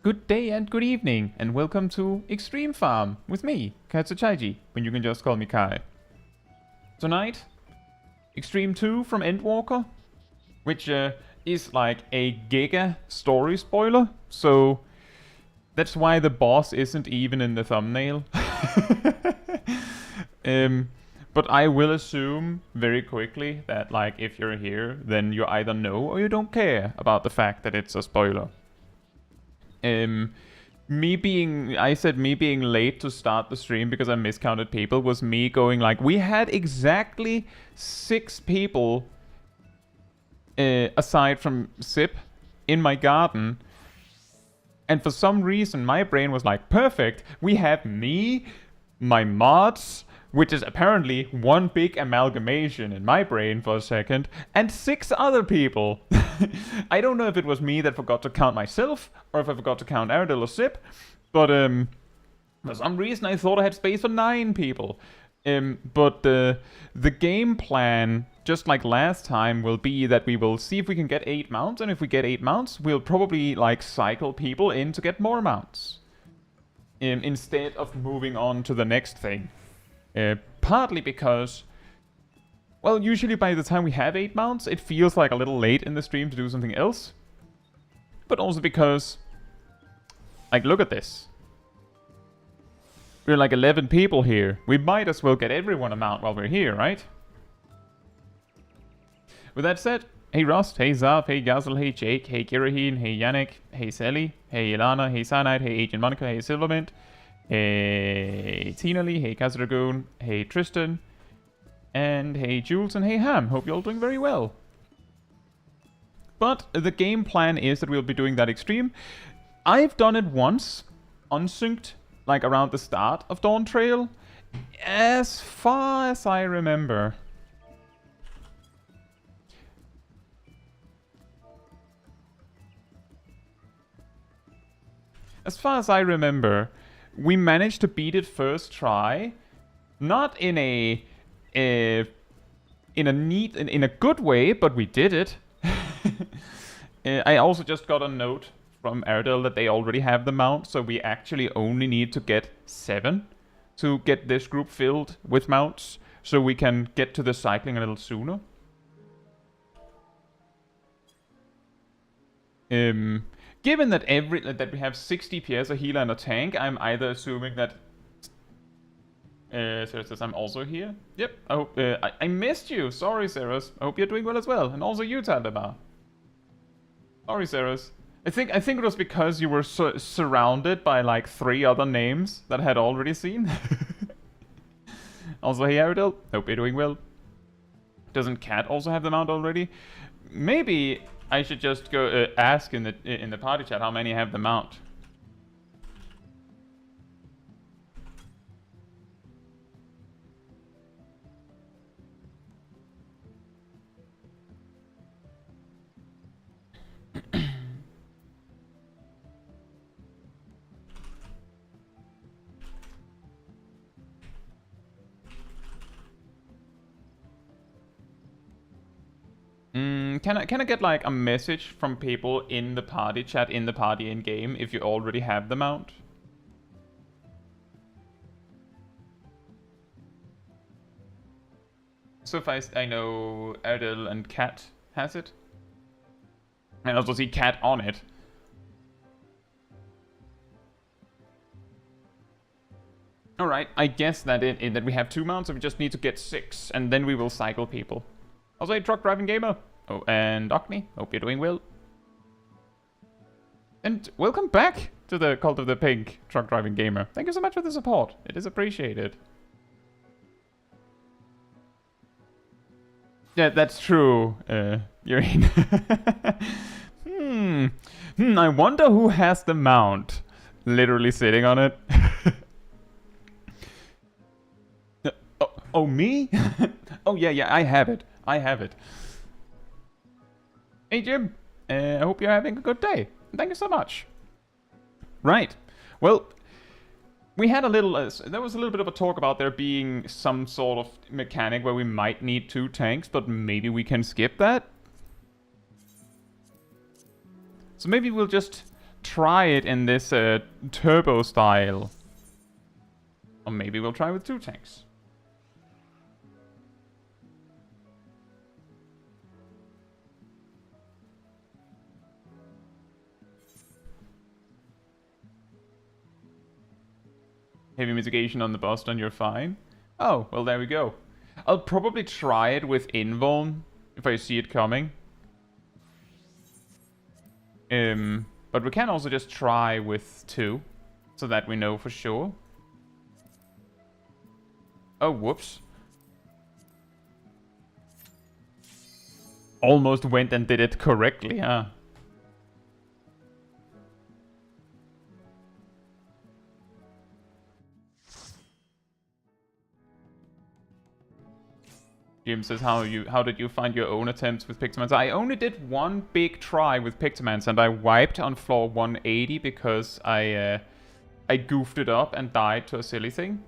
Good day and good evening, and welcome to Extreme Farm with me, Caetsu Chaiji, but you can just call me Kai. Tonight, Extreme 2 from Endwalker, which is like a giga story spoiler, so that's why the boss isn't even in the thumbnail. But I will assume very quickly that, like, if you're here, then you either know or you don't care about the fact that it's a spoiler. I said me being late to start the stream because I miscounted people was me going like, we had exactly 6 people aside from Sip in my garden, and for some reason my brain was like, perfect, we have me, my mods, which is apparently one big amalgamation in my brain for a second, and 6 other people. I don't know if it was me that forgot to count myself, or if I forgot to count Aradil or Sip, but for some reason I thought I had space for 9 people. But the game plan, just like last time, will be that we will see if we can get 8 mounts, and if we get 8 mounts, we'll probably like cycle people in to get more mounts. Instead of moving on to the next thing. Partly because, well, usually by the time we have 8 mounts, it feels like a little late in the stream to do something else. But also because, like, look at this. We're like 11 people here. We might as well get everyone a mount while we're here, right? With that said, hey Rust, hey Zav, hey Gazel, hey Jake, hey Kiraheen, hey Yannick, hey Sally, hey Ilana, hey Cyanide, hey Agent Monica, hey Silvermint, hey Tina Lee, hey Kazragoon, hey Tristan, and hey Jules, and hey Ham. Hope you're all doing very well. But the game plan is that we'll be doing that extreme. I've done it once, unsynced, like around the start of Dawntrail, as far as I remember. As far as I remember, we managed to beat it first try, not in a good way, but we did it. I also just got a note from Aradil that they already have the mount, so we actually only need to get 7 to get this group filled with mounts, so we can get to the cycling a little sooner. Given that that we have 6 DPS, a healer, and a tank, I'm either assuming that Ceres, I'm also here. Yep. I hope I missed you. Sorry, Ceres. I hope you're doing well as well, and also you, Taldemar. Sorry, Ceres. I think it was because you were surrounded by like 3 other names that I had already seen. Also, hey Aradil. Hope you're doing well. Doesn't Cat also have the mount already? Maybe I should just go ask in the party chat how many have the mount. Can I get like a message from people in the party chat, in the party in game, if you already have the mount? So if I know Erdil and Cat has it, and also see Cat on it. Alright, I guess that that we have 2 mounts, so we just need to get 6, and then we will cycle people. Also, hey, Truck Driving Gamer. Oh, and Ocney. Hope you're doing well. And welcome back to the Cult of the Pink, Truck Driving Gamer. Thank you so much for the support. It is appreciated. Yeah, that's true, you're in. I wonder who has the mount. Literally sitting on it. Oh, me? Oh, yeah, I have it. I have it. Hey, Jim. I hope you're having a good day. Thank you so much. Right. Well, we had a little... there was a little bit of a talk about there being some sort of mechanic where we might need 2 tanks, but maybe we can skip that. So maybe we'll just try it in this turbo style. Or maybe we'll try with 2 tanks. Heavy mitigation on the bust and you're fine. Oh, well there we go. I'll probably try it with invuln if I see it coming. But we can also just try with 2, so that we know for sure. Oh, whoops. Almost went and did it correctly, huh? Jim says, how did you find your own attempts with Pictomancer? I only did one big try with Pictomancer, and I wiped on floor 180 because I goofed it up and died to a silly thing.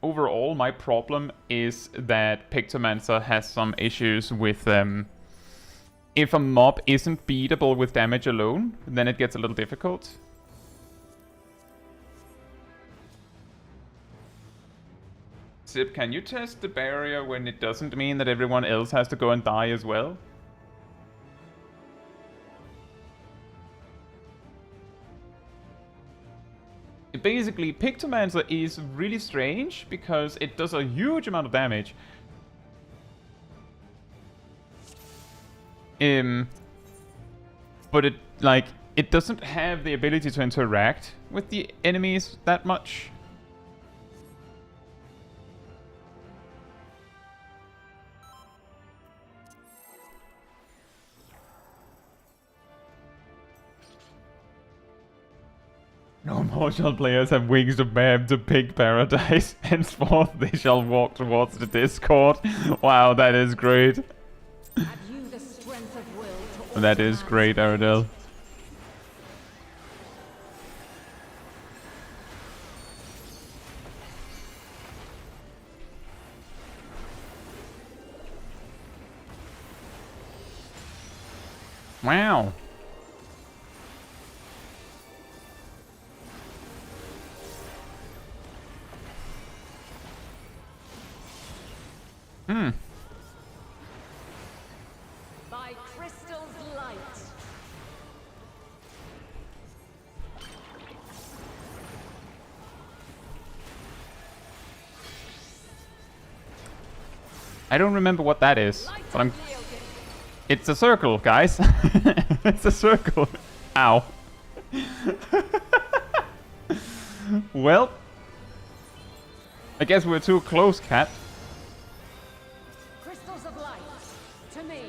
Overall, my problem is that Pictomancer has some issues with if a mob isn't beatable with damage alone, then it gets a little difficult. Zip, can you test the barrier when it doesn't mean that everyone else has to go and die as well? Basically, Pictomancer is really strange because it does a huge amount of damage. But it doesn't have the ability to interact with the enemies that much. No mortal players have wings of man to pig paradise. Henceforth they shall walk towards the Discord. Wow, that is great. That is great, Aradel. Wow. By crystal's light. I don't remember what that is, but I'm... It's a circle, guys. It's a circle. Ow. Well, I guess we're too close, cat. Crystals of light. To me.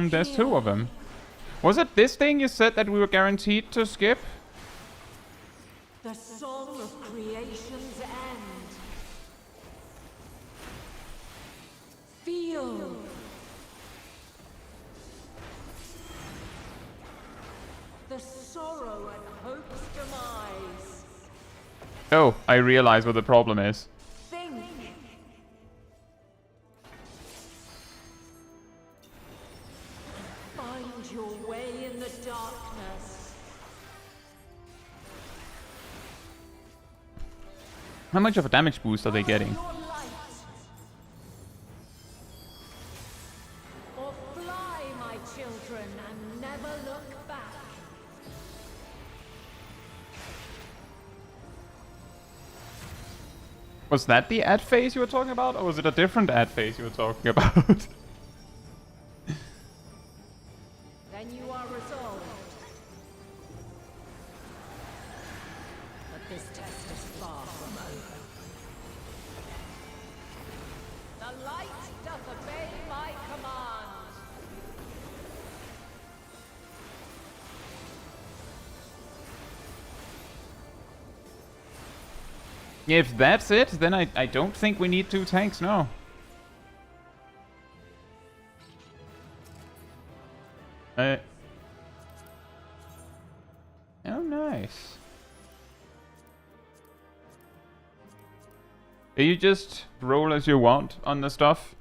There's 2 of them. Was it this thing you said that we were guaranteed to skip? The song of creation's end. Feel. The sorrow at hope's demise. Oh, I realize what the problem is. Think. Find your way in the darkness. How much of a damage boost are they getting? Your light. Or fly, my children, and never look back. Was that the ad phase you were talking about, or was it a different ad phase you were talking about? Then you are resolved. But this test is far from over. The light doth obey my command. If that's it, then I don't think we need 2 tanks, no. Oh, nice. You just roll as you want on the stuff.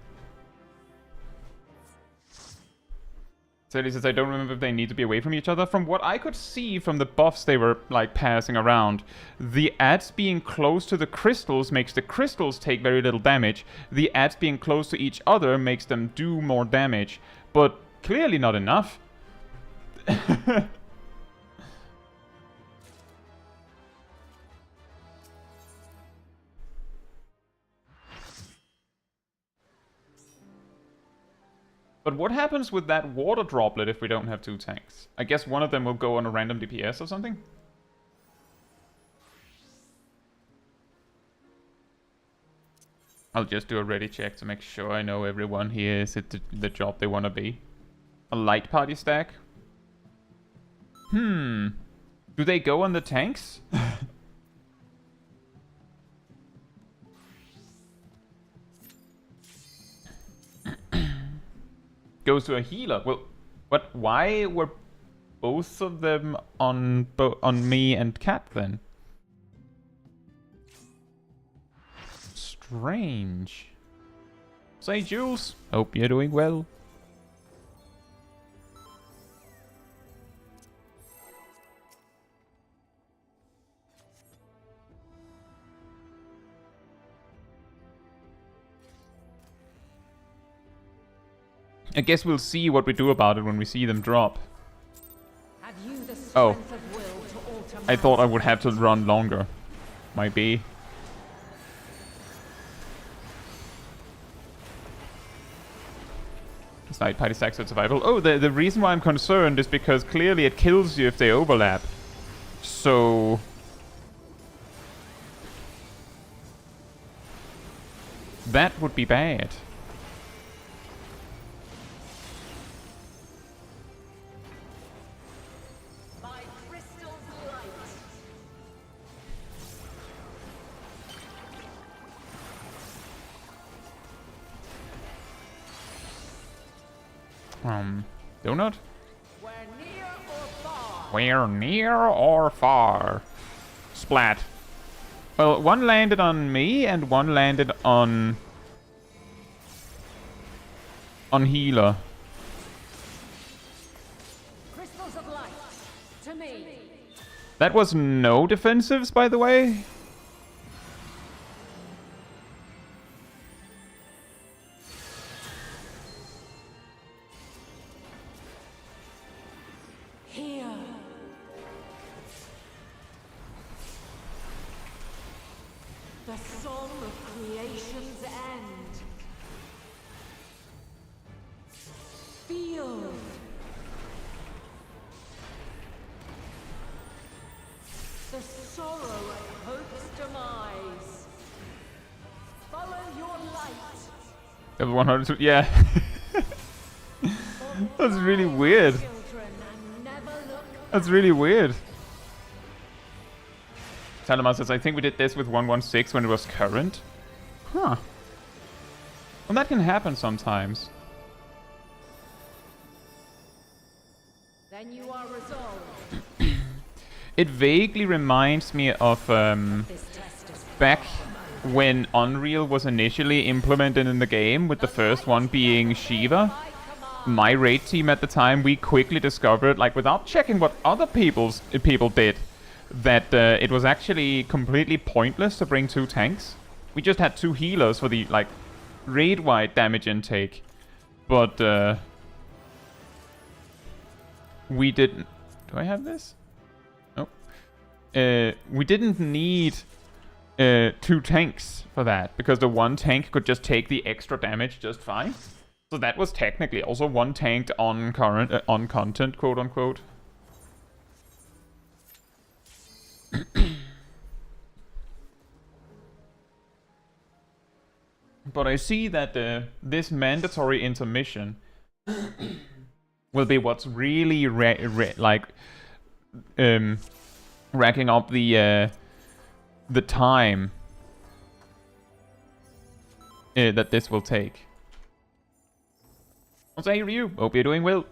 So he says, I don't remember if they need to be away from each other. From what I could see from the buffs they were, like, passing around, the ads being close to the crystals makes the crystals take very little damage. The ads being close to each other makes them do more damage. But clearly not enough. But what happens with that water droplet if we don't have 2 tanks? I guess one of them will go on a random DPS or something? I'll just do a ready check to make sure I know everyone here is at the job they want to be. A light party stack? Do they go on the tanks? Goes to a healer. Well, what? Why were both of them on me and Cat then? Strange. Say, Jules. Hope you're doing well. I guess we'll see what we do about it when we see them drop. Have you the Oh. strength of will to alter I thought I would have to run longer. Might be. Night party stacks with survival. Oh, the reason why I'm concerned is because clearly it kills you if they overlap. So... that would be bad. My crystal's light. Donut? We're near or far. We're near or far. Splat. Well, one landed on me and one landed on healer. Crystals of light. To me. That was no defensives, by the way. Here. The song of creation's end. Feel. The sorrow of hope's demise. Follow your light. Level 100. Yeah. That's really weird. Children, and never look. That's really weird. Talama says, I think we did this with 116 when it was current. Huh. Well, that can happen sometimes. Then you are resolved. It vaguely reminds me of This test is back when Unreal was initially implemented in the game, with the first one being Shiva. My raid team at the time, we quickly discovered, like without checking what other people did, that it was actually completely pointless to bring 2 tanks. We just had 2 healers for the like raid-wide damage intake, but we didn't. Do I have this? No. We didn't need 2 tanks for that, because the 1 tank could just take the extra damage just fine. So that was technically also 1 tanked on current on content, quote unquote. But I see that this mandatory intermission will be what's really racking up the time that this will take. I'll say Ryu, hope you're doing well.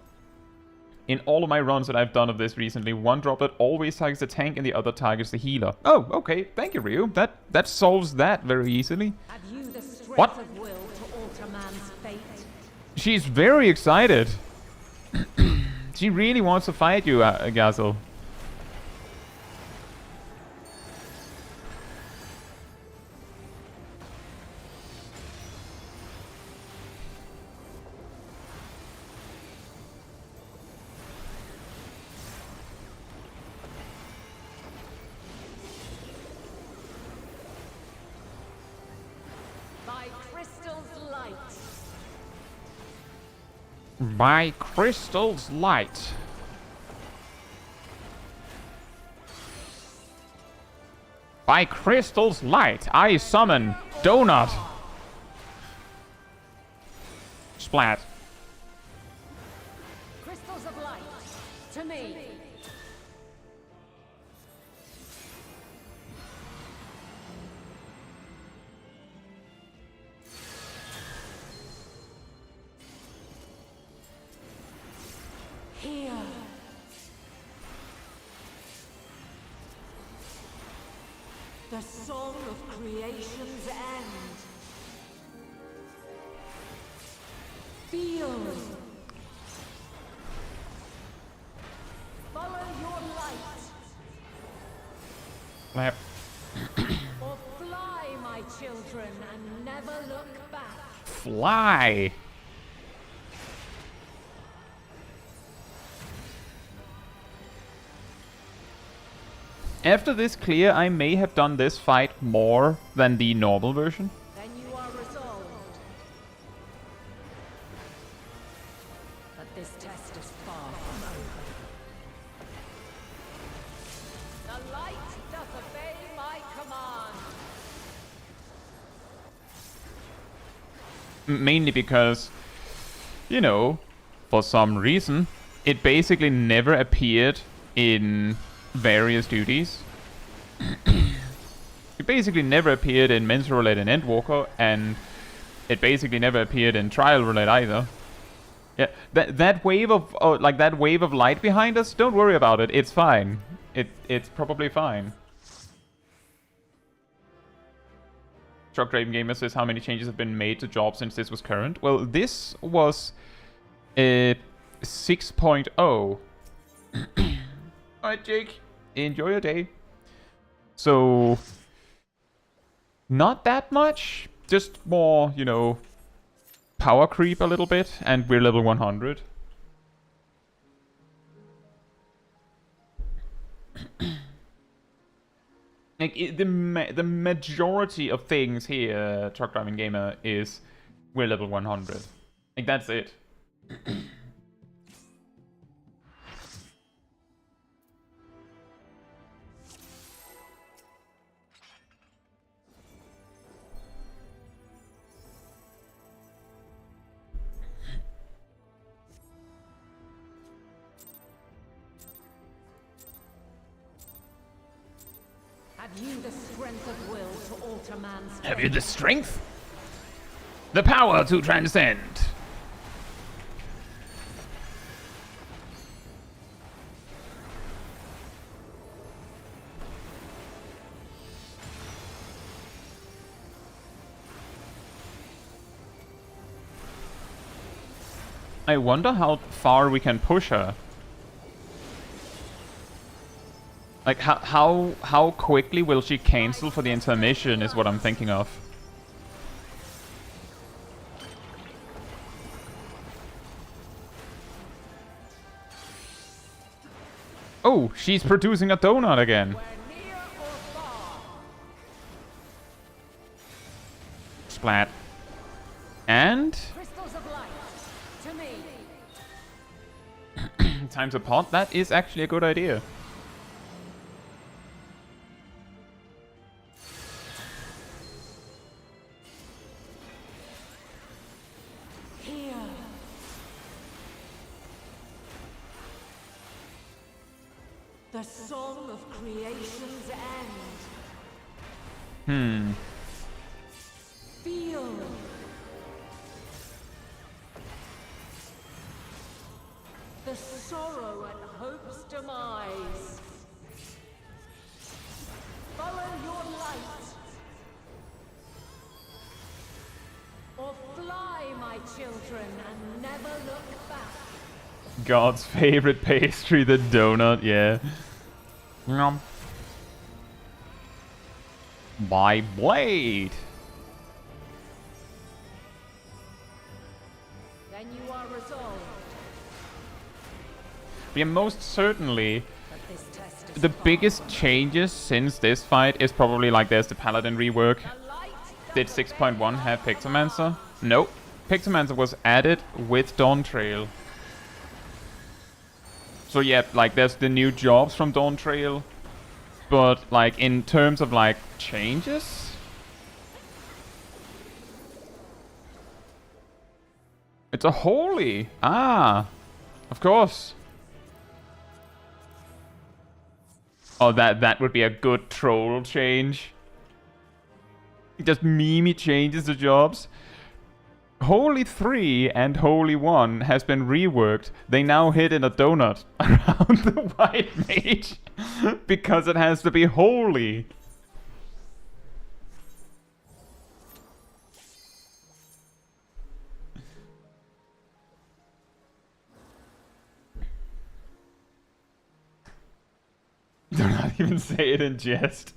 In all of my runs that I've done of this recently, one droplet always targets the tank and the other targets the healer. Oh, okay. Thank you, Ryu. That solves that very easily. Have you the strength What? of will to alter man's fate? She's very excited. She really wants to fight you, Gazel. By crystal's light. By crystal's light. By crystal's light, I summon Donut. Splat. Crystals of light. To me. Here. The song of creation's end. Feel. Follow your light. Slap. Or fly, my children, and never look back. Fly. After this clear, I may have done this fight more than the normal version. Then you are resolved. But this test is far from over. The light doth obey my command. Mainly because, you know, for some reason, it basically never appeared in various duties. It basically never appeared in Men's Roulette and Endwalker, and it basically never appeared in Trial Roulette either. Yeah, that wave of that wave of light behind us, don't worry about it. It's fine. It's probably fine. Truck Draven Gamer says, how many changes have been made to jobs since this was current? Well, this was 6.0. Alright, Jake. Enjoy your day. So, not that much. Just more, you know, power creep a little bit. And we're level 100. Like, the majority of things here, Truck Driving Gamer, is we're level 100. Like, that's it. Have you the strength of will to alter man's fate? Have you the strength? The power to transcend. I wonder how far we can push her. Like, how quickly will she cancel for the intermission is what I'm thinking of. Oh, she's producing a donut again. Where near or far. Splat. And Crystals of light. To me. times a pot. That is actually a good idea. Here. The song of creation's end. Feel. The sorrow at hope's demise. Follow your light. Or fly, my children, and never look back. God's favorite pastry, the donut, yeah. Nom. My blade. Then you are resolved. Yeah, most certainly. But this test is The far biggest from changes since this fight is probably like there's the Paladin rework. the light. Did 6.1 have Pictomancer? Nope. Pictomancer was added with Dawntrail. So yeah, like there's the new jobs from Dawntrail. But like in terms of like changes? It's a holy. Ah, of course. Oh, that would be a good troll change. Just Mimi changes the jobs. Holy 3 and Holy 1 has been reworked. They now hit in a donut around the white mage because it has to be holy. Do not even say it in jest.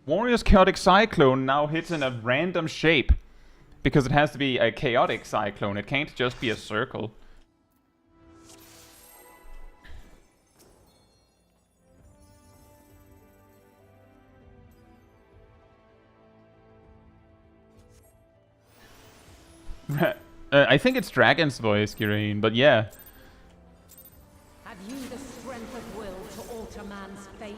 Warrior's Chaotic Cyclone now hits in a random shape. Because it has to be a chaotic cyclone. It can't just be a circle. I think it's Dragon's voice, Gireen, but yeah. Have you the strength of will to alter man's fate?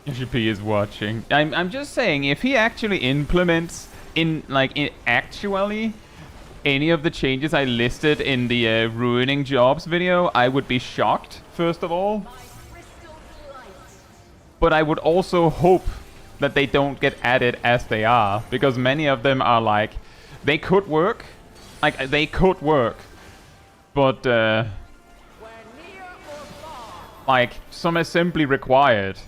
GP is watching. I'm just saying, if he actually implements actually any of the changes I listed in the ruining jobs video, I would be shocked, first of all. My crystal light. But I would also hope that they don't get added as they are, because many of them are like, they could work, but Where near or far. like some assembly required.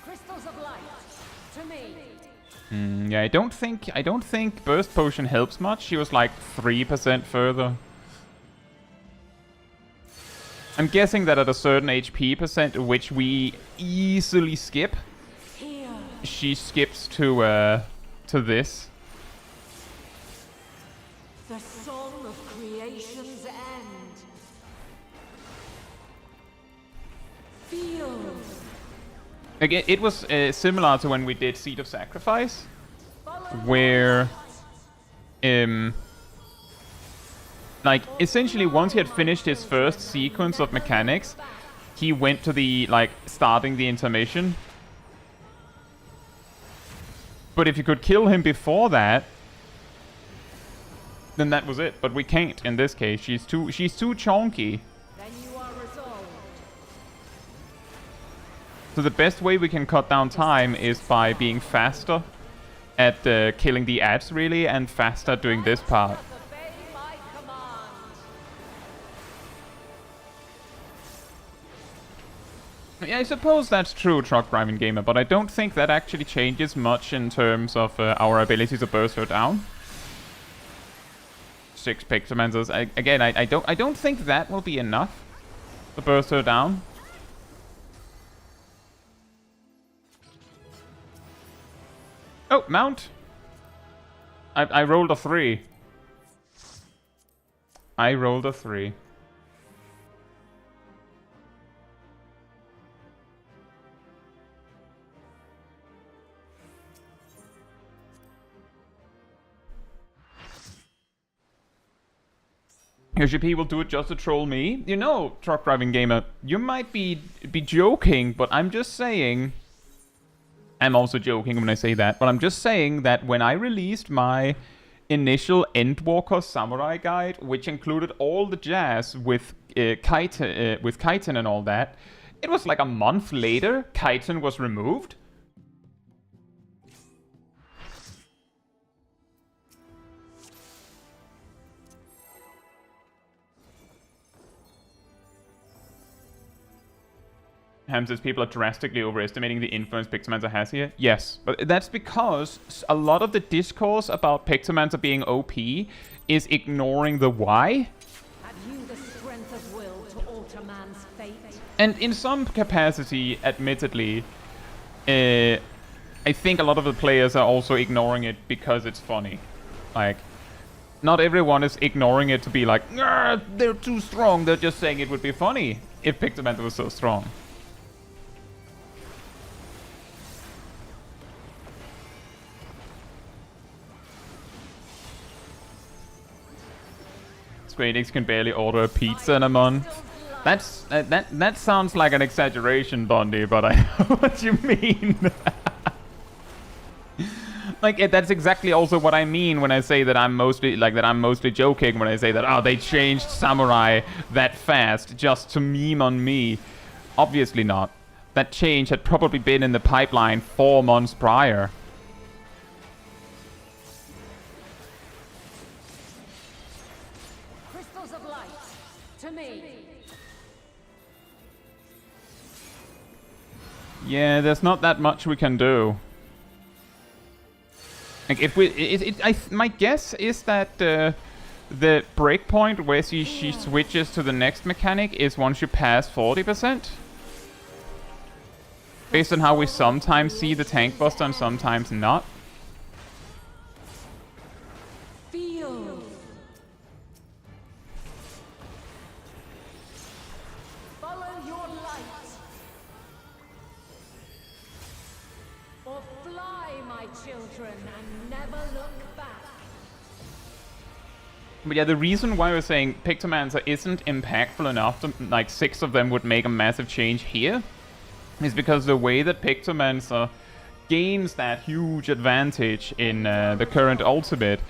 Crystals of light. To me. Yeah, I don't think Burst Potion helps much. She was like 3% further. I'm guessing that at a certain HP percent, which we easily skip, Here. she skips to this. The song of creation's end. Feel. Again, it was similar to when we did Seed of Sacrifice, Follow where like essentially once he had finished his first sequence of mechanics, he went to the like starting the intermission. But if you could kill him before that, then that was it. But we can't in this case. She's too chunky. Then you are resolved. So the best way we can cut down time is by being faster at killing the ads really, and faster doing this part. Obey my command. Yeah, I suppose that's true, Truck Driving Gamer, but I don't think that actually changes much in terms of our ability to burst her down. 6 Pictomancers. Again, I don't think that will be enough to burst her down. Oh, mount! I rolled a 3. I rolled a 3. GP will do it just to troll me. You know, Truck Driving Gamer, you might be joking, but I'm just saying... I'm also joking when I say that, but I'm just saying that when I released my initial Endwalker Samurai guide, which included all the jazz with Kaiten and all that, it was like a month later, Kaiten was removed. Ham says people are drastically overestimating the influence Pictomancer has here. Yes, but that's because a lot of the discourse about Pictomancer being OP is ignoring the why. Have you the strength of will to alter man's fate? And in some capacity, admittedly, I think a lot of the players are also ignoring it because it's funny. Like, not everyone is ignoring it to be like, they're too strong. They're just saying it would be funny if Pictomancer was so strong. Square Enix can barely order a pizza in a month. That sounds like an exaggeration, Bondi, but I know what you mean. Like, that's exactly also what I mean when I say that I'm mostly joking when I say that, oh, they changed Samurai that fast just to meme on me. Obviously not. That change had probably been in the pipeline 4 months prior. Crystals of light, to me. Yeah, there's not that much we can do. Like, if we, my guess is that the breakpoint where she switches to the next mechanic is once you pass 40%. Based on how we sometimes see the tank buster and sometimes not. Feel. Follow your light. Or fly, my children, and never look back. But yeah, the reason why we're saying Pictomancer isn't impactful enough to, like, 6 of them would make a massive change here is because the way that Pictomancer gains that huge advantage in the current ultimate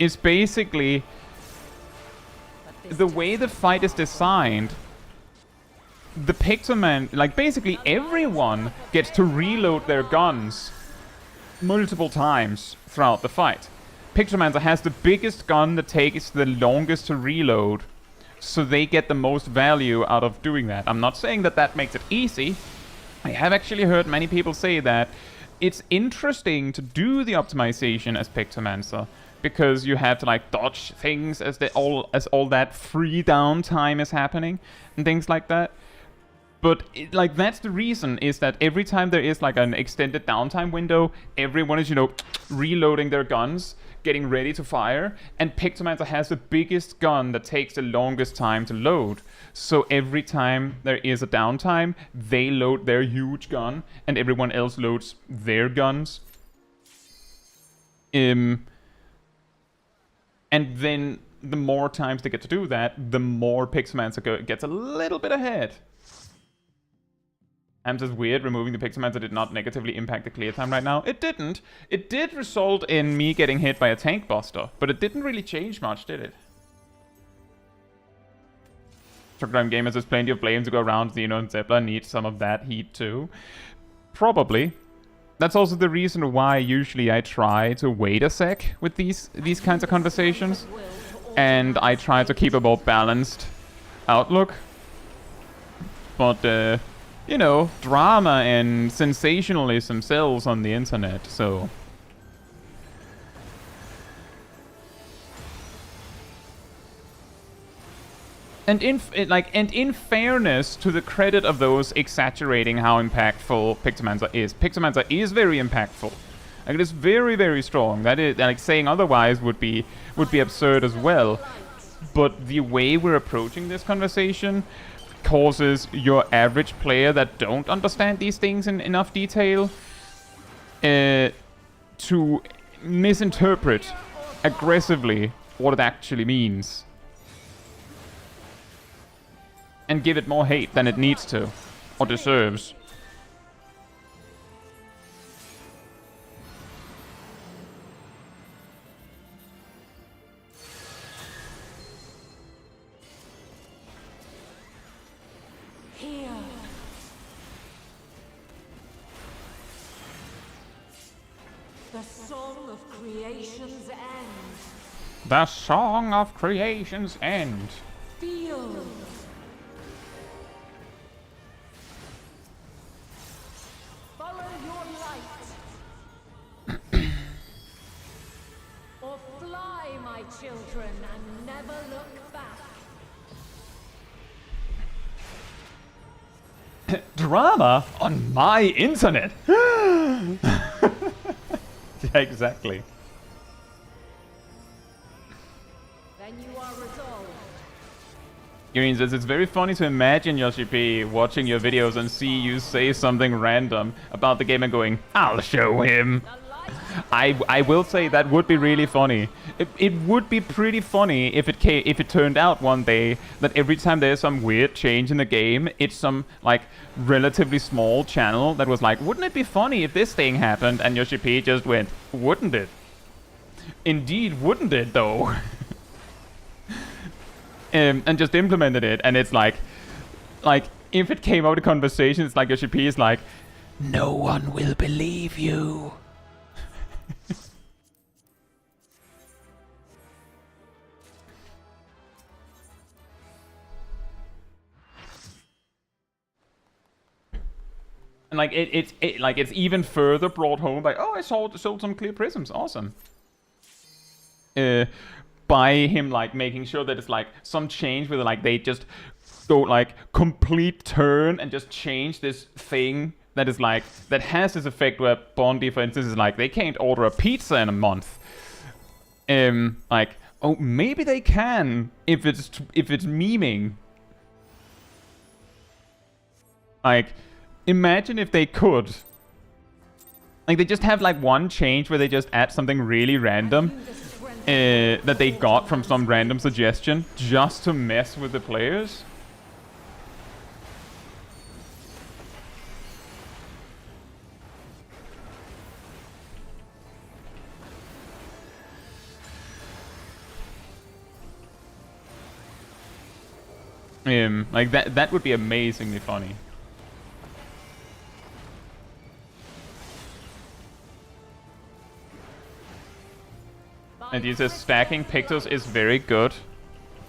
is basically the way the fight is designed. The Pictoman, like, basically everyone gets to reload their guns multiple times throughout the fight. Pictomancer has the biggest gun that takes the longest to reload, so they get the most value out of doing that. I'm not saying that that makes it easy. I have actually heard many people say that it's interesting to do the optimization as Pictomancer because you have to, like, dodge things as all that free downtime is happening and things like that. But like, that's the reason, is that every time there is like an extended downtime window, everyone is, you know, reloading their guns, getting ready to fire, and Pictomancer has the biggest gun that takes the longest time to load. So every time there is a downtime, they load their huge gun, and everyone else loads their guns. And then the more times they get to do that, the more Pictomancer gets a little bit ahead. I'm just weird, removing the Pictomancer did not negatively impact the clear time right now. It didn't. It did result in me getting hit by a tank buster, but it didn't really change much, did it? Truckdime Gamers, there's plenty of blame to go around. Xeno and Zepla need some of that heat too. Probably. That's also the reason why usually I try to wait a sec with these kinds of conversations. And I try to keep a more balanced outlook. But, you know, drama and sensationalism sells on the internet, so... And in fairness to the credit of those exaggerating how impactful Pictomancer is very impactful. Like, it is very, very strong. That is, like, saying otherwise would be absurd as well. But the way we're approaching this conversation causes your average player that don't understand these things in enough detail to misinterpret aggressively what it actually means. And give it more hate than it needs to, or deserves. The song of creation's end. The song of creation's end. Feel. Follow your light. Or fly, my children, and never look back. Drama on my internet. Yeah, exactly. Then you are resolved. Green says it's very funny to imagine Yoshi P watching your videos and see you say something random about the game and going, I'll show him. I will say that would be really funny. It would be pretty funny if it turned out one day that every time there's some weird change in the game, it's some like relatively small channel that was like, wouldn't it be funny if this thing happened? And Yoshi P just went, wouldn't it? Indeed, wouldn't it though? And just implemented it, and it's like if it came out of conversation, it's like Yoshi P is like, no one will believe you. And like it's even further brought home by, oh, I sold some clear prisms, awesome. By him like making sure that it's like some change where like they just go like complete turn and just change this thing that is like that has this effect where Bondi, for instance, is like they can't order a pizza in a month. Like, oh, maybe they can if it's memeing. Like, imagine if they could. Like, they just have like one change where they just add something really random that they got from some random suggestion just to mess with the players. Like that would be amazingly funny. And he says stacking Pictos is very good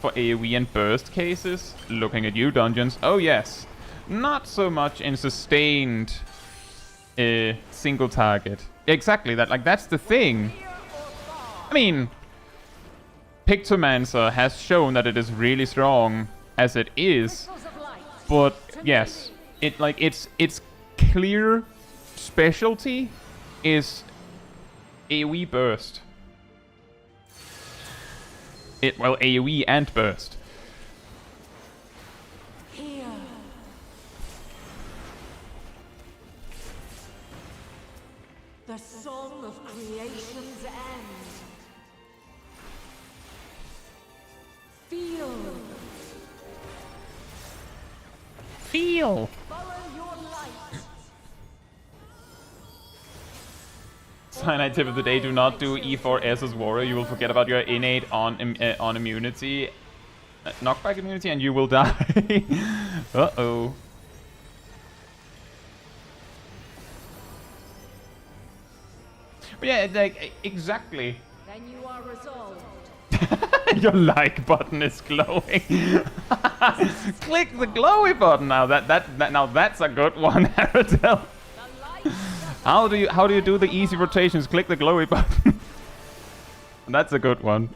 for AoE and burst cases. Looking at you, Dungeons. Oh yes. Not so much in sustained single target. Exactly, that's the thing. I mean, Pictomancer has shown that it is really strong as it is. But yes, its clear specialty is AoE burst. Well, AoE and burst. Here. The song of creation's end. Feel. Feel. Follow your light. Cyanide tip of the day: do not do E4S as warrior. You will forget about your innate on immunity, knockback immunity, and you will die. Uh-oh. But yeah, like exactly. Then you are resolved. Your like button is glowing. Click the glowy button now. Now that's a good one, Aradel. How do you do the easy rotations? Click the glowy button. That's a good one.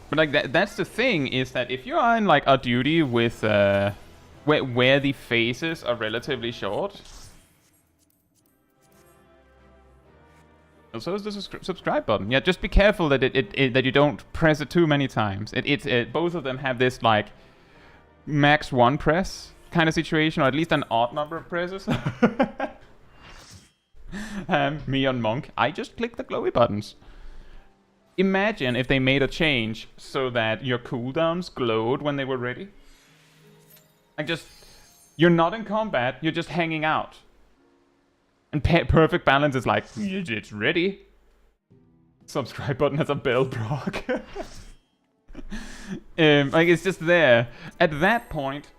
But like that's the thing, is that if you are in like a duty with where the phases are relatively short. So is the subscribe button. Yeah, just be careful that that you don't press it too many times. Both of them have this like max one press kind of situation, or at least an odd number of presses. Me on Monk, I just click the glowy buttons. Imagine if they made a change so that your cooldowns glowed when they were ready. Like you're not in combat, you're just hanging out. And perfect balance is like, it's ready. Subscribe button has a bell proc. Like, it's just there. At that point,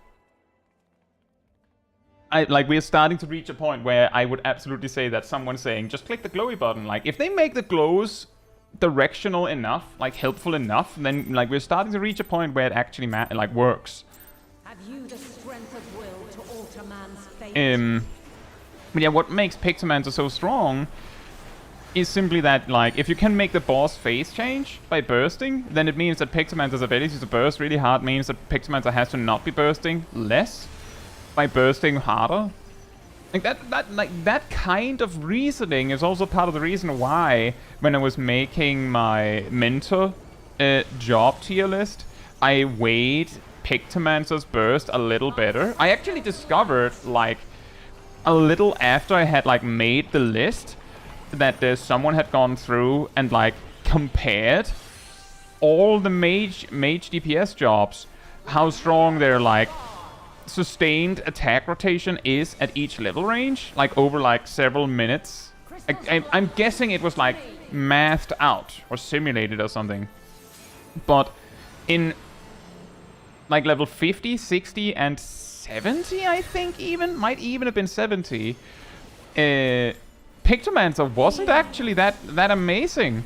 we're starting to reach a point where I would absolutely say that someone saying, just click the glowy button. Like, if they make the glows directional enough, like, helpful enough, then, like, we're starting to reach a point where it actually, like, works. Have you the strength of will to alter man's fate? But yeah, what makes Pictomancer so strong is simply that, like, if you can make the boss phase change by bursting, then it means that Pictomancer's ability to burst really hard means that Pictomancer has to not be bursting less by bursting harder. Like, that kind of reasoning is also part of the reason why, when I was making my mentor job tier list, I weighed Pictomancer's burst a little better. I actually discovered, like, a little after I had, like, made the list, that someone had gone through and, like, compared all the mage DPS jobs, how strong their, like, sustained attack rotation is at each level range, like, over, like, several minutes. I'm guessing it was, like, mathed out or simulated or something. But in, like, level 50, 60, and 70, I think might even have been 70, Pictomancer wasn't actually that amazing.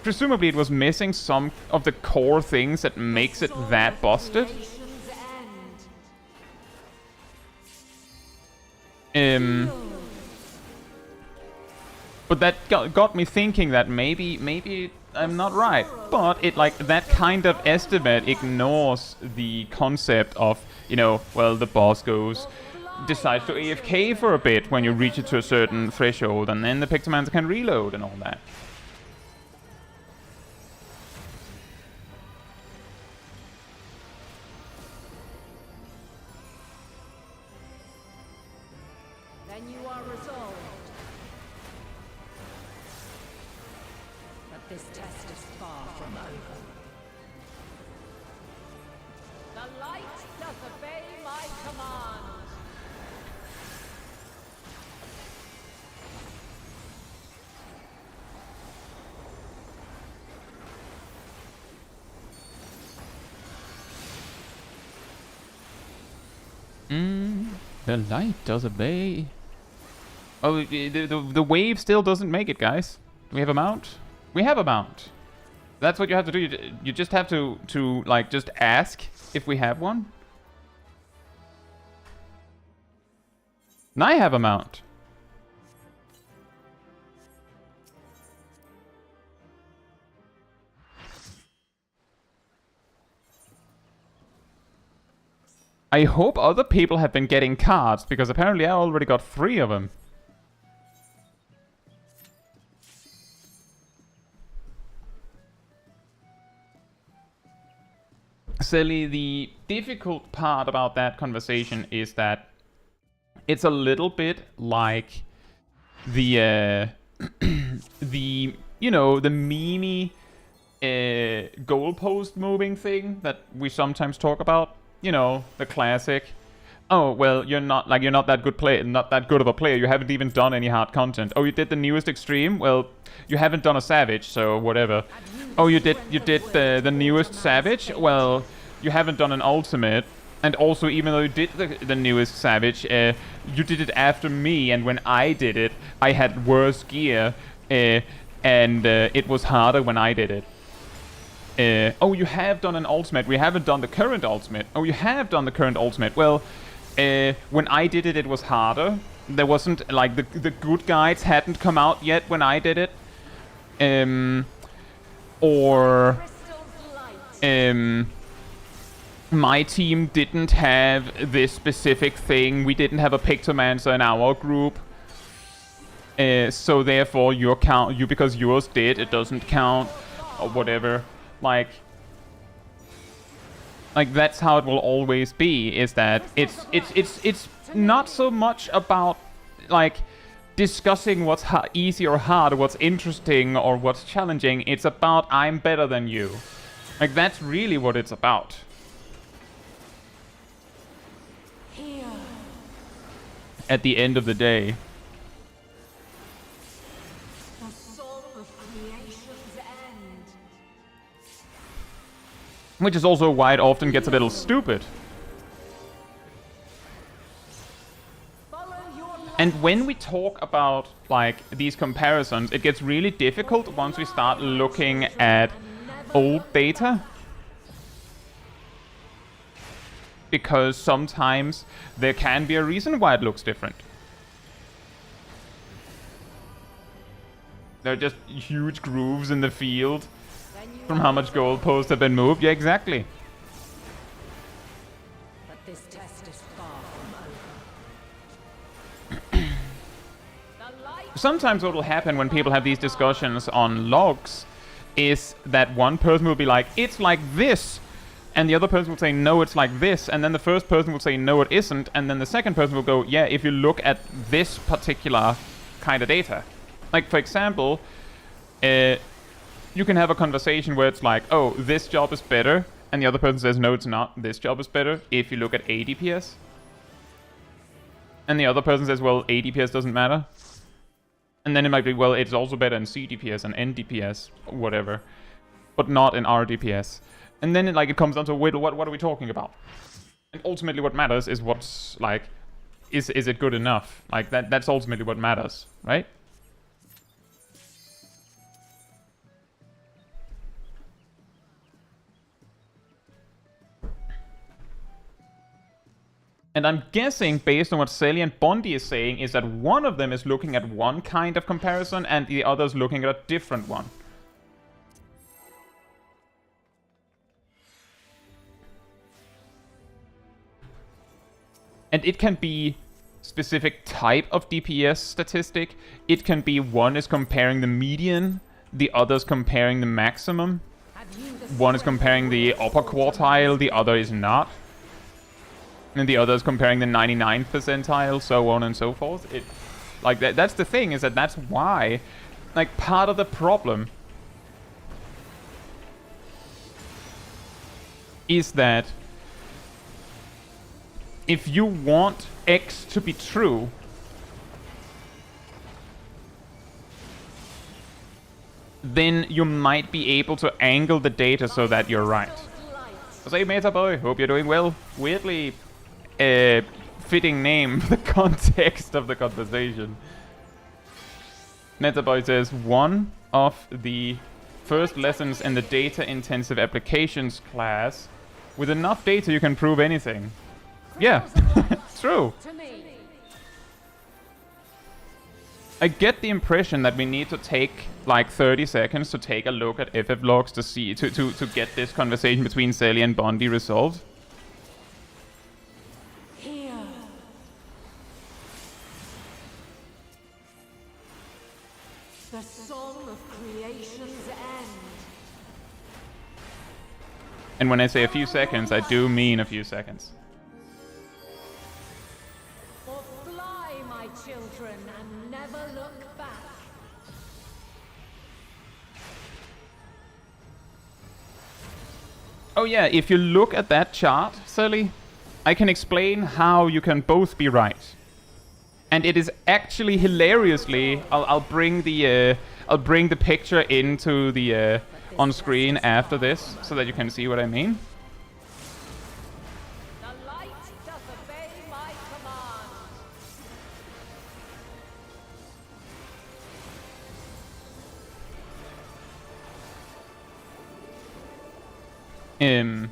Presumably it was missing some of the core things that makes it that busted. But that got me thinking that maybe I'm not right. But it, like, that kind of estimate ignores the concept of, you know, well, the boss decides to AFK for a bit when you reach it to a certain threshold, and then the Pictomancer can reload and all that. Then you are resolved. But this test is far from over. The light does obey my command. The light does obey. Oh, the wave still doesn't make it, guys. Do we have a mount? We have a mount. That's what you have to do. You just have to like, just ask if we have one. And I have a mount. I hope other people have been getting cards, because apparently I already got 3 of them. Silly, the difficult part about that conversation is that it's a little bit like the you know, the meme goalpost moving thing that we sometimes talk about. You know, the classic. Oh, well, you're not that good of a player. You haven't even done any hard content. Oh, you did the newest extreme? Well, you haven't done a savage, so whatever. Oh, you did the newest savage? Well, you haven't done an ultimate. And also, even though you did the newest savage, you did it after me, and when I did it, I had worse gear, and it was harder when I did it. Oh, you have done an ultimate. We haven't done the current ultimate. Oh, you have done the current ultimate. Well, when I did it, it was harder. There wasn't, like, the good guides hadn't come out yet when I did it. My team didn't have this specific thing. We didn't have a Pictomancer in our group. So therefore, because yours did, it doesn't count, or whatever. Like, that's how it will always be, is that it's not so much about, like, discussing what's easy or hard, or what's interesting or what's challenging. It's about, I'm better than you. Like, that's really what it's about. At the end of the day. The soul of creation's end. Which is also why it often gets a little stupid. And when we talk about, like, these comparisons, it gets really difficult once we start looking at old data. Because sometimes there can be a reason why it looks different. There are just huge grooves in the field from how much goalposts have been moved. Yeah, exactly. But this test is far from over. Sometimes what will happen when people have these discussions on logs is that one person will be like, it's like this, and the other person will say, no, it's like this, and then the first person will say, no, it isn't, and then the second person will go, yeah, if you look at this particular kind of data. Like, for example, you can have a conversation where it's like, oh, this job is better, and the other person says, no, it's not, this job is better, if you look at ADPS. And the other person says, well, ADPS doesn't matter. And then it might be, well, it's also better in CDPS and NDPS, whatever, but not in RDPS. And then it comes down to, wait, what are we talking about? And ultimately what matters is what's, like, is it good enough? Like, that's ultimately what matters, right? And I'm guessing, based on what Sally and Bondi is saying, is that one of them is looking at one kind of comparison and the other is looking at a different one. And it can be specific type of DPS statistic. It can be one is comparing the median, the other is comparing the maximum. One is comparing the upper quartile, the other is not. And the other is comparing the 99th percentile, so on and so forth. Like, that's the thing, is that that's why, like, part of the problem is that if you want X to be true, then you might be able to angle the data so that you're right. Say, Meta Boy, hope you're doing well. Weirdly fitting name for the context of the conversation. Meta Boy says, one of the first lessons in the data-intensive applications class. With enough data, you can prove anything. Yeah, true. I get the impression that we need to take like 30 seconds to take a look at FF logs to see to get this conversation between Sally and Bondi resolved. Here. The soul of creation's end. And when I say a few seconds, I do mean a few seconds. Or fly, my children, and never look back. Oh yeah, if you look at that chart, Sally, I can explain how you can both be right. And it is actually hilariously, I'll bring the picture into the on screen after this so that you can see what I mean. The light doth obey my command.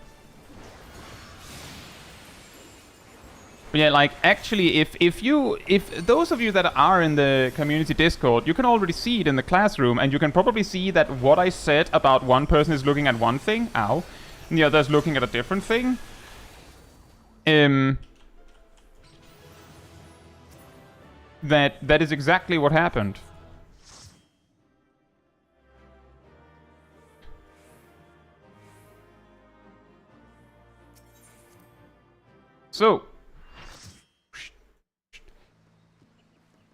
Yeah, like, actually, if those of you that are in the community Discord, you can already see it in the classroom, and you can probably see that what I said about one person is looking at one thing, ow, and the other is looking at a different thing. That is exactly what happened. So,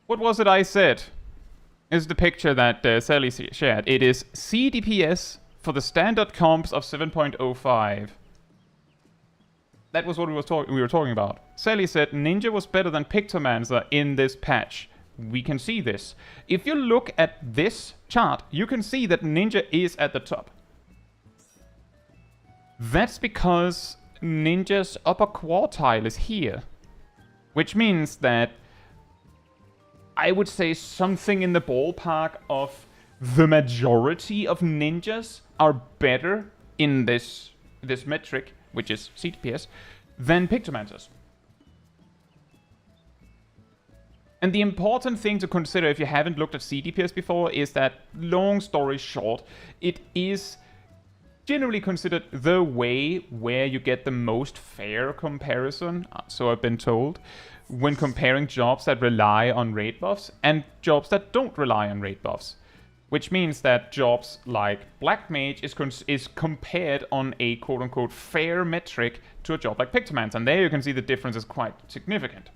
what was it I said? This is the picture that Sally shared. It is CDPS for the standard comps of 7.05. That was what we were talking about. Sally said Ninja was better than Pictomancer in this patch. we can see this. If you look at this chart, you can see that Ninja is at the top. That's because Ninja's upper quartile is here. Which means that I would say something in the ballpark of the majority of ninjas are better in this metric, which is CTPS, than Pictomancers. And the important thing to consider if you haven't looked at CTPS before is that, long story short, it is generally considered the way where you get the most fair comparison, so I've been told, when comparing jobs that rely on raid buffs and jobs that don't rely on raid buffs. Which means that jobs like Black Mage is compared on a quote-unquote fair metric to a job like Pictomancer, and there you can see the difference is quite significant.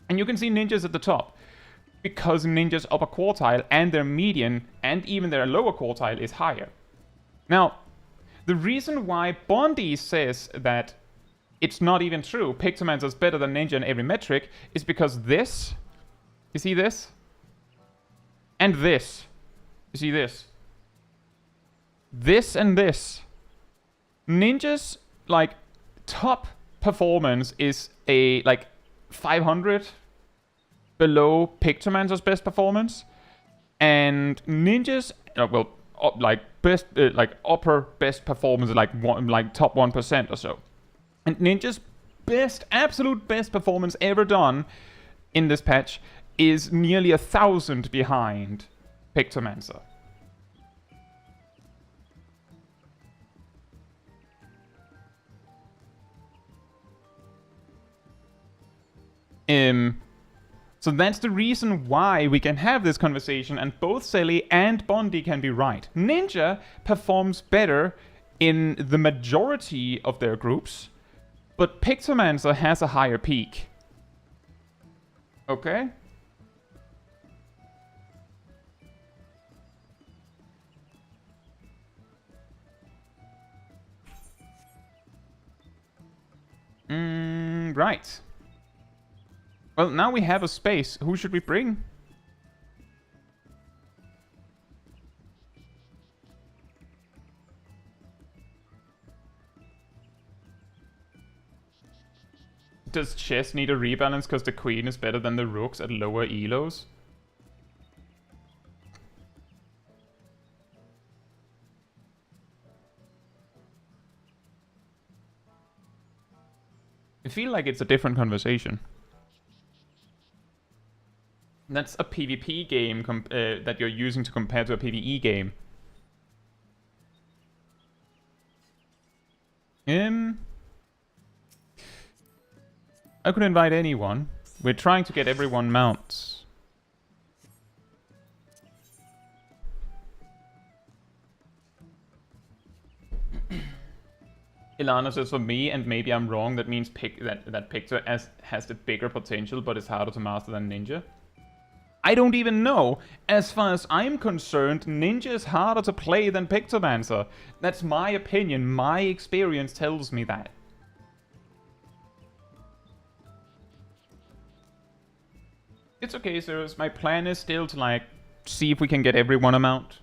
And you can see ninjas at the top, because ninjas' upper quartile and their median and even their lower quartile is higher. Now, the reason why Bondi says that it's not even true, Pictomancer is better than Ninja in every metric, is because this, you see this? And this. You see this? This and this. Ninja's, like, top performance is a, like, 500 below Pictomancer's best performance. And Ninja's, best, upper best performance is like top 1% or so. And Ninja's absolute best performance ever done in this patch is nearly 1,000 behind Pictomancer. So that's the reason why we can have this conversation, and both Selly and Bondi can be right. Ninja performs better in the majority of their groups, but Pictomancer has a higher peak. Okay? Right. Well, now we have a space. Who should we bring? Does chess need a rebalance because the queen is better than the rooks at lower elos? I feel like it's a different conversation. That's a PvP game that you're using to compare to a PvE game. I could invite anyone. We're trying to get everyone mounts. Ilana says for me, and maybe I'm wrong, that means that Pictor has the bigger potential but is harder to master than Ninja. I don't even know. As far as I'm concerned, Ninja is harder to play than Pictomancer. That's my opinion. My experience tells me that. It's okay, Zeus. My plan is still to, like, see if we can get everyone a mount.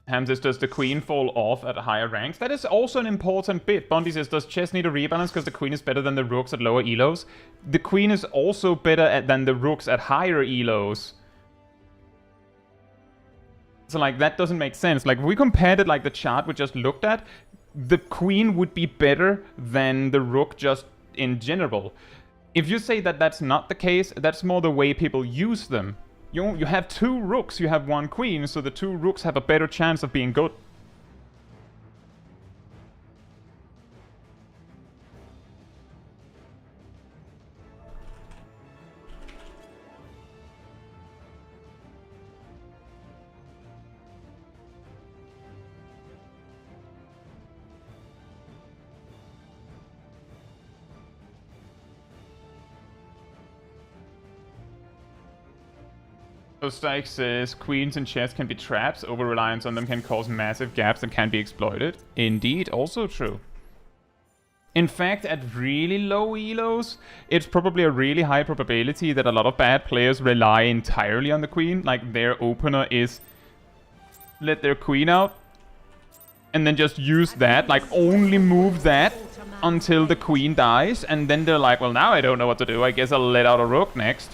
Ham says, does the queen fall off at higher ranks? That is also an important bit. Bondi says, does chess need a rebalance because the queen is better than the rooks at lower elos? The queen is also better than the rooks at higher elos. So, like, that doesn't make sense. Like, if we compared it like the chart we just looked at, the queen would be better than the rook just in general. If you say that that's not the case, that's more the way people use them. You have two rooks, you have one queen, so the two rooks have a better chance of being good. Stike says queens and chess can be traps. Over-reliance on them can cause massive gaps that can be exploited. Indeed, also true. In fact, at really low elos, it's probably a really high probability that a lot of bad players rely entirely on the queen. Like, their opener is let their queen out, and then just use that, like, only move that until the queen dies, and then they're like, well, now I don't know what to do. I guess I'll let out a rook next.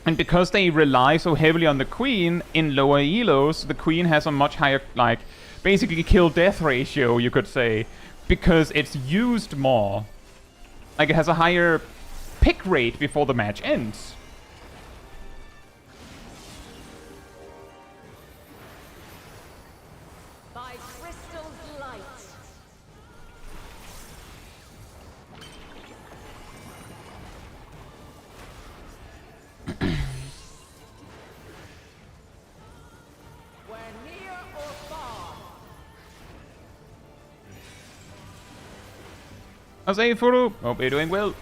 And because they rely so heavily on the queen in lower elos, the queen has a much higher, like, basically kill-death ratio, you could say, because it's used more. Like, it has a higher pick rate before the match ends. By crystal's light. How's it, Furu? Hope you're doing well.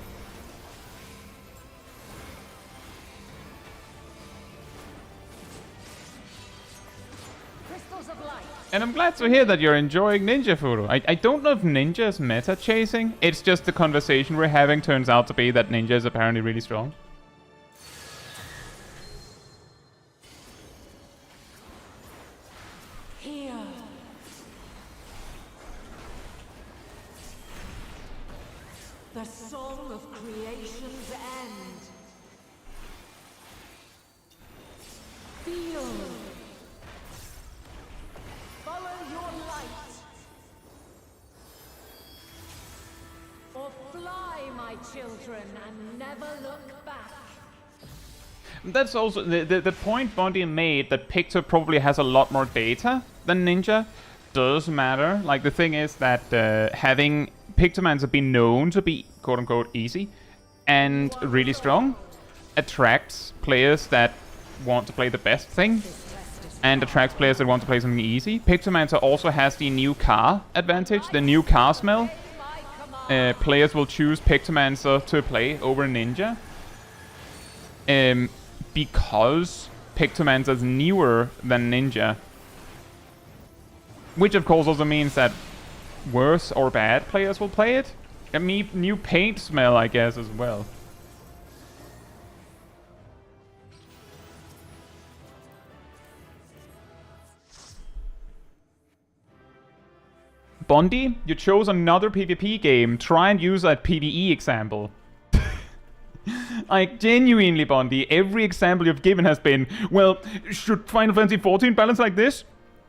Crystals of light. And I'm glad to hear that you're enjoying Ninja, Furu. I don't know if Ninja is meta chasing. It's just the conversation we're having turns out to be that Ninja is apparently really strong. The song of creation's end. Feel. Follow your light. Or fly, my children, and never look back. That's also the point Bondi made, that Picto probably has a lot more data than Ninja. Does matter. Like, the thing is that having Pictomancer be known to be quote-unquote easy and really strong attracts players that want to play the best thing and attracts players that want to play something easy. Pictomancer also has the new car advantage, the new car smell. Players will choose Pictomancer to play over Ninja because Pictomancer is newer than Ninja. Which of course also means that worse or bad players will play it. And new paint smell, I guess, as well. Bondi, you chose another PvP game. Try and use that PvE example. Like, genuinely, Bondi, every example you've given has been, well, should Final Fantasy XIV balance like this?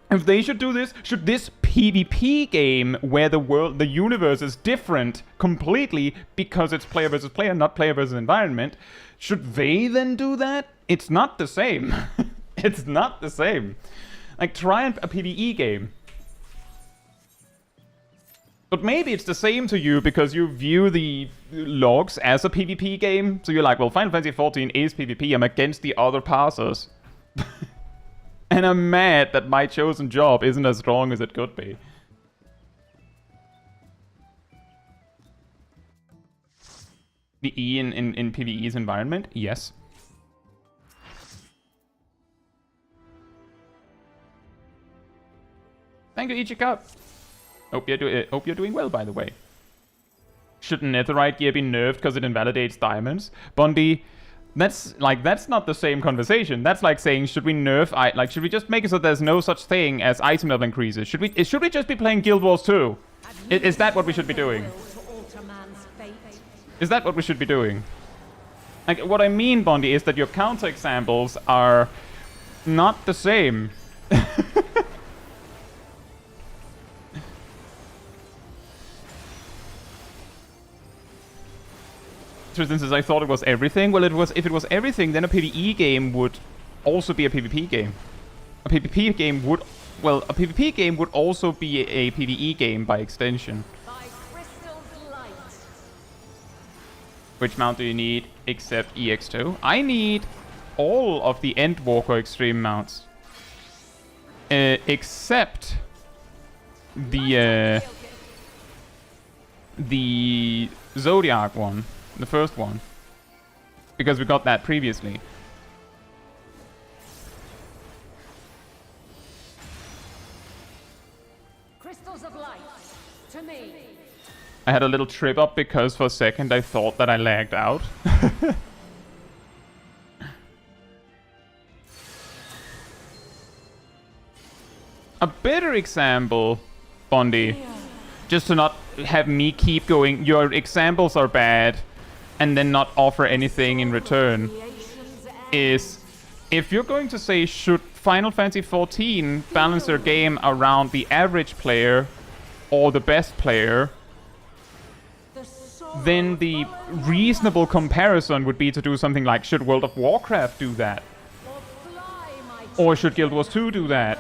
If they should do this, should this PvP game where the universe is different completely because it's player versus player, not player versus environment, should they then do that? It's not the same. It's not the same. Like, try a PvE game. But maybe it's the same to you because you view the logs as a PvP game. So you're like, well, Final Fantasy XIV is PvP. I'm against the other parsers. And I'm mad that my chosen job isn't as strong as it could be. The E in PvE's environment? Yes. Thank you, Ichika. Hope you're doing well, by the way. Should Netherite gear be nerfed because it invalidates diamonds? Bondi, that's not the same conversation. That's like saying, should we nerf, should we just make it so there's no such thing as item level increases? Should we just be playing Guild Wars 2? Is that what we should be doing? Is that what we should be doing? Like, what I mean, Bondi, is that your counter examples are not the same. Tristan says, I thought it was everything. Well, if it was everything, then a PvE game would also be a PvP game. A PvP game would also be a PvE game by extension. Which mount do you need except EX2? I need all of the Endwalker Extreme Mounts. Except the Zodiac one. The first one. because we got that previously. Crystals of light, to me. I had a little trip up because for a second I thought that I lagged out. A better example, Bondi, just to not have me keep going, your examples are bad, and then not offer anything in return, is if you're going to say, should Final Fantasy XIV balance their game around the average player or the best player, then the reasonable comparison would be to do something like, should World of Warcraft do that? Or should Guild Wars 2 do that?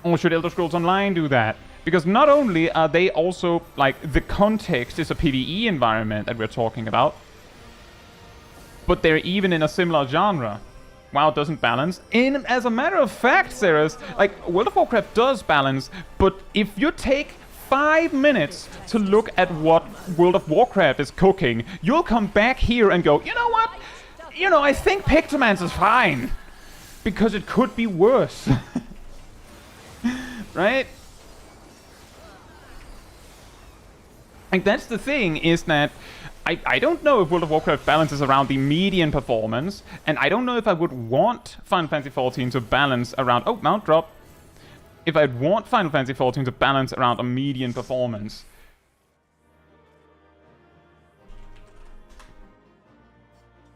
Or should Elder Scrolls Online do that? Because not only are they also, like, the context is a PvE environment that we're talking about, but they're even in a similar genre. WoW doesn't balance. As a matter of fact, Ceres, like, World of Warcraft does balance, but if you take 5 minutes to look at what World of Warcraft is cooking, you'll come back here and go, you know what? You know, I think Pictomancer is fine. Because it could be worse. Right? Like, that's the thing, is that I don't know if World of Warcraft balances around the median performance, and I don't know if I would want Final Fantasy XIV to balance around... Oh, mount drop. If I'd want Final Fantasy XIV to balance around a median performance.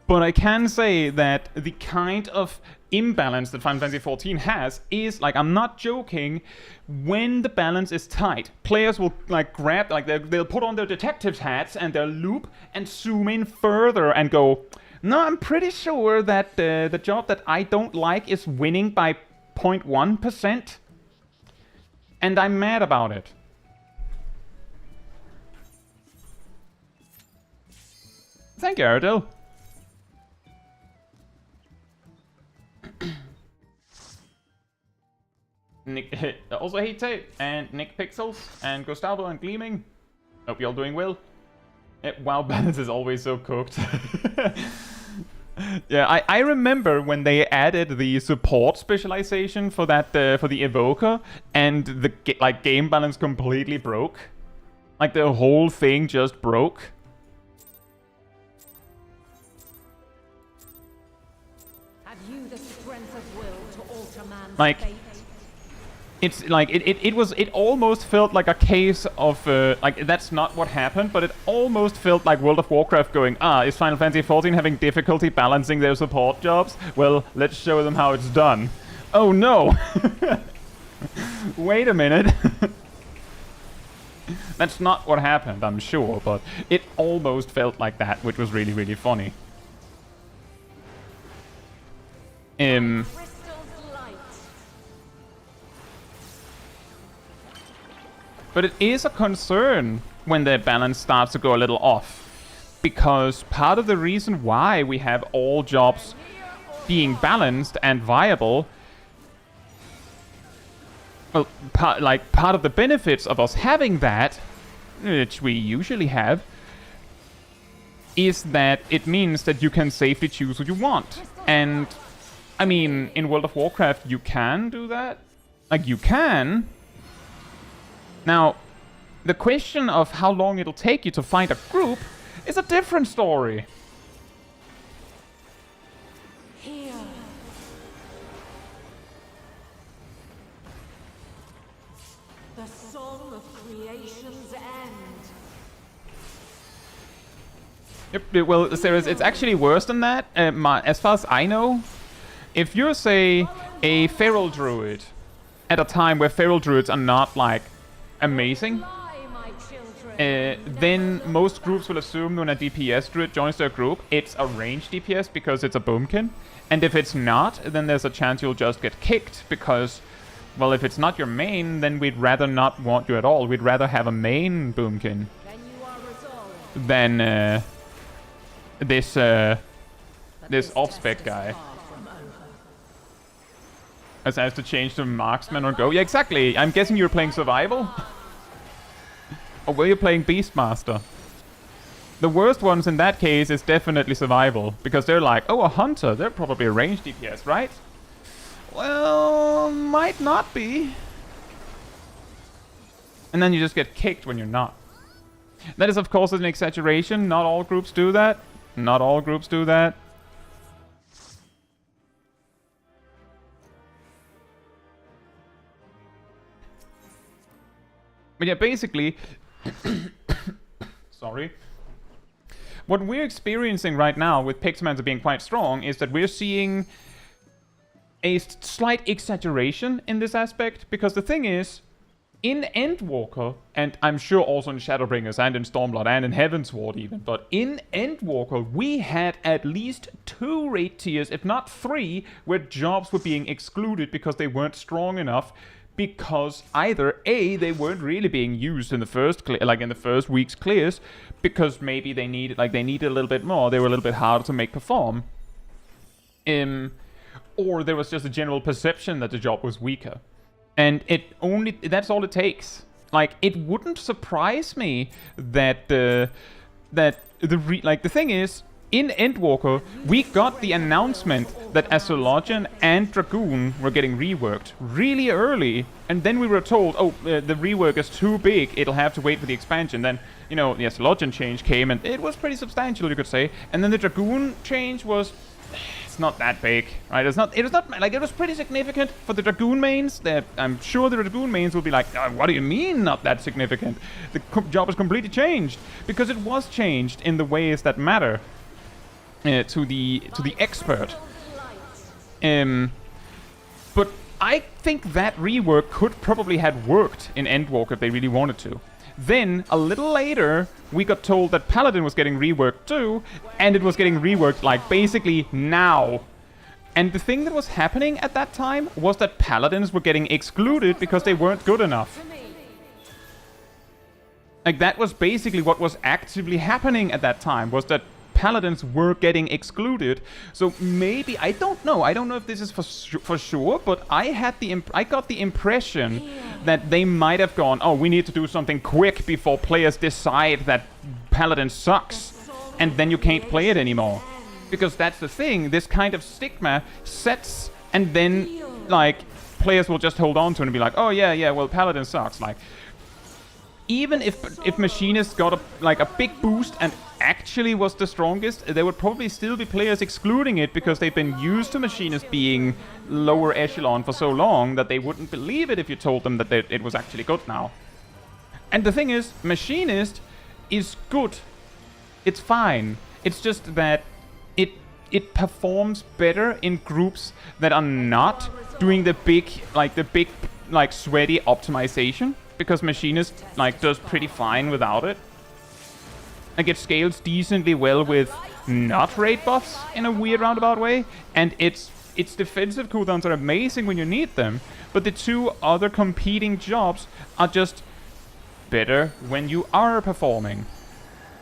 But I can say that the kind of imbalance that Final Fantasy XIV has is, like, I'm not joking, when the balance is tight, players will, like, grab, like, they'll put on their detectives hats and their loop and zoom in further and go, no, I'm pretty sure that the job that I don't like is winning by 0.1%. And I'm mad about it. Thank you, Aradil. Nick, also Heat Tape, and Nick Pixels, and Gustavo, and Gleaming. Hope you're all doing well. WoW balance is always so cooked. Yeah, I remember when they added the support specialization for that for the Evoker, and the game balance completely broke. Like, the whole thing just broke. Have you the strength of will to alter man's Like, fate? it's like it almost felt like a case of like, that's not what happened, but it almost felt like World of Warcraft going, is Final Fantasy XIV having difficulty balancing their support jobs? Well, let's show them how it's done. Oh no! Wait a minute. That's not what happened, I'm sure, but it almost felt like that, which was really, really funny. But it is a concern when the balance starts to go a little off. Because part of the reason why we have all jobs being balanced and viable... Well, part of the benefits of us having that, which we usually have, is that it means that you can safely choose what you want. And, I mean, in World of Warcraft, you can do that. Like, you can... Now, the question of how long it'll take you to find a group is a different story. Here. The song of creation's end. Yep, well, it's actually worse than that. As far as I know, if you're, say, a feral druid at a time where feral druids are not, like, amazing, then most groups will assume when a DPS druid joins their group, it's a ranged DPS because it's a boomkin. And if it's not, then there's a chance you'll just get kicked because, well, if it's not your main, then we'd rather not want you at all. We'd rather have a main boomkin than this off-spec guy. As I have to change to marksman or go. Yeah, exactly. I'm guessing you're playing survival? Or were you playing Beastmaster? The worst ones in that case is definitely survival, because they're like, oh, a hunter, they're probably a range DPS, right? Well, might not be. And then you just get kicked when you're not. That is, of course, an exaggeration. Not all groups do that. Not all groups do that. But yeah, basically... Sorry. What we're experiencing right now with Pictomancer being quite strong is that we're seeing a slight exaggeration in this aspect, because the thing is, in Endwalker, and I'm sure also in Shadowbringers and in Stormblood and in Heavensward even, but in Endwalker we had at least 2 raid tiers, if not 3, where jobs were being excluded because they weren't strong enough, because either A, they weren't really being used in the first in the first week's clears, because maybe they needed a little bit more, they were a little bit harder to make perform, or there was just a general perception that the job was weaker. And that's all it takes. Like, it wouldn't surprise me that the thing is, in Endwalker, we got the announcement that Astrologian and Dragoon were getting reworked really early, and then we were told, oh, the rework is too big, it'll have to wait for the expansion. Then, you know, the Astrologian change came, and it was pretty substantial, you could say. And then the Dragoon change was... It's not that big, right? It was pretty significant for the Dragoon mains. That I'm sure the Dragoon mains will be like, oh, what do you mean not that significant? The job is completely changed, because it was changed in the ways that matter to the expert. But I think that rework could probably have worked in Endwalker if they really wanted to. Then, a little later, we got told that Paladin was getting reworked too, and it was getting reworked, like, basically now. And the thing that was happening at that time was that Paladins were getting excluded because they weren't good enough. Like, that was basically what was actively happening at that time, was that Paladins were getting excluded. So maybe, I don't know if this is for sure, but I got the impression that they might have gone, oh, we need to do something quick before players decide that Paladin sucks, and then you can't play it anymore. Because that's the thing, this kind of stigma sets, and then, like, players will just hold on to it and be like, oh yeah, well, Paladin sucks. Like, even if Machinist got a big boost and actually was the strongest, there would probably still be players excluding it because they've been used to Machinist being lower echelon for so long that they wouldn't believe it if you told them that it was actually good now. And the thing is, Machinist is good. It's fine. It's just that it performs better in groups that are not doing the big sweaty optimization, because Machinist, like, does pretty fine without it. Like, it scales decently well with not raid buffs in a weird roundabout way, and its defensive cooldowns are amazing when you need them, but the 2 other competing jobs are just better when you are performing.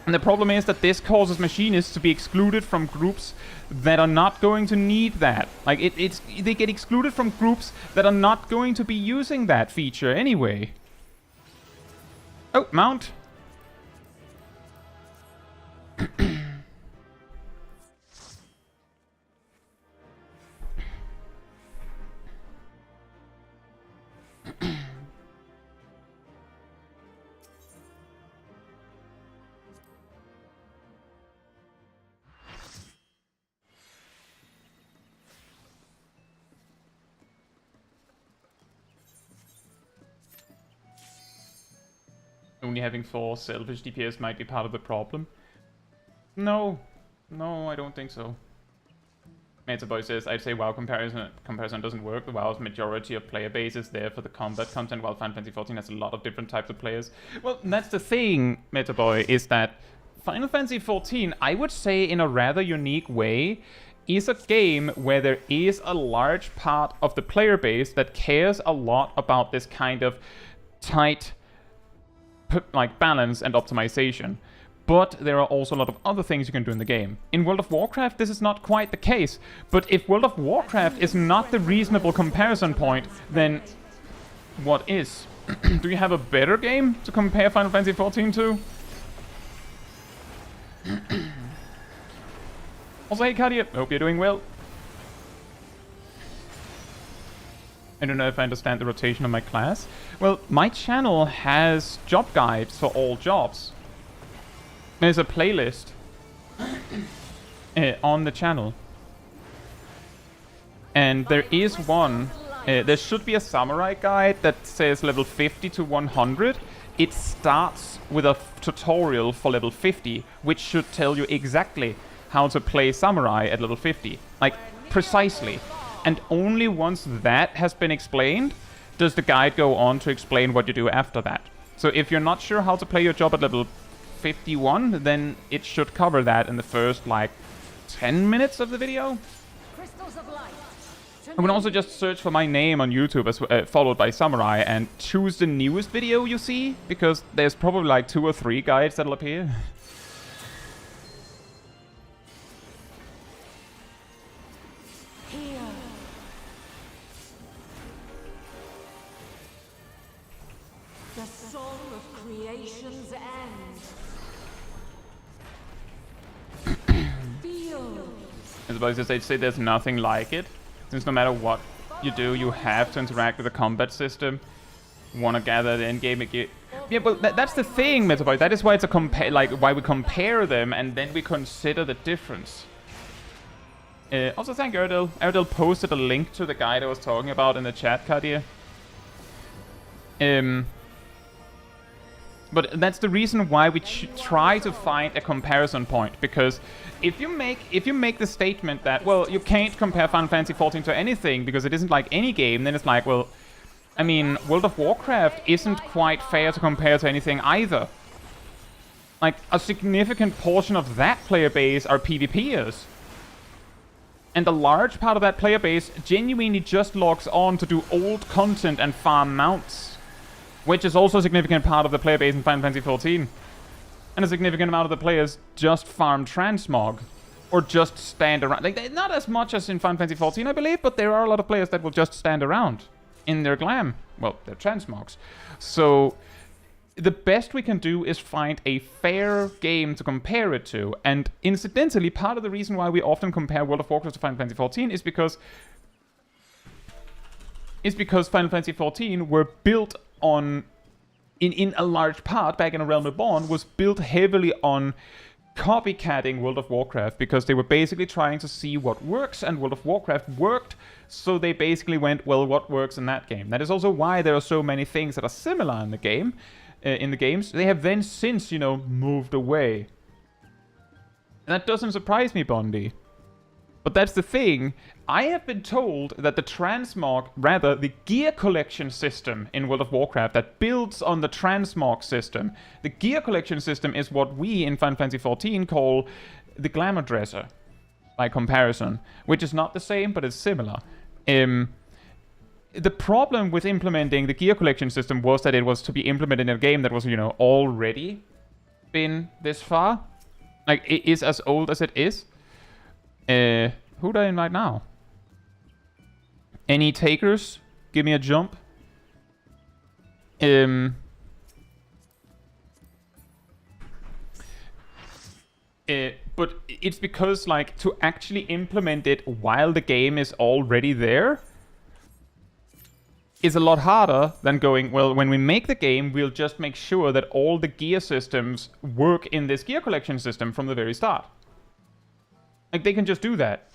And the problem is that this causes Machinists to be excluded from groups that are not going to need that. Like, they get excluded from groups that are not going to be using that feature anyway. Oh, mount. Only having 4 selfish DPS might be part of the problem. No, I don't think so. Metaboy says, I'd say WoW comparison doesn't work. The WoW's majority of player base is there for the combat content, while Final Fantasy XIV has a lot of different types of players. Well, that's the thing, Metaboy, is that Final Fantasy XIV, I would say in a rather unique way, is a game where there is a large part of the player base that cares a lot about this kind of tight, like, balance and optimization. But there are also a lot of other things you can do in the game. In World of Warcraft, this is not quite the case. But if World of Warcraft is not the reasonable comparison point, then what is? Do you have a better game to compare Final Fantasy XIV to? Also, hey Kadia, hope you're doing well. I don't know if I understand the rotation of my class. Well, my channel has job guides for all jobs. There's a playlist on the channel. And there is one, there should be a samurai guide that says level 50 to 100. It starts with a tutorial for level 50, which should tell you exactly how to play samurai at level 50. Like, precisely. And only once that has been explained, does the guide go on to explain what you do after that. So if you're not sure how to play your job at level 51, then it should cover that in the first, like, 10 minutes of the video. Crystals of light. You can also just search for my name on YouTube, as followed by Samurai, and choose the newest video you see, because there's probably like 2 or 3 guides that'll appear. Here. The song of creation's end. Feel. I suppose they'd say there's nothing like it. Since no matter what you do, you have to interact with the combat system. Want to gather the endgame gear. Yeah, but that's the thing, Metaboy. That is why it's a why we compare them and then we consider the difference. Also, thank you, Erdel. Erdel posted a link to the guide I was talking about in the chat, Kadia. But that's the reason why we try to find a comparison point, because if you make the statement that, well, you can't compare Final Fantasy XIV to anything because it isn't like any game, then it's like, well, I mean, World of Warcraft isn't quite fair to compare to anything either. Like, a significant portion of that player base are PvPers. And a large part of that player base genuinely just logs on to do old content and farm mounts. Which is also a significant part of the player base in Final Fantasy XIV. And a significant amount of the players just farm transmog. Or just stand around. Like, not as much as in Final Fantasy XIV, I believe, but there are a lot of players that will just stand around in their glam. Well, their transmogs. So, the best we can do is find a fair game to compare it to. And incidentally, part of the reason why we often compare World of Warcraft to Final Fantasy XIV is because Final Fantasy XIV were built on, in a large part, back in A Realm Reborn, was built heavily on copycatting World of Warcraft, because they were basically trying to see what works, and World of Warcraft worked, so they basically went, well, what works in that game? That is also why there are so many things that are similar in the game, in the games. They have then since, you know, moved away. And that doesn't surprise me, Bondi. But that's the thing. I have been told that the transmog, rather the gear collection system in World of Warcraft that builds on the transmog system, the gear collection system is what we in Final Fantasy XIV call the glamour dresser, by comparison, which is not the same, but it's similar. The problem with implementing the gear collection system was that it was to be implemented in a game that was, you know, already been this far. Like, it is as old as it is. Who do I invite now? Any takers? Give me a jump. But it's because, like, to actually implement it while the game is already there is a lot harder than going, well, when we make the game, we'll just make sure that all the gear systems work in this gear collection system from the very start. Like, they can just do that.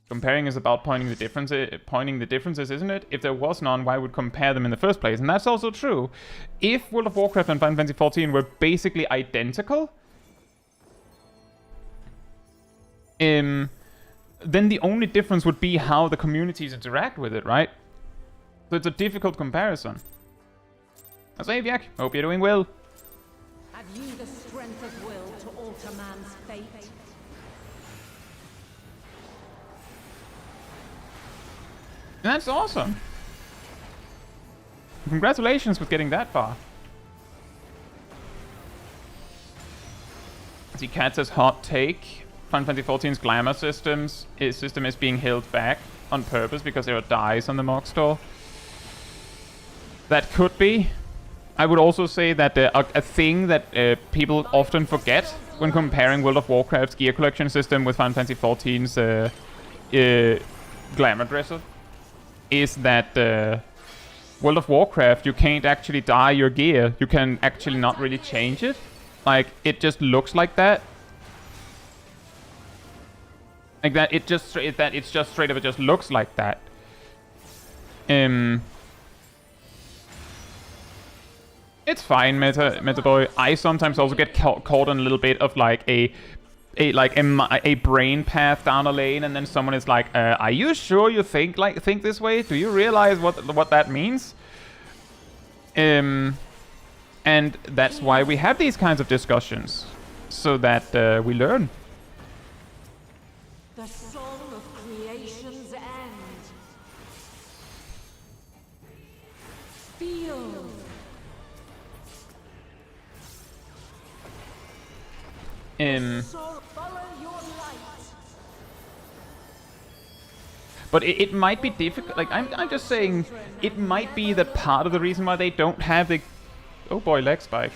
Comparing is about pointing the differences, isn't it? If there was none, why would compare them in the first place? And that's also true. If World of Warcraft and Final Fantasy XIV were basically identical, then the only difference would be how the communities interact with it, right? So it's a difficult comparison. Azaviak, hope you're doing well. Have you the strength of will to alter man's fate? That's awesome. Congratulations with getting that far. See, Cat says hot take. Final Fantasy XIV's glamour system is being held back on purpose because there are dice on the Mog store. That could be. I would also say that a thing that people often forget when comparing World of Warcraft's gear collection system with Final Fantasy XIV's glamour dresser is that World of Warcraft, you can't actually dye your gear. You can actually not really change it. Like, it just looks like that. Like that, it's just straight up, it just looks like that. It's fine, Meta Boy. I sometimes also get caught in a little bit of like a brain path down a lane, and then someone is like, "Are you sure you think this way? Do you realize what that means?" And that's why we have these kinds of discussions, so that we learn. The song of creation's end. Feel. Follow your light. But it might be difficult. Like, I'm just saying, it might be that part of the reason why they don't have the... Oh boy, leg spike.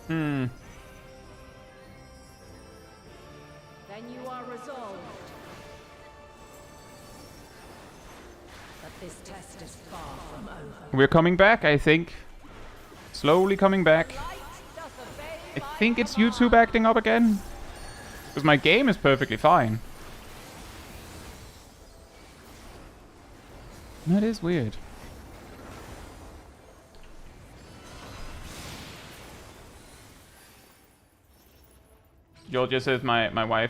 Then you are resolved. But this test is far from over. We're coming back, I think. Slowly coming back. I think it's YouTube acting up again. Because my game is perfectly fine. That is weird. Georgia says my wife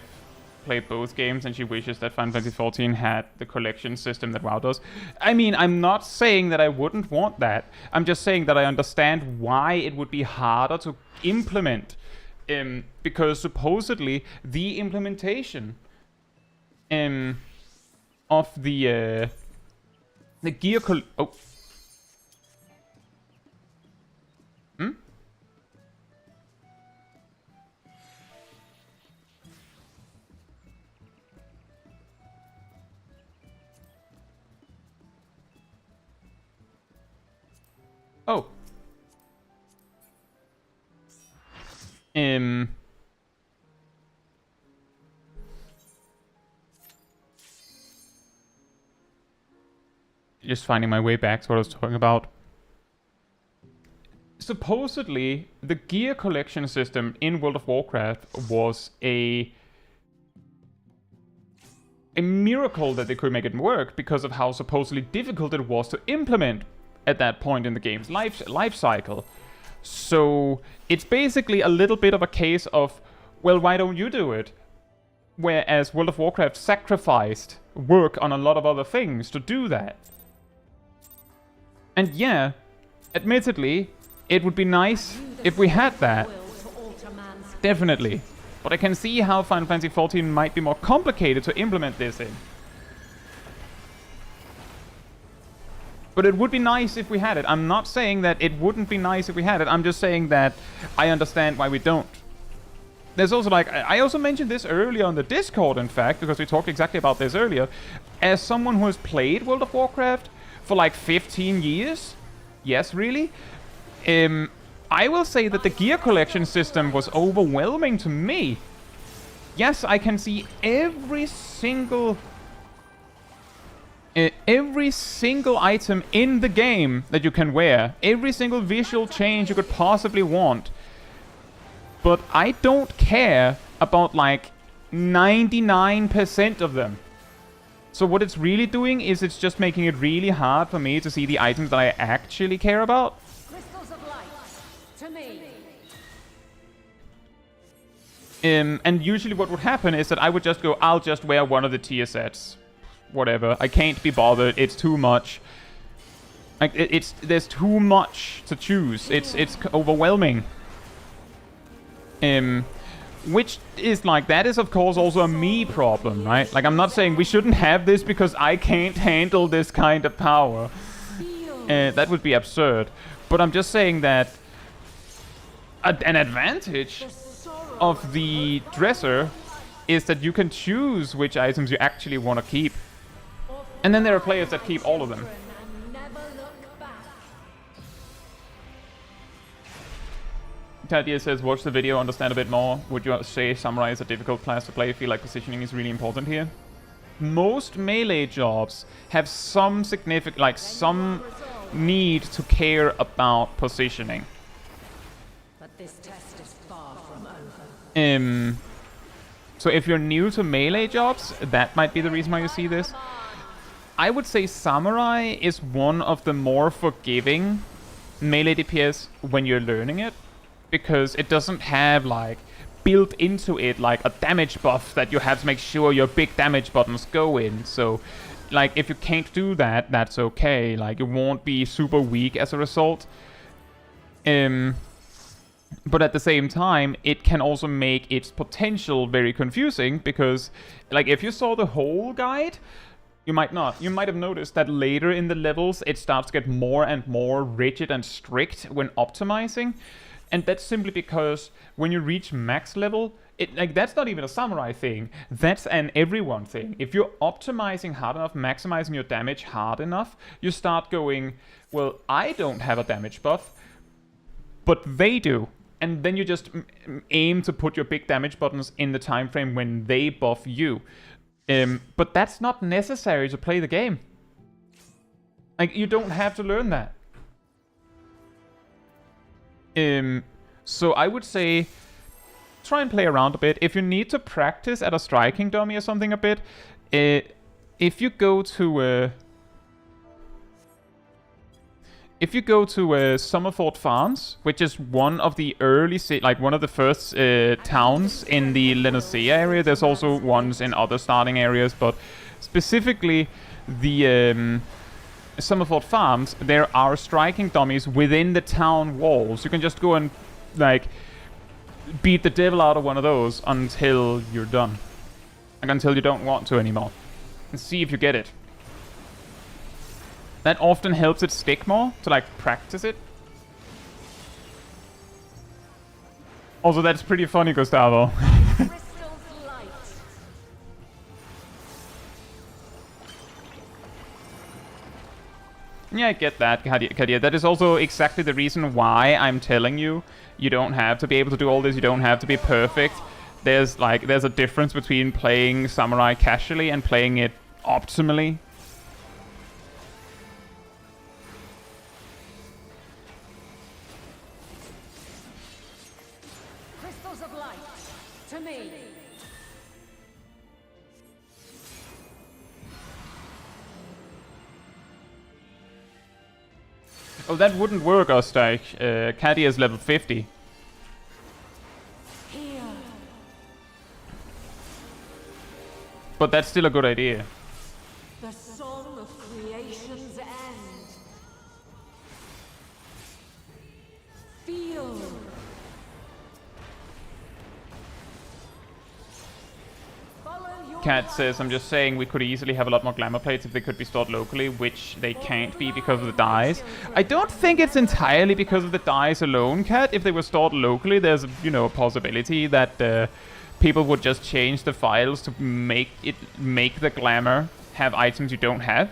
played both games and she wishes that Final Fantasy XIV had the collection system that WoW does. I mean, I'm not saying that I wouldn't want that. I'm just saying that I understand why it would be harder to implement. Because supposedly the implementation of the gear oh. Oh. Just finding my way back to what I was talking about. Supposedly, the gear collection system in World of Warcraft was a miracle that they could make it work because of how supposedly difficult it was to implement at that point in the game's life cycle. So it's basically a little bit of a case of, well, why don't you do it? Whereas World of Warcraft sacrificed work on a lot of other things to do that. And yeah, admittedly, it would be nice if we had that. Definitely. But I can see how Final Fantasy XIV might be more complicated to implement this in. But it would be nice if we had it. I'm not saying that it wouldn't be nice if we had it. I'm just saying that I understand why we don't. There's also like, I also mentioned this earlier on the Discord, in fact, because we talked exactly about this earlier. As someone who has played World of Warcraft for like 15 years, yes, really, I will say that the gear collection system was overwhelming to me. Yes, I can see every single item in the game that you can wear, every single visual change you could possibly want. But I don't care about like 99% of them. So what it's really doing is it's just making it really hard for me to see the items that I actually care about. Crystals of light, to me. And usually what would happen is that I would just go, I'll just wear one of the tier sets. Whatever. I can't be bothered. It's too much. Like there's too much to choose. It's overwhelming. Which is like, that is of course also a me problem, right? Like, I'm not saying we shouldn't have this because I can't handle this kind of power. That would be absurd. But I'm just saying that an advantage of the dresser is that you can choose which items you actually want to keep. And then there are players that keep all of them. And never look back. Tadia says, watch the video, understand a bit more. Would you say Samurai is a difficult class to play? I feel like positioning is really important here. Most melee jobs have some significant, like some need to care about positioning. But this test is far from over. So if you're new to melee jobs, that might be the reason why you see this. I would say Samurai is one of the more forgiving melee DPS when you're learning it, because it doesn't have like built into it like a damage buff that you have to make sure your big damage buttons go in. So like if you can't do that, that's okay. Like you won't be super weak as a result. But at the same time, it can also make its potential very confusing, because like if you saw the whole guide, you might not. You might have noticed that later in the levels, it starts to get more and more rigid and strict when optimizing. And that's simply because when you reach max level, that's not even a Samurai thing. That's an everyone thing. If you're optimizing hard enough, maximizing your damage hard enough, you start going, well, I don't have a damage buff, but they do. And then you just aim to put your big damage buttons in the time frame when they buff you. But that's not necessary to play the game. Like, you don't have to learn that. So I would say try and play around a bit. If you need to practice at a striking dummy or something a bit, if you go to Summerford Farms, which is one of the early, one of the first towns in the Lenosea area. There's also ones in other starting areas, but specifically the Summerford Farms, there are striking dummies within the town walls. You can just go and like beat the devil out of one of those until you're done, like until you don't want to anymore, and see if you get it. That often helps it stick more, to like practice it. Also, that's pretty funny, Gustavo. Yeah, I get that, Kadia. That is also exactly the reason why I'm telling you, you don't have to be able to do all this, you don't have to be perfect. There's a difference between playing Samurai casually and playing it optimally. Crystals of light, to me. Oh, that wouldn't work, Osteich. Kadia is level 50. Here. But that's still a good idea. The song of creation's end. Feel. Cat says, I'm just saying we could easily have a lot more glamour plates if they could be stored locally, which they can't be because of the dyes. I don't think it's entirely because of the dyes alone, Cat. If they were stored locally, there's, a possibility that people would just change the files to make the glamour have items you don't have.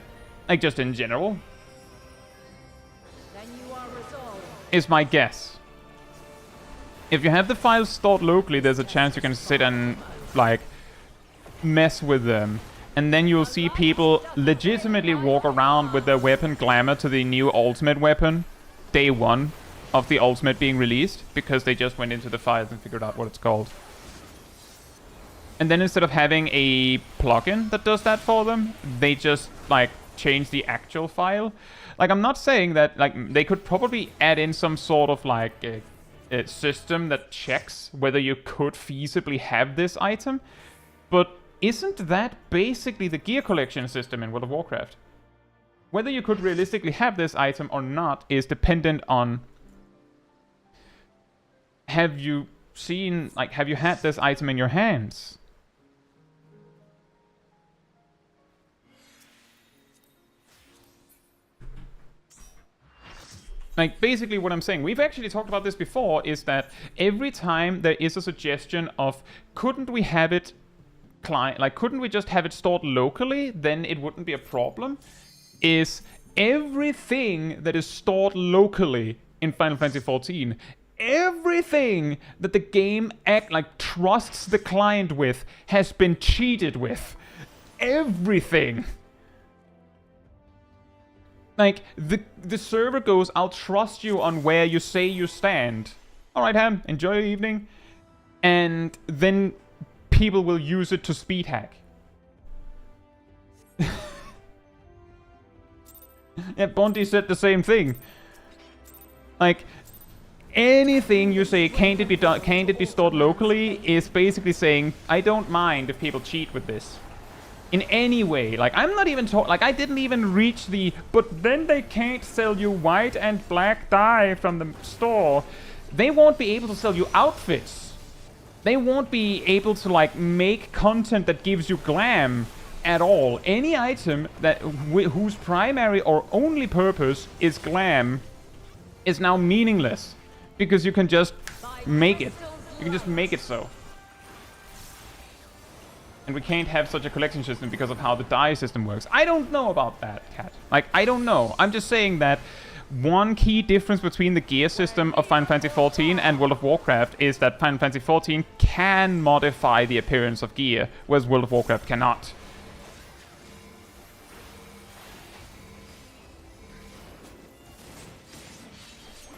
Like, just in general. Then you are resolved. Is my guess. If you have the files stored locally, there's a chance you can sit and, mess with them, and then you'll see people legitimately walk around with their weapon glamour to the new ultimate weapon day one of the ultimate being released, because they just went into the files and figured out what it's called. And then instead of having a plugin that does that for them, they just change the actual file. I'm not saying that they could probably add in some sort of a system that checks whether you could feasibly have this item, but isn't that basically the gear collection system in World of Warcraft? Whether you could realistically have this item or not is dependent on, have you had this item in your hands? Basically what I'm saying, we've actually talked about this before, is that every time there is a suggestion of, couldn't we have it client, like, couldn't we just have it stored locally? Then it wouldn't be a problem. Is everything that is stored locally in Final Fantasy XIV, everything that the game trusts the client with, has been cheated with. Everything. Like, the server goes, I'll trust you on where you say you stand. Alright, Ham, enjoy your evening. And then people will use it to speed hack. Yeah, Bondi said the same thing. Like, anything you say can't it be stored locally is basically saying, I don't mind if people cheat with this. In any way. Like, I'm not even like, I didn't even reach the, but then they can't sell you white and black dye from the store. They won't be able to sell you outfits. They won't be able to, like, make content that gives you glam at all. Any item that whose primary or only purpose is glam is now meaningless. Because you can just make it. You can just make it so. And we can't have such a collection system because of how the dye system works. I don't know about that, Cat. Like, I don't know. I'm just saying that one key difference between the gear system of Final Fantasy XIV and World of Warcraft is that Final Fantasy XIV can modify the appearance of gear, whereas World of Warcraft cannot.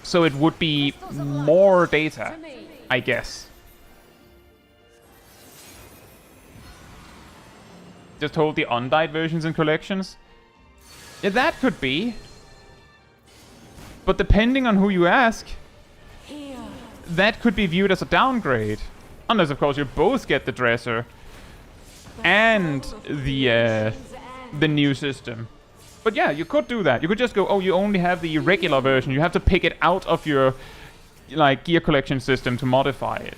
So it would be more data, I guess. Just hold the undyed versions in collections? Yeah, that could be. But depending on who you ask, that could be viewed as a downgrade. Unless, of course, you both get the dresser and the new system. But yeah, you could do that. You could just go, oh, you only have the regular version. You have to pick it out of your, like, gear collection system to modify it.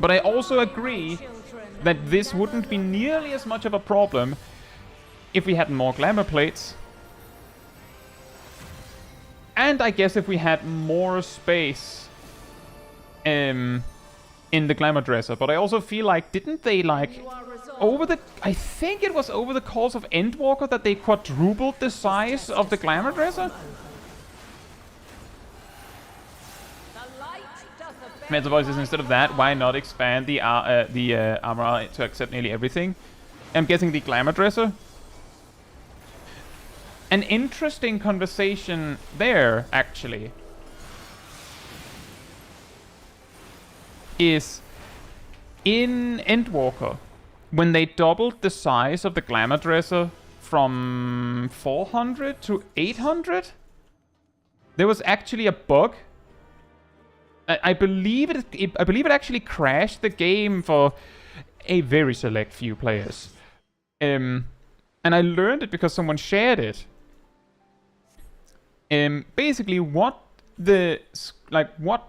But I also agree that this wouldn't be nearly as much of a problem if we had more glamour plates. And I guess if we had more space in the glamour dresser. But I also feel like, didn't they, like, I think it was over the course of Endwalker that they quadrupled the size of the glamour dresser? Meta voices, instead of that, why not expand the armor to accept nearly everything? I'm guessing the glamour dresser. An interesting conversation there, actually, is in Endwalker, when they doubled the size of the glamour dresser from 400 to 800, there was actually a bug. I believe it actually crashed the game for a very select few players. And I learned it because someone shared it. Basically, what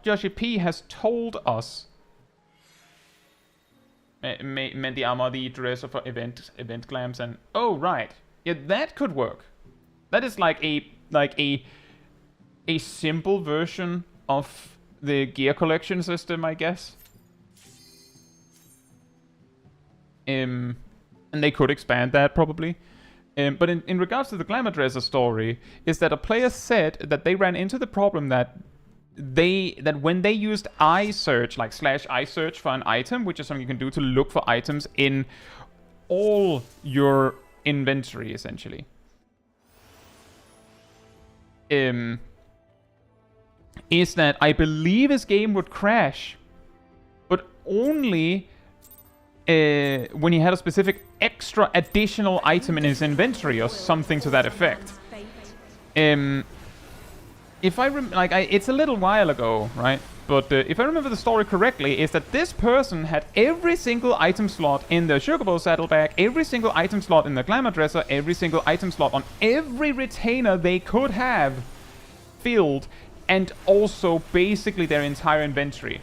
Yoshi P has told us meant the armor, the dresser for event glams, and oh right, yeah, that could work. That is like a simple version of the gear collection system, I guess. And they could expand that probably. But in regards to the glamour dresser story, is that a player said that they ran into the problem that when they used iSearch, like /iSearch for an item, which is something you can do to look for items in all your inventory, essentially. Is that I believe his game would crash, but only when he had a specific extra additional item in his inventory or something to that effect. If I it's a little while ago, right? But if I remember the story correctly, is that this person had every single item slot in the Chocobo saddlebag, every single item slot in the glamour dresser, every single item slot on every retainer they could have filled, and also basically their entire inventory.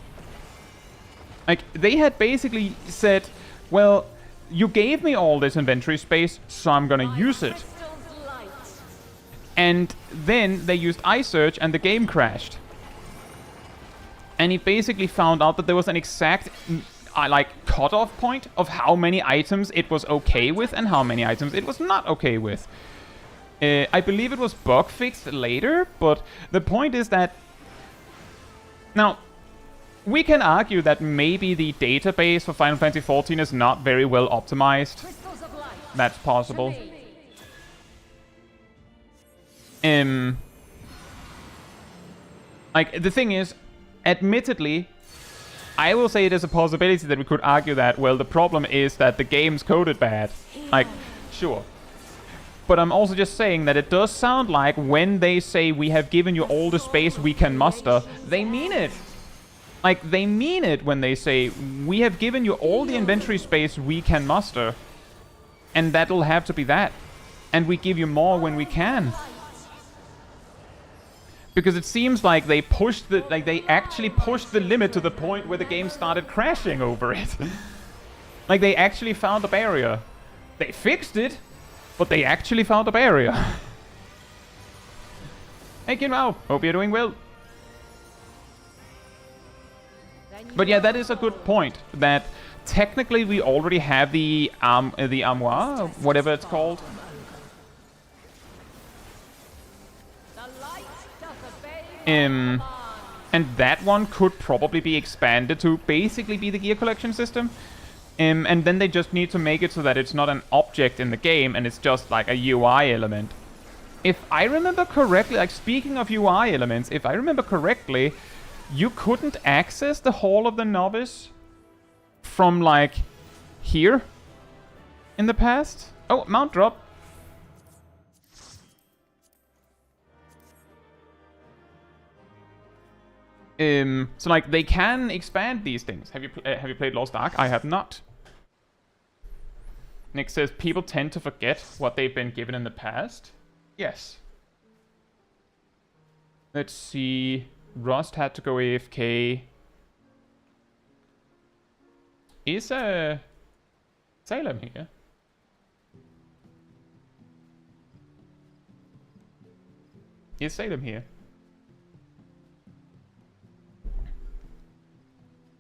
Like, they had basically said, well, you gave me all this inventory space, so I'm gonna use it. And then they used iSearch and the game crashed. And he basically found out that there was an exact like cutoff point of how many items it was okay with and how many items it was not okay with. I believe it was bug fixed later, but the point is that now we can argue that maybe the database for Final Fantasy XIV is not very well optimized. That's possible. Like, the thing is, admittedly, I will say it is a possibility that we could argue that, well, the problem is that the game's coded bad. Like, sure. But I'm also just saying that it does sound like when they say we have given you all the space we can muster, they mean it. Like, they mean it when they say we have given you all the inventory space we can muster. And that'll have to be that. And we give you more when we can. Because it seems like they pushed the, like they actually pushed the limit to the point where the game started crashing over it. Like they actually found a barrier. They fixed it, but they actually found a barrier. Hey Kinmao, hope you're doing well. But yeah, that is a good point. That technically we already have the armoire, whatever it's called. And that one could probably be expanded to basically be the gear collection system. And then they just need to make it so that it's not an object in the game and it's just like a UI element. If I remember correctly, like speaking of UI elements, if I remember correctly, you couldn't access the Hall of the Novice from like here in the past. Oh, mount drop. So like they can expand these things. Have you played Lost Ark? I have not. Nick says people tend to forget what they've been given in the past. Yes. Let's see. Rust had to go AFK. Is Salem here? Is Salem here?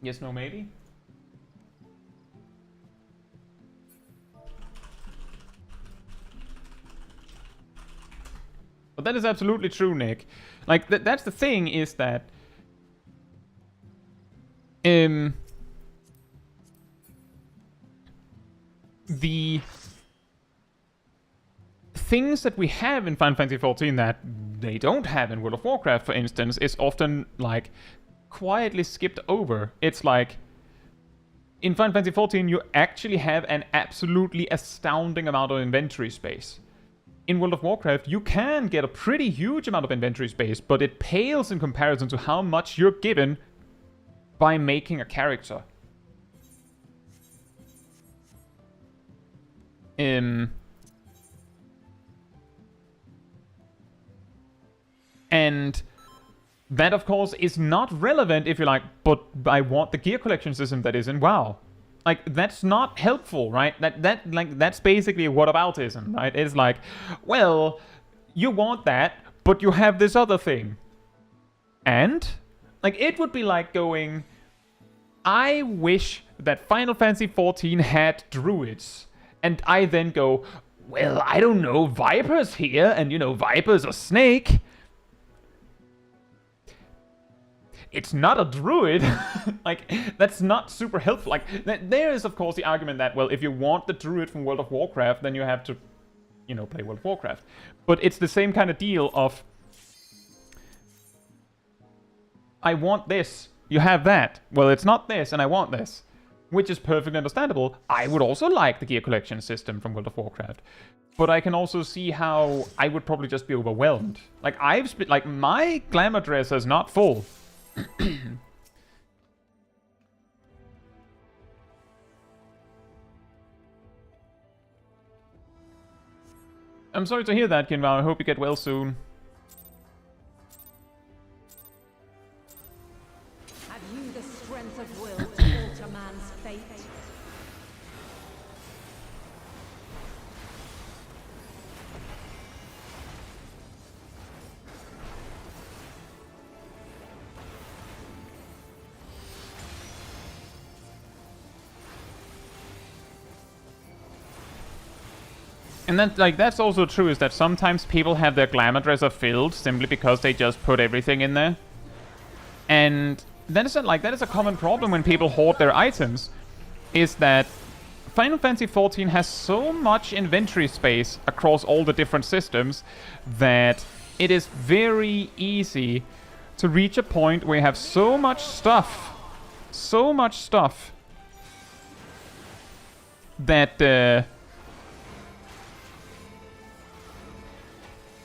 Yes, no, maybe? But that is absolutely true, Nick. Like, that's the thing, is that... the things that we have in Final Fantasy XIV that they don't have in World of Warcraft, for instance, is often, like, quietly skipped over. It's like, in Final Fantasy XIV, you actually have an absolutely astounding amount of inventory space. In World of Warcraft, you can get a pretty huge amount of inventory space, but it pales in comparison to how much you're given by making a character. And that, of course, is not relevant if you're like, but I want the gear collection system that is in WoW. Like, that's not helpful, right? That's basically whataboutism, right? It's like, well, you want that, but you have this other thing. And? Like, it would be like going, I wish that Final Fantasy XIV had druids. And I then go, well, I don't know, Viper's here, and you know, Viper's a snake. It's not a druid. Like, that's not super helpful. Like, there is, of course, the argument that, well, if you want the druid from World of Warcraft, then you have to, you know, play World of Warcraft. But it's the same kind of deal of, I want this, you have that. Well, it's not this, and I want this. Which is perfectly understandable. I would also like the gear collection system from World of Warcraft. But I can also see how I would probably just be overwhelmed. Like, my glamour dresser is not full. I'm sorry to hear that, Kinval. I hope you get well soon. Have you the strength of will to alter man's fate? And then, like, that's also true, is that sometimes people have their glamour dresser filled simply because they just put everything in there. And that is a common problem when people hoard their items, is that Final Fantasy XIV has so much inventory space across all the different systems that it is very easy to reach a point where you have so much stuff that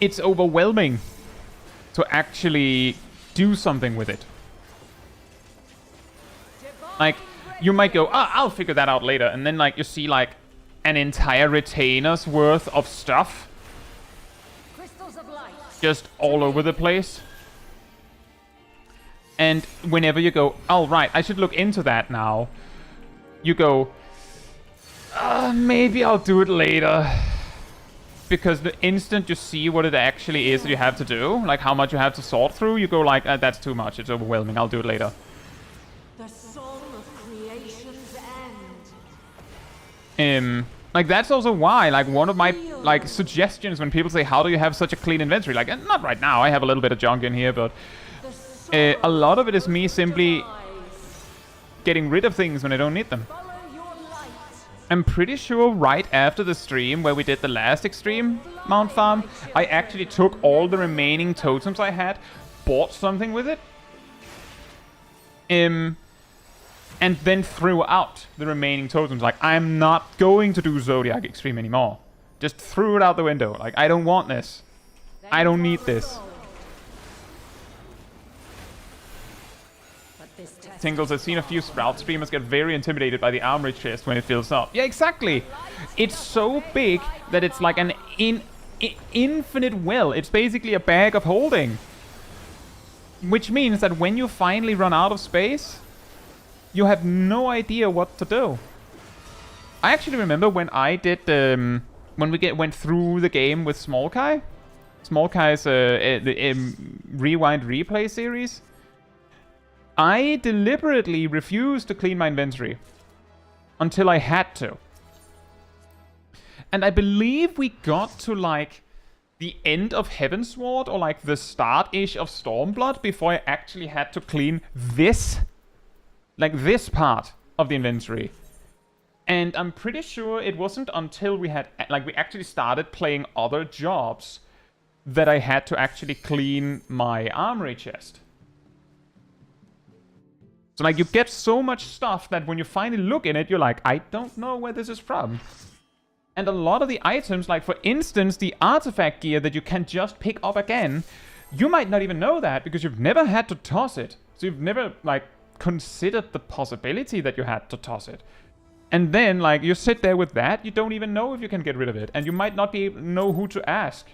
it's overwhelming to actually do something with it. Like, you might go, I'll figure that out later, and then, like, you see, like, an entire retainer's worth of stuff just all over the place. And whenever you go, oh, right, I should look into that now, you go, maybe I'll do it later. Because the instant you see what it actually is that you have to do, like how much you have to sort through, you go like, that's too much, it's overwhelming, I'll do it later. The soul of creation's end. Like, that's also why, like, one of my, like, suggestions when people say, how do you have such a clean inventory? Like, not right now, I have a little bit of junk in here, but a lot of it is me simply getting rid of things when I don't need them. I'm pretty sure right after the stream where we did the last extreme mount farm, I actually took all the remaining totems I had, bought something with it, and then threw out the remaining totems. Like, I'm not going to do Zodiac Extreme anymore. Just threw it out the window. Like, I don't want this. I don't need this. Tingles, I've seen a few Sprout streamers get very intimidated by the armory chest when it fills up. Yeah, exactly. It's so big that it's like an infinite well. It's basically a bag of holding. Which means that when you finally run out of space, you have no idea what to do. I actually remember when I did, when we went through the game with Small Kai. Small Kai's the Rewind Replay series. I deliberately refused to clean my inventory until I had to. And I believe we got to, like, the end of Heavensward or, like, the start-ish of Stormblood before I actually had to clean this, like, this part of the inventory. And I'm pretty sure it wasn't until we had, like, we actually started playing other jobs that I had to actually clean my armory chest. So, like, you get so much stuff that when you finally look in it, you're like, I don't know where this is from. And a lot of the items, like, for instance, the artifact gear that you can just pick up again, you might not even know that because you've never had to toss it. So you've never, like, considered the possibility that you had to toss it. And then, like, you sit there with that, you don't even know if you can get rid of it. And you might not be able to know who to ask.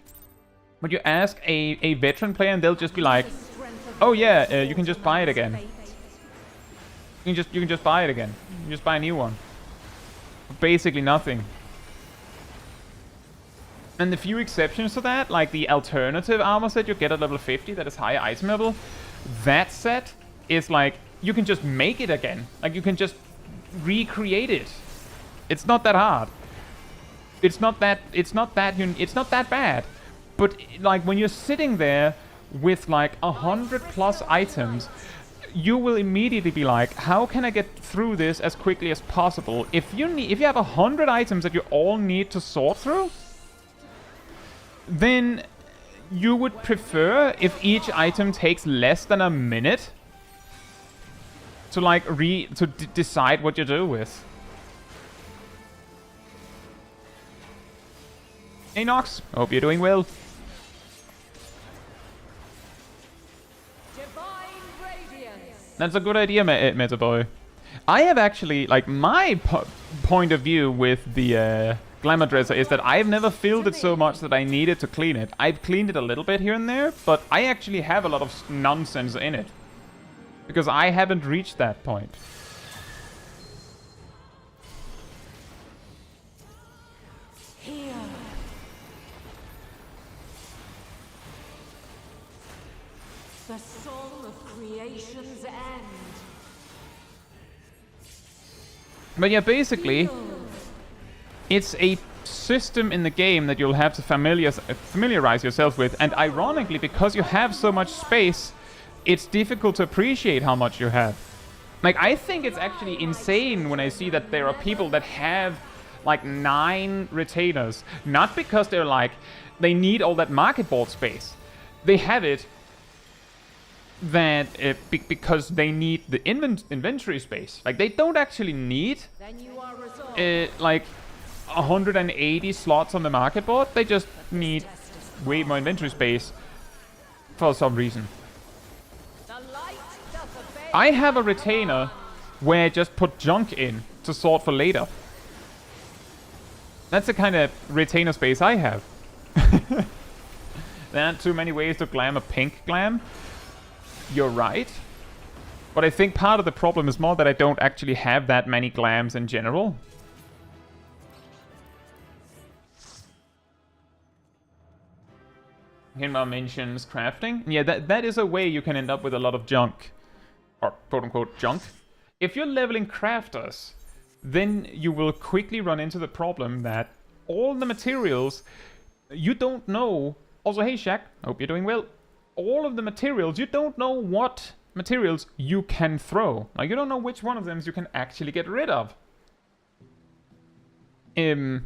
But you ask a veteran player and they'll just be like, oh yeah, you can just buy it again. You can just buy it again. You can just buy a new one. Basically nothing. And the few exceptions to that, like the alternative armor set you get at level 50 that is higher item level, that set is like, you can just make it again. Like, you can just recreate it. It's not that hard. It's not that bad. But, like, when you're sitting there with, like, 100 plus items, you will immediately be like, how can I get through this as quickly as possible? If you have 100 items that you all need to sort through, then you would prefer if each item takes less than a minute to, like, decide what you do with. Hey Nox, hope you're doing well. That's a good idea, Metaboy. I have actually, like, my point of view with the glamour dresser is that I've never filled it so much that I needed to clean it. I've cleaned it a little bit here and there, but I actually have a lot of nonsense in it. Because I haven't reached that point. Here. The soul of creation's end. But yeah, basically, it's a system in the game that you'll have to familiarize yourself with, and ironically, because you have so much space, it's difficult to appreciate how much you have. Like, I think it's actually insane when I see that there are people that have like 9 retainers, not because they're like, they need all that market board space. They have it that because they need the inventory space. Like, they don't actually need like 180 slots on the market board. They just need way more inventory space for some reason. I have a retainer where I just put junk in to sort for later. That's the kind of retainer space I have. There aren't too many ways to glam a pink glam. You're right. But I think part of the problem is more that I don't actually have that many glams in general. Hinma mentions crafting. Yeah, that is a way you can end up with a lot of junk. Or quote-unquote junk. If you're leveling crafters, then you will quickly run into the problem that all the materials you don't know... Also, hey Shaq, hope you're doing well. All of the materials, you don't know what materials you can throw. Like, you don't know which one of them you can actually get rid of. And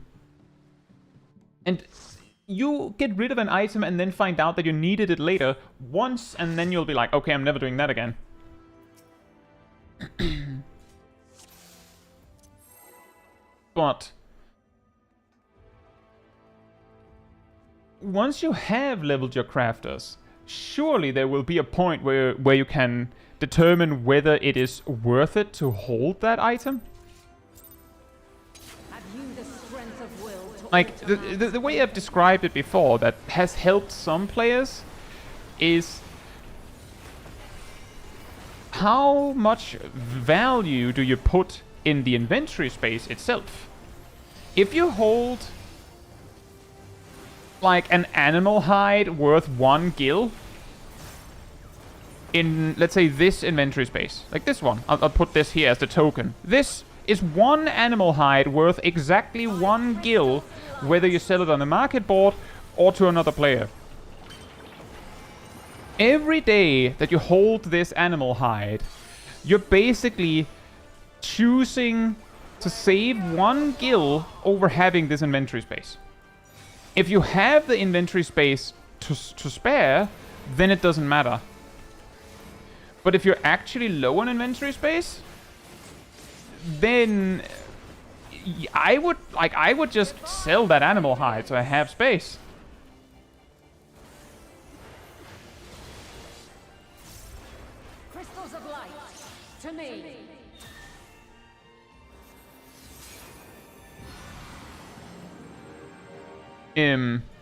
you get rid of an item and then find out that you needed it later once, and then you'll be like, okay, I'm never doing that again. But once you have leveled your crafters, surely there will be a point where you can determine whether it is worth it to hold that item. Like, the way I've described it before that has helped some players is how much value do you put in the inventory space itself? If you hold like an animal hide worth 1 gil in, let's say, this inventory space, like this one, I'll put this here as the token. This is 1 animal hide worth exactly 1 gil, whether you sell it on the market board or to another player. Every day that you hold this animal hide, you're basically choosing to save 1 gil over having this inventory space. If you have the inventory space to spare, then it doesn't matter. But if you're actually low on inventory space, then I would just sell that animal hide so I have space. Crystals of light to me.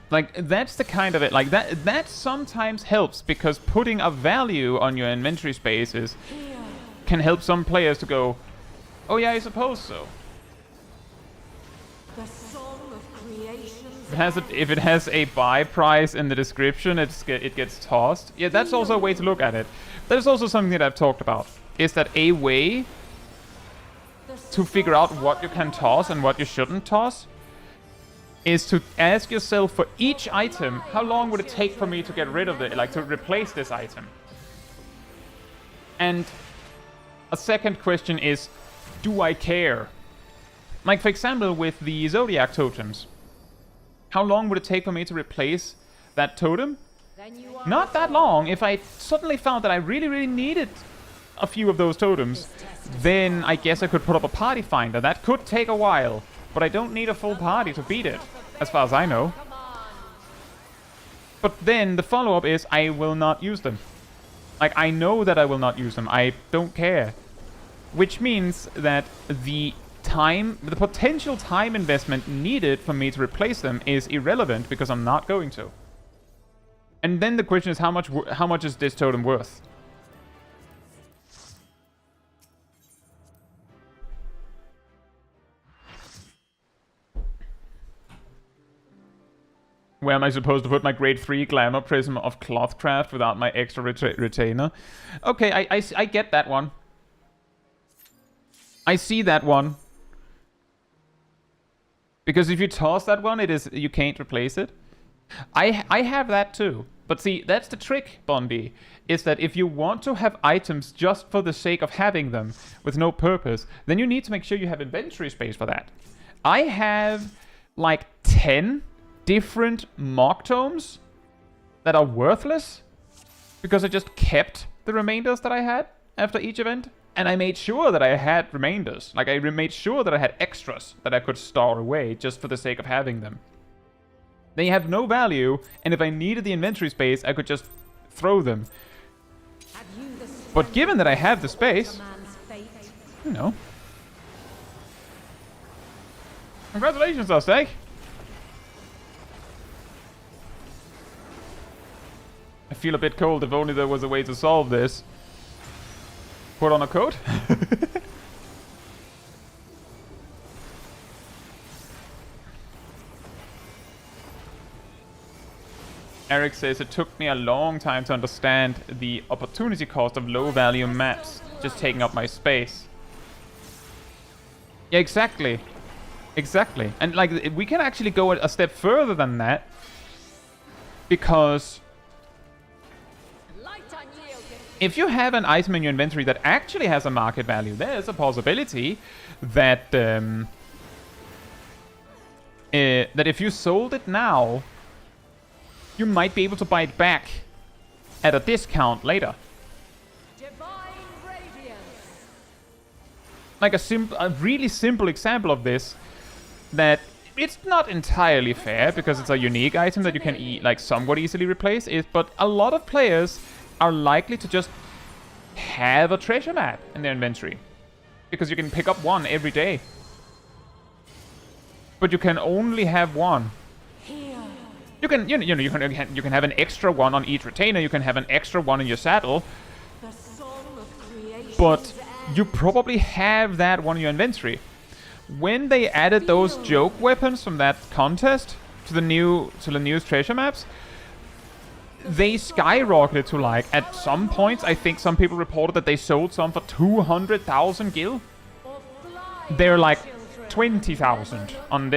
Like, that's the kind of it, like, that sometimes helps, because putting a value on your inventory spaces can help some players to go, oh yeah, I suppose so. The song of creation. If it has a buy price in the description, it gets tossed. Yeah, that's also a way to look at it. That is also something that I've talked about, is that a way to figure out what you can toss and what you shouldn't toss is to ask yourself for each item, how long would it take for me to get rid of it, like to replace this item? And a second question is, do I care? Like, for example, with the Zodiac totems. How long would it take for me to replace that totem? Not that long. If I suddenly found that I really, really needed a few of those totems, then I guess I could put up a party finder. That could take a while. But I don't need a full party to beat it, as far as I know. But then the follow-up is, I will not use them. Like, I know that I will not use them. I don't care. Which means that the potential time investment needed for me to replace them is irrelevant, because I'm not going to. And then the question is, how much is this totem worth? Where am I supposed to put my grade 3 glamour prism of clothcraft without my extra retainer? Okay, I get that one. I see that one. Because if you toss that one, you can't replace it. I have that too. But see, that's the trick, Bondi, is that if you want to have items just for the sake of having them with no purpose, then you need to make sure you have inventory space for that. I have like 10 different mock tomes that are worthless because I just kept the remainders that I had after each event. And I made sure that I had remainders. Like, I made sure that I had extras that I could store away just for the sake of having them. They have no value, and if I needed the inventory space, I could just throw them. But given that I have the space, you know. Congratulations, Aztec. I feel a bit cold. If only there was a way to solve this. Put on a coat? Eric says, it took me a long time to understand the opportunity cost of low value maps just taking up my space. Yeah, exactly. Exactly. And like, we can actually go a step further than that. Because if you have an item in your inventory that actually has a market value, there's a possibility that that if you sold it now, you might be able to buy it back at a discount later. Like a really simple example of this, that it's not entirely fair because it's a unique item that you can like somewhat easily replace, but a lot of players are likely to just have a treasure map in their inventory because you can pick up one every day, but you can only have one. You can you can have an extra one on each retainer. You can have an extra one in your saddle, but you probably have that one in your inventory. When they added those joke weapons from that contest to the newest treasure maps, they skyrocketed to, like, at some points, I think some people reported that they sold some for 200,000 gil. They're like 20,000 on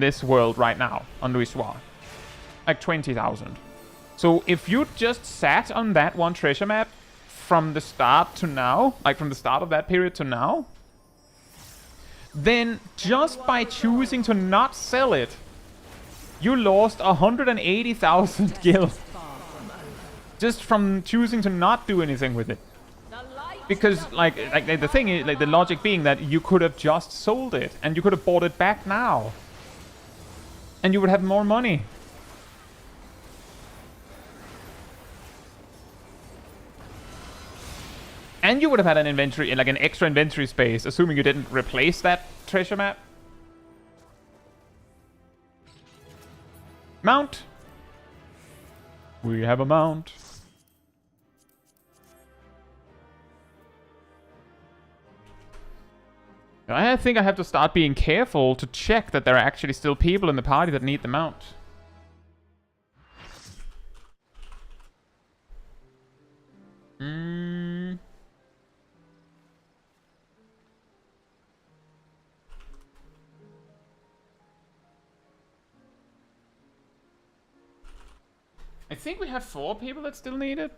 this world right now on Louisoix. Like 20,000. So if you just sat on that one treasure map from the start to now, like from the start of that period to now, then just by choosing to not sell it, you lost 180,000 gil. Just from choosing to not do anything with it. Because like the thing is, like, the logic being that you could have just sold it and you could have bought it back now. And you would have more money. And you would have had an inventory, like an extra inventory space, assuming you didn't replace that treasure map. Mount. We have a mount. I think I have to start being careful to check that there are actually still people in the party that need the mount. I think we have 4 people that still need it.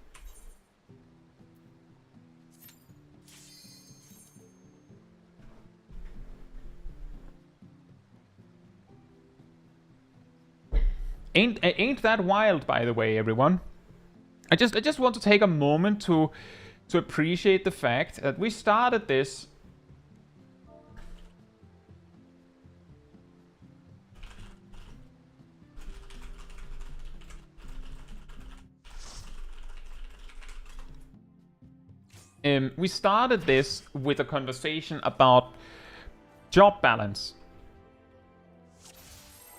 Ain't that wild, by the way, everyone? I just want to take a moment to appreciate the fact that we started this with a conversation about job balance.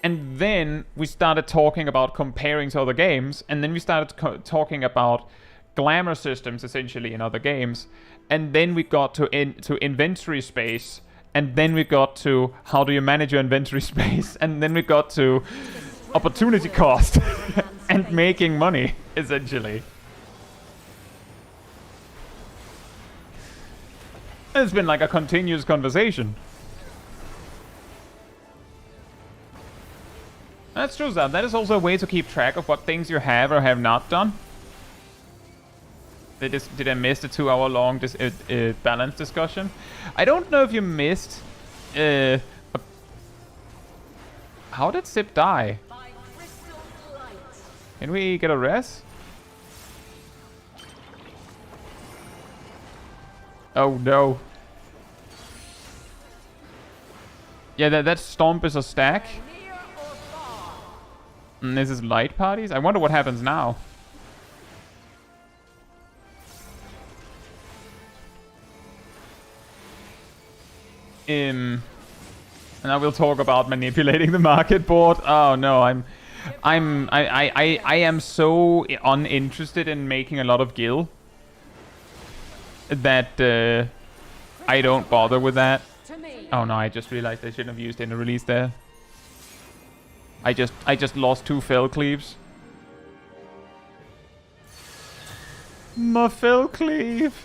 And then we started talking about comparing to other games, and then we started talking about glamour systems, essentially, in other games. And then we got to inventory space, and then we got to how do you manage your inventory space, and then we got to opportunity cost and making money, essentially. It's been like a continuous conversation. That's true, Zab. That is also a way to keep track of what things you have or have not done. Did I miss the 2-hour-long balance discussion? I don't know if you missed... how did Zip die? Can we get a res? Oh no. Yeah, that stomp is a stack. And this is light parties? I wonder what happens now. And I will talk about manipulating the market board. Oh no, I am so uninterested in making a lot of gil that I don't bother with that. Oh no, I just realized I shouldn't have used inner release there. I just lost 2 fell cleaves. My fell cleave.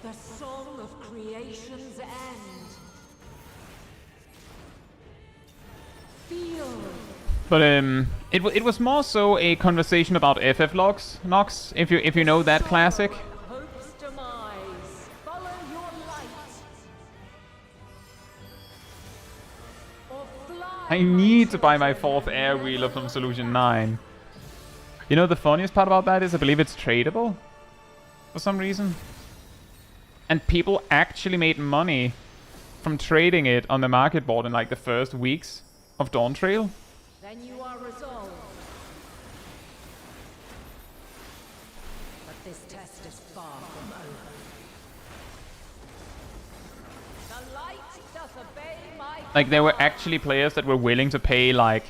The song of creation's end. Feel. But it was more so a conversation about FF logs, Nox, if you know that classic. Hope's demise. Follow your light. Or fly. I need to buy my 4th air wheeler from Solution 9. You know the funniest part about that is I believe it's tradable for some reason. And people actually made money from trading it on the market board in like the first weeks of Dawntrail. Then you are resolved. But this test is far from over. The light doth obey my Like there were actually players that were willing to pay like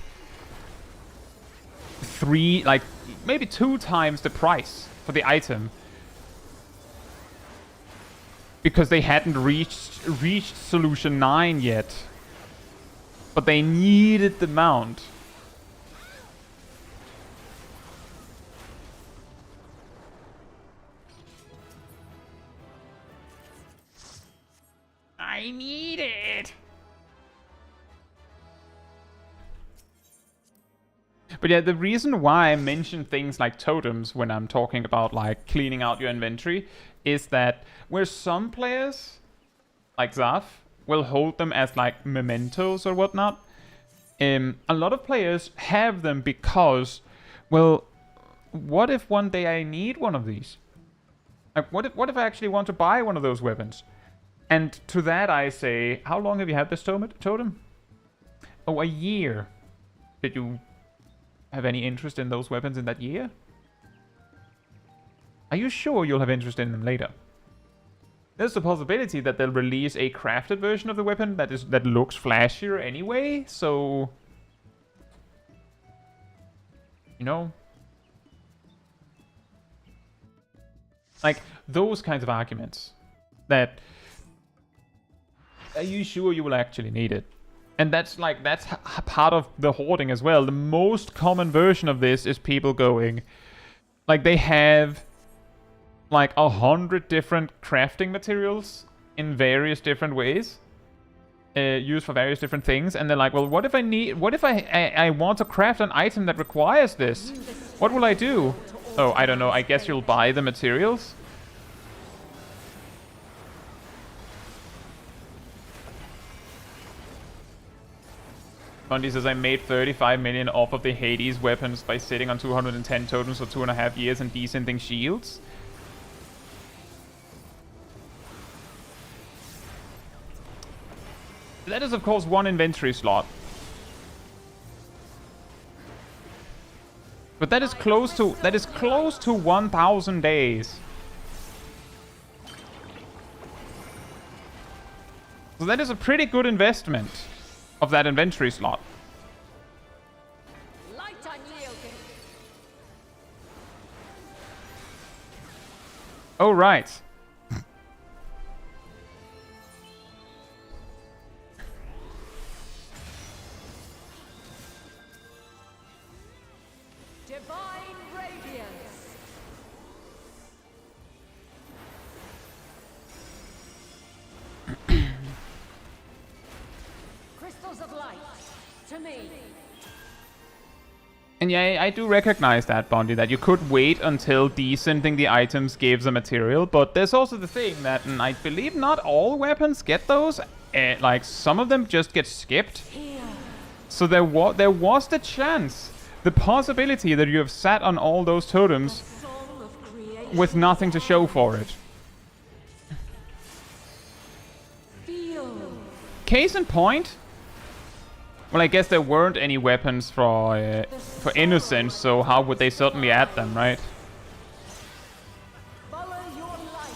3, like maybe 2 times the price for the item. Because they hadn't reached Solution 9 yet. But they needed the mount. I need it. But yeah, the reason why I mention things like totems when I'm talking about like cleaning out your inventory is that where some players, like Zaf, will hold them as like mementos or whatnot, a lot of players have them because, well, what if one day I need one of these? Like, what if I actually want to buy one of those weapons? And to that I say, how long have you had this totem? Oh, a year. Did you have any interest in those weapons in that year? Are you sure you'll have interest in them later? There's a possibility that they'll release a crafted version of the weapon that looks flashier anyway, so... You know? Like, those kinds of arguments. That... Are you sure you will actually need it? And that's part of the hoarding as well. The most common version of this is people going... Like, they have... like 100 different crafting materials in various different ways, used for various different things, and they're like, well, what if I want to craft an item that requires this? What will I do? Oh, I don't know, I guess you'll buy the materials? Bundy says, I made 35 million off of the Hades weapons by sitting on 210 totems for 2.5 years and descending shields. That is, of course, one inventory slot. But that is close to 1,000 days. So that is a pretty good investment of that inventory slot. light unyielding. Oh, right. Divine radiance. me. And yeah, I do recognize that, Bondi, that you could wait until descending the items gives a material, but there's also the thing that, and I believe not all weapons get those, like some of them just get skipped. So there was the chance, the possibility that you have sat on all those totems with nothing to show for it. Case in point, well, I guess there weren't any weapons for innocence, so how would they suddenly add them, right? Follow your light.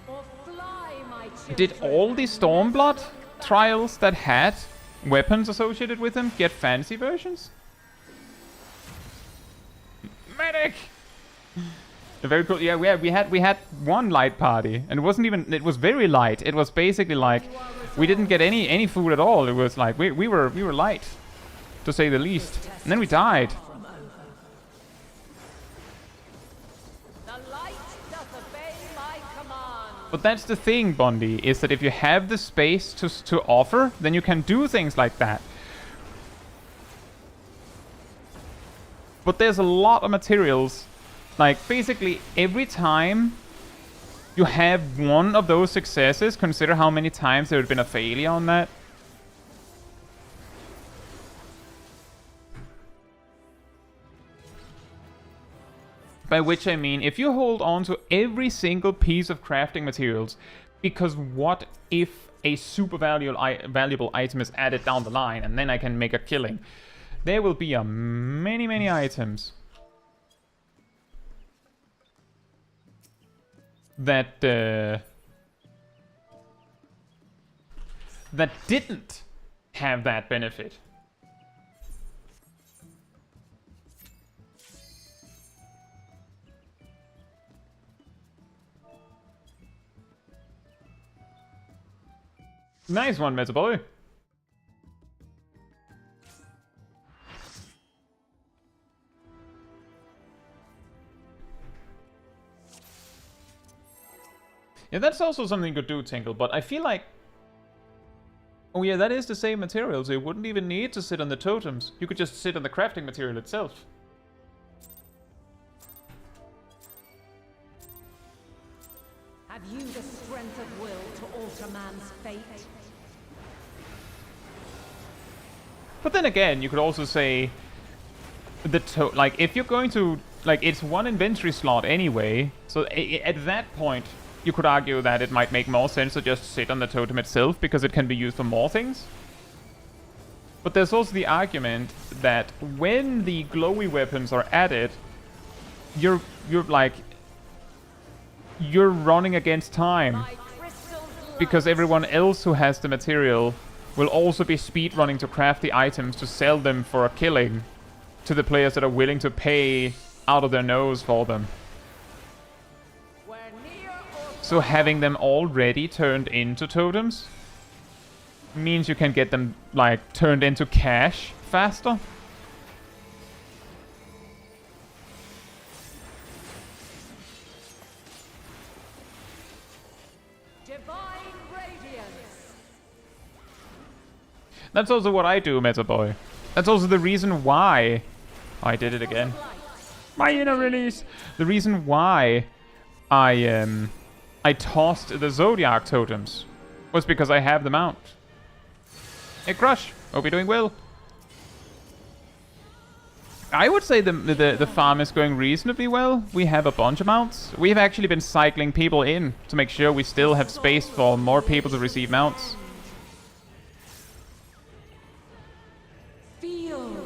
Or fly, my children. Did all the Stormblood trials that had weapons associated with them get fancy versions? Medic! Very cool. Yeah, we had one light party, and it was very light. It was basically like we didn't get any food at all. It was like we were light, to say the least. And then we died. The light doth obey my command. But that's the thing, Bondi, is that if you have the space to offer, then you can do things like that. But there's a lot of materials. Like, basically, every time you have one of those successes, consider how many times there would have been a failure on that. By which I mean, if you hold on to every single piece of crafting materials, because what if a super valuable item is added down the line, and then I can make a killing? There will be many items that didn't have that benefit. Nice one, Meta Boy. Yeah, that's also something you could do, Tinkle, but I feel like... Oh yeah, that is the same material, so you wouldn't even need to sit on the totems. You could just sit on the crafting material itself. Have you the strength of will to alter man's fate? But then again, you could also say... like, if you're going to... Like, it's one inventory slot anyway, so at that point... You could argue that it might make more sense to just sit on the totem itself, because it can be used for more things. But there's also the argument that when the glowy weapons are added, you're running against time. Because everyone else who has the material will also be speedrunning to craft the items to sell them for a killing to the players that are willing to pay out of their nose for them. So having them already turned into totems means you can get them, like, turned into cash faster. Divine radiance. That's also what I do, Meta Boy. That's also the reason why... Oh, I did it again. My inner release! The reason why I tossed the Zodiac totems was because I have the mount. Hey, Crush! Hope you're doing well. I would say the farm is going reasonably well. We have a bunch of mounts. We've actually been cycling people in to make sure we still have space for more people to receive mounts. Feel.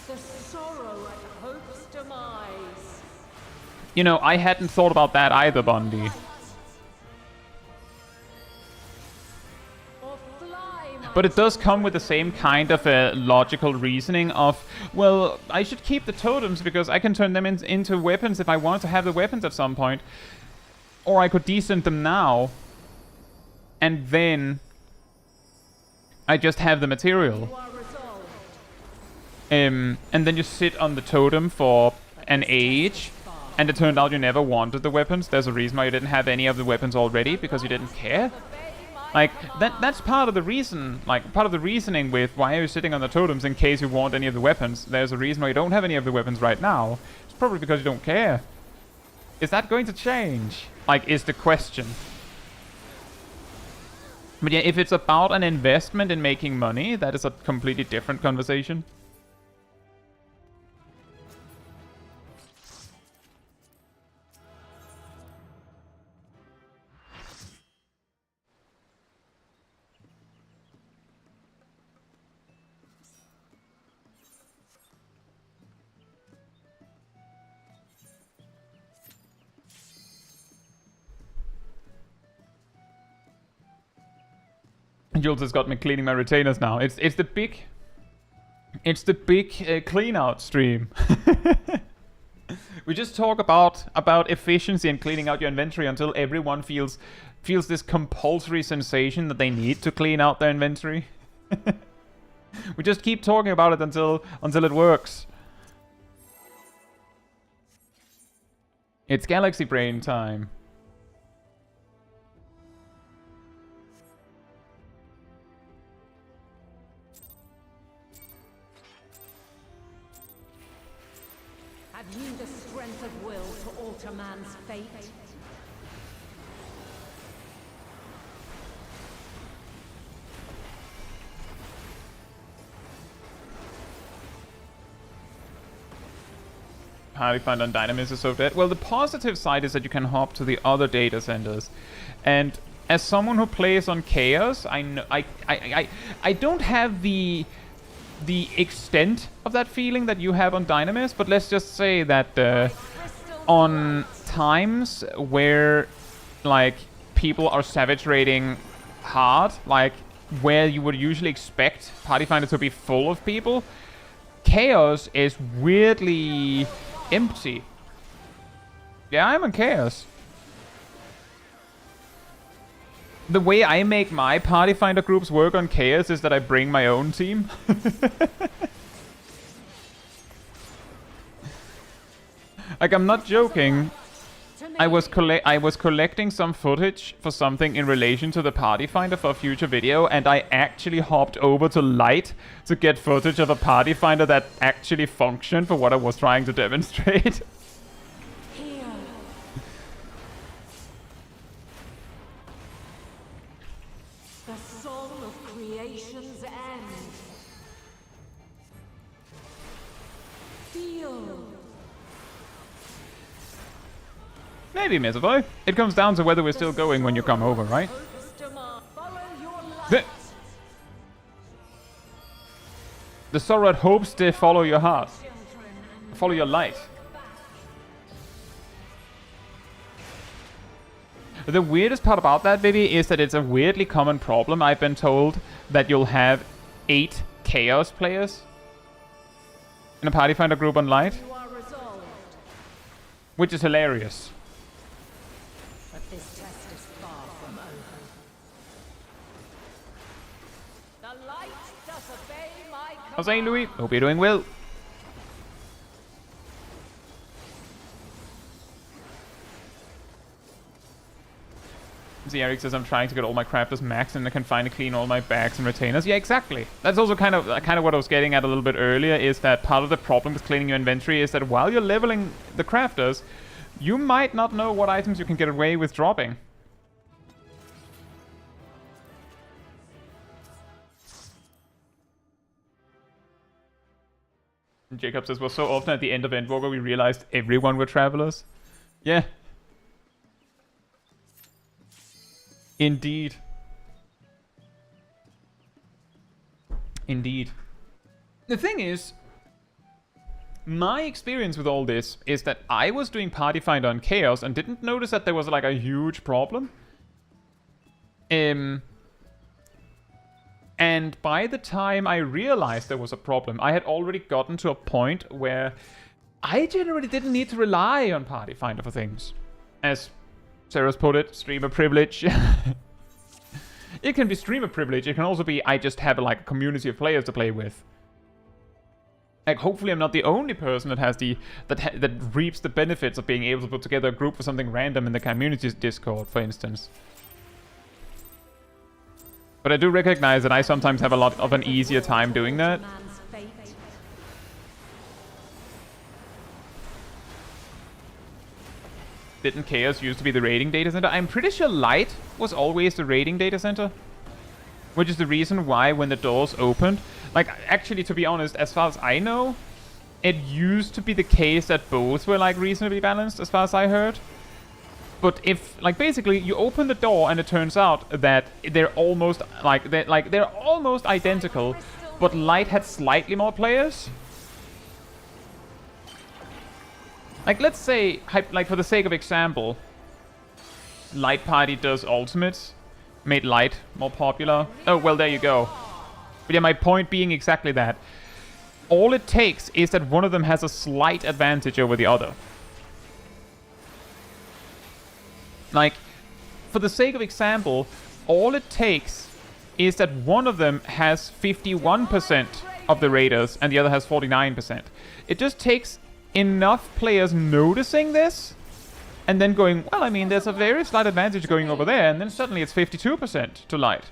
The sorrow at hope's demise. You know, I hadn't thought about that either, Bondi. But it does come with the same kind of logical reasoning of, well, I should keep the totems because I can turn them into weapons if I want to have the weapons at some point. Or I could descend them now, and then I just have the material. And then you sit on the totem for an age, and it turned out you never wanted the weapons. There's a reason why you didn't have any of the weapons already, because you didn't care. Like, that's part of the reason, like, part of the reasoning with why are you sitting on the totems in case you want any of the weapons. There's a reason why you don't have any of the weapons right now. It's probably because you don't care. Is that going to change? Like, is the question. But yeah, if it's about an investment in making money, that is a completely different conversation. Jules has got me cleaning my retainers now. It's the big clean out stream. We just talk about efficiency and cleaning out your inventory until everyone feels this compulsory sensation that they need to clean out their inventory. We just keep talking about it until it works. It's Galaxy Brain time. Have you the strength of will to alter man's fate? How do you find on Dynamis is so dead? Well, the positive side is that you can hop to the other data centers. And as someone who plays on Chaos, I know I don't have the extent of that feeling that you have on Dynamis, but let's just say that on times where like people are savage raiding hard, like where you would usually expect Party Finder to be full of people, Chaos is weirdly empty. Yeah, I'm on Chaos. The way I make my Party Finder groups work on Chaos is that I bring my own team. Like, I'm not joking. I was collecting some footage for something in relation to the Party Finder for a future video, and I actually hopped over to Light to get footage of a Party Finder that actually functioned for what I was trying to demonstrate. Maybe, Miserboy. It comes down to whether we're still going when you come over, right? The Sorad hopes to follow your heart. Follow your light. The weirdest part about that, baby, is that it's a weirdly common problem. I've been told that you'll have 8 Chaos players in a Party Finder group on Light. Which is hilarious. This test is far from over. The light does obey my command. How's it, Louis? Hope you're doing well. See, Eric says I'm trying to get all my crafters maxed and I can finally clean all my bags and retainers. Yeah, exactly. That's also kind of what I was getting at a little bit earlier, is that part of the problem with cleaning your inventory is that while you're leveling the crafters, you might not know what items you can get away with dropping. Jacob says, well, so often at the end of Endwalker we realized everyone were travelers. Yeah. Indeed. Indeed. The thing is, my experience with all this is that I was doing Party Finder on Chaos and didn't notice that there was like a huge problem. And by the time I realized there was a problem, I had already gotten to a point where I generally didn't need to rely on Party Finder for things. As Sarah's put it, streamer privilege. It can be streamer privilege. It can also be I just have like a community of players to play with. Like, hopefully I'm not the only person that has that reaps the benefits of being able to put together a group for something random in the community's Discord, for instance. But I do recognize that I sometimes have a lot of an easier time doing that. Didn't Chaos used to be the raiding data center? I'm pretty sure Light was always the raiding data center. Which is the reason why when the doors opened... Like, actually, to be honest, as far as I know, it used to be the case that both were, like, reasonably balanced, as far as I heard. But if, like, basically, you open the door and it turns out that they're almost, they're almost identical, but Light had slightly more players. Like, let's say, like, for the sake of example, Light Party does ultimates, made Light more popular. Oh, well, there you go. But yeah, my point being exactly that. All it takes is that one of them has a slight advantage over the other. Like, for the sake of example, all it takes is that one of them has 51% of the raiders and the other has 49%. It just takes enough players noticing this and then going, well, I mean, there's a very slight advantage going over there, and then suddenly it's 52% to Light.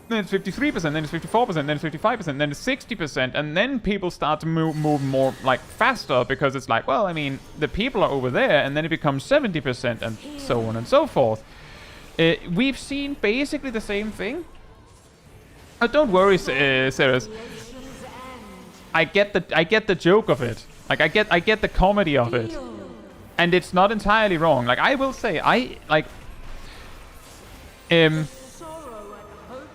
Then it's 53%, then it's 54%, then it's 55%, then it's 60%, and then people start to move more, like, faster, because it's like, well, I mean, the people are over there, and then it becomes 70%, and so on and so forth. We've seen basically the same thing. Don't worry, Ceres. I get the joke of it. Like, I get the comedy of it. And it's not entirely wrong. Like, I will say,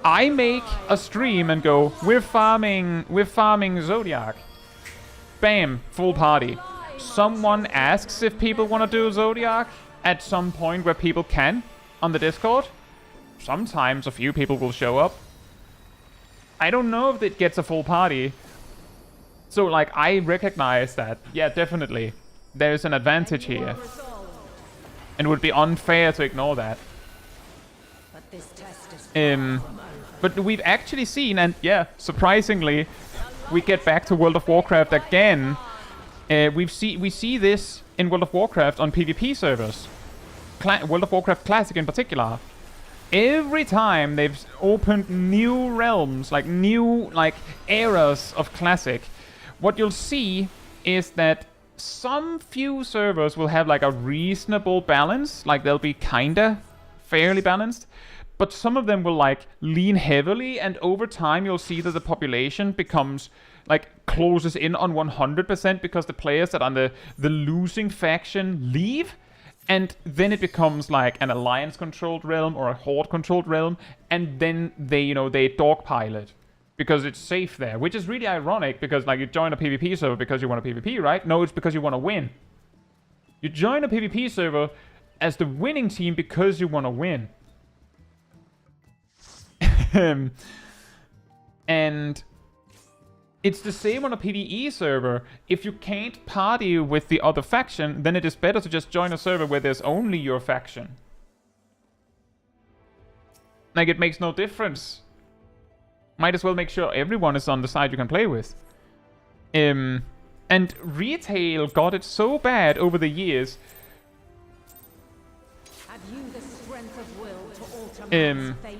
I make a stream and go, we're farming Zodiac. Bam, full party. Someone asks if people want to do Zodiac at some point where people can on the Discord. Sometimes a few people will show up. I don't know if it gets a full party. So, like, I recognize that, yeah, definitely, there's an advantage here. And it would be unfair to ignore that. But we've actually seen, and yeah, surprisingly, we get back to World of Warcraft again. We see this in World of Warcraft on PvP servers. World of Warcraft Classic in particular. Every time they've opened new realms, like new, like, eras of Classic, what you'll see is that some few servers will have, like, a reasonable balance. Like, they'll be kinda fairly balanced. But some of them will, like, lean heavily, and over time you'll see that the population becomes, like, closes in on 100% because the players that are on the losing faction leave, and then it becomes, like, an alliance-controlled realm or a horde-controlled realm, and then they dogpile it because it's safe there, which is really ironic because, like, you join a PvP server because you want a PvP, right? No, it's because you want to win. You join a PvP server as the winning team because you want to win. And it's the same on a PvE server. If you can't party with the other faction, then it is better to just join a server where there's only your faction. Like, it makes no difference. Might as well make sure everyone is on the side you can play with. And retail got it so bad over the years. Have you the strength of will to alter man's fate?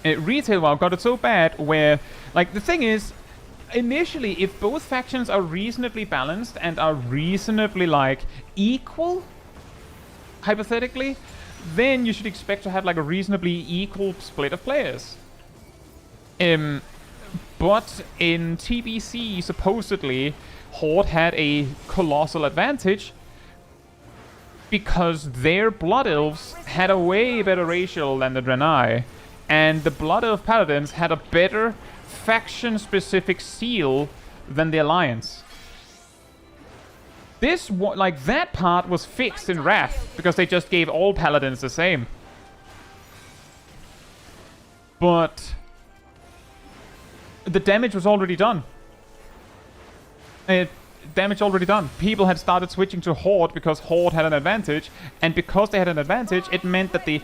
Retail WoW got it so bad where, like, the thing is, initially, if both factions are reasonably balanced and are reasonably, like, equal, hypothetically, then you should expect to have, like, a reasonably equal split of players. But in TBC, supposedly, Horde had a colossal advantage because their Blood Elves had a way better ratio than the Draenei. And the Blood Elf Paladins had a better faction-specific seal than the Alliance. That part was fixed in Wrath, because they just gave all Paladins the same. But the damage was already done. Damage already done. People had started switching to Horde because Horde had an advantage, and because they had an advantage, it meant that the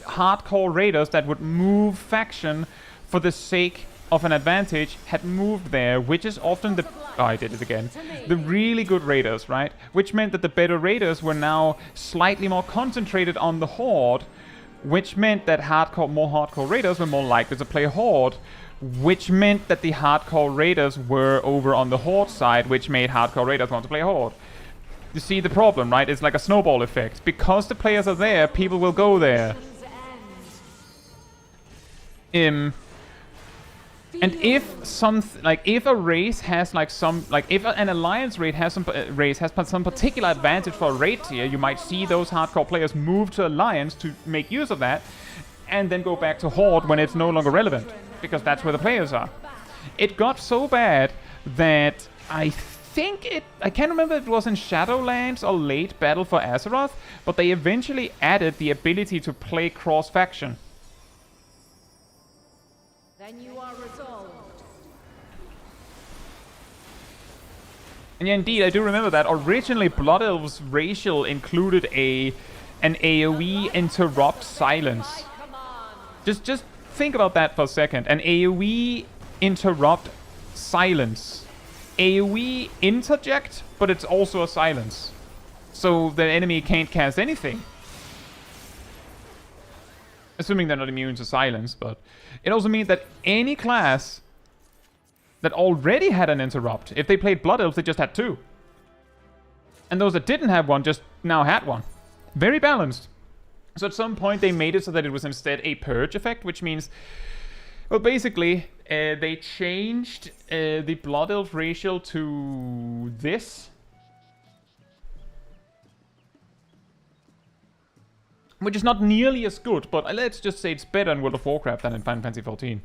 hardcore raiders that would move faction for the sake of an advantage had moved there, which is often the... Oh, I did it again. The really good raiders, right? Which meant that the better raiders were now slightly more concentrated on the Horde, which meant that more hardcore raiders were more likely to play Horde, which meant that the hardcore raiders were over on the Horde side, which made hardcore raiders want to play Horde. You see the problem, right? It's like a snowball effect. Because the players are there, people will go there. And if if a race has if an alliance raid has some particular advantage for a raid tier, you might see those hardcore players move to alliance to make use of that, and then go back to Horde when it's no longer relevant, because that's where the players are. It got so bad that I can't remember if it was in Shadowlands or late Battle for Azeroth, but they eventually added the ability to play cross-faction. Then you are resolved. And yeah, indeed, I do remember that. Originally, Blood Elves racial included an AoE interrupt silence. Just think about that for a second. An AoE interrupt silence. AoE interject, but it's also a silence. So the enemy can't cast anything. Assuming they're not immune to silence, but it also means that any class that already had an interrupt, if they played Blood Elves, they just had two. And those that didn't have one just now had one. Very balanced. So at some point they made it so that it was instead a purge effect, which means, well, basically, they changed the Blood Elf racial to this. Which is not nearly as good, but let's just say it's better in World of Warcraft than in Final Fantasy XIV.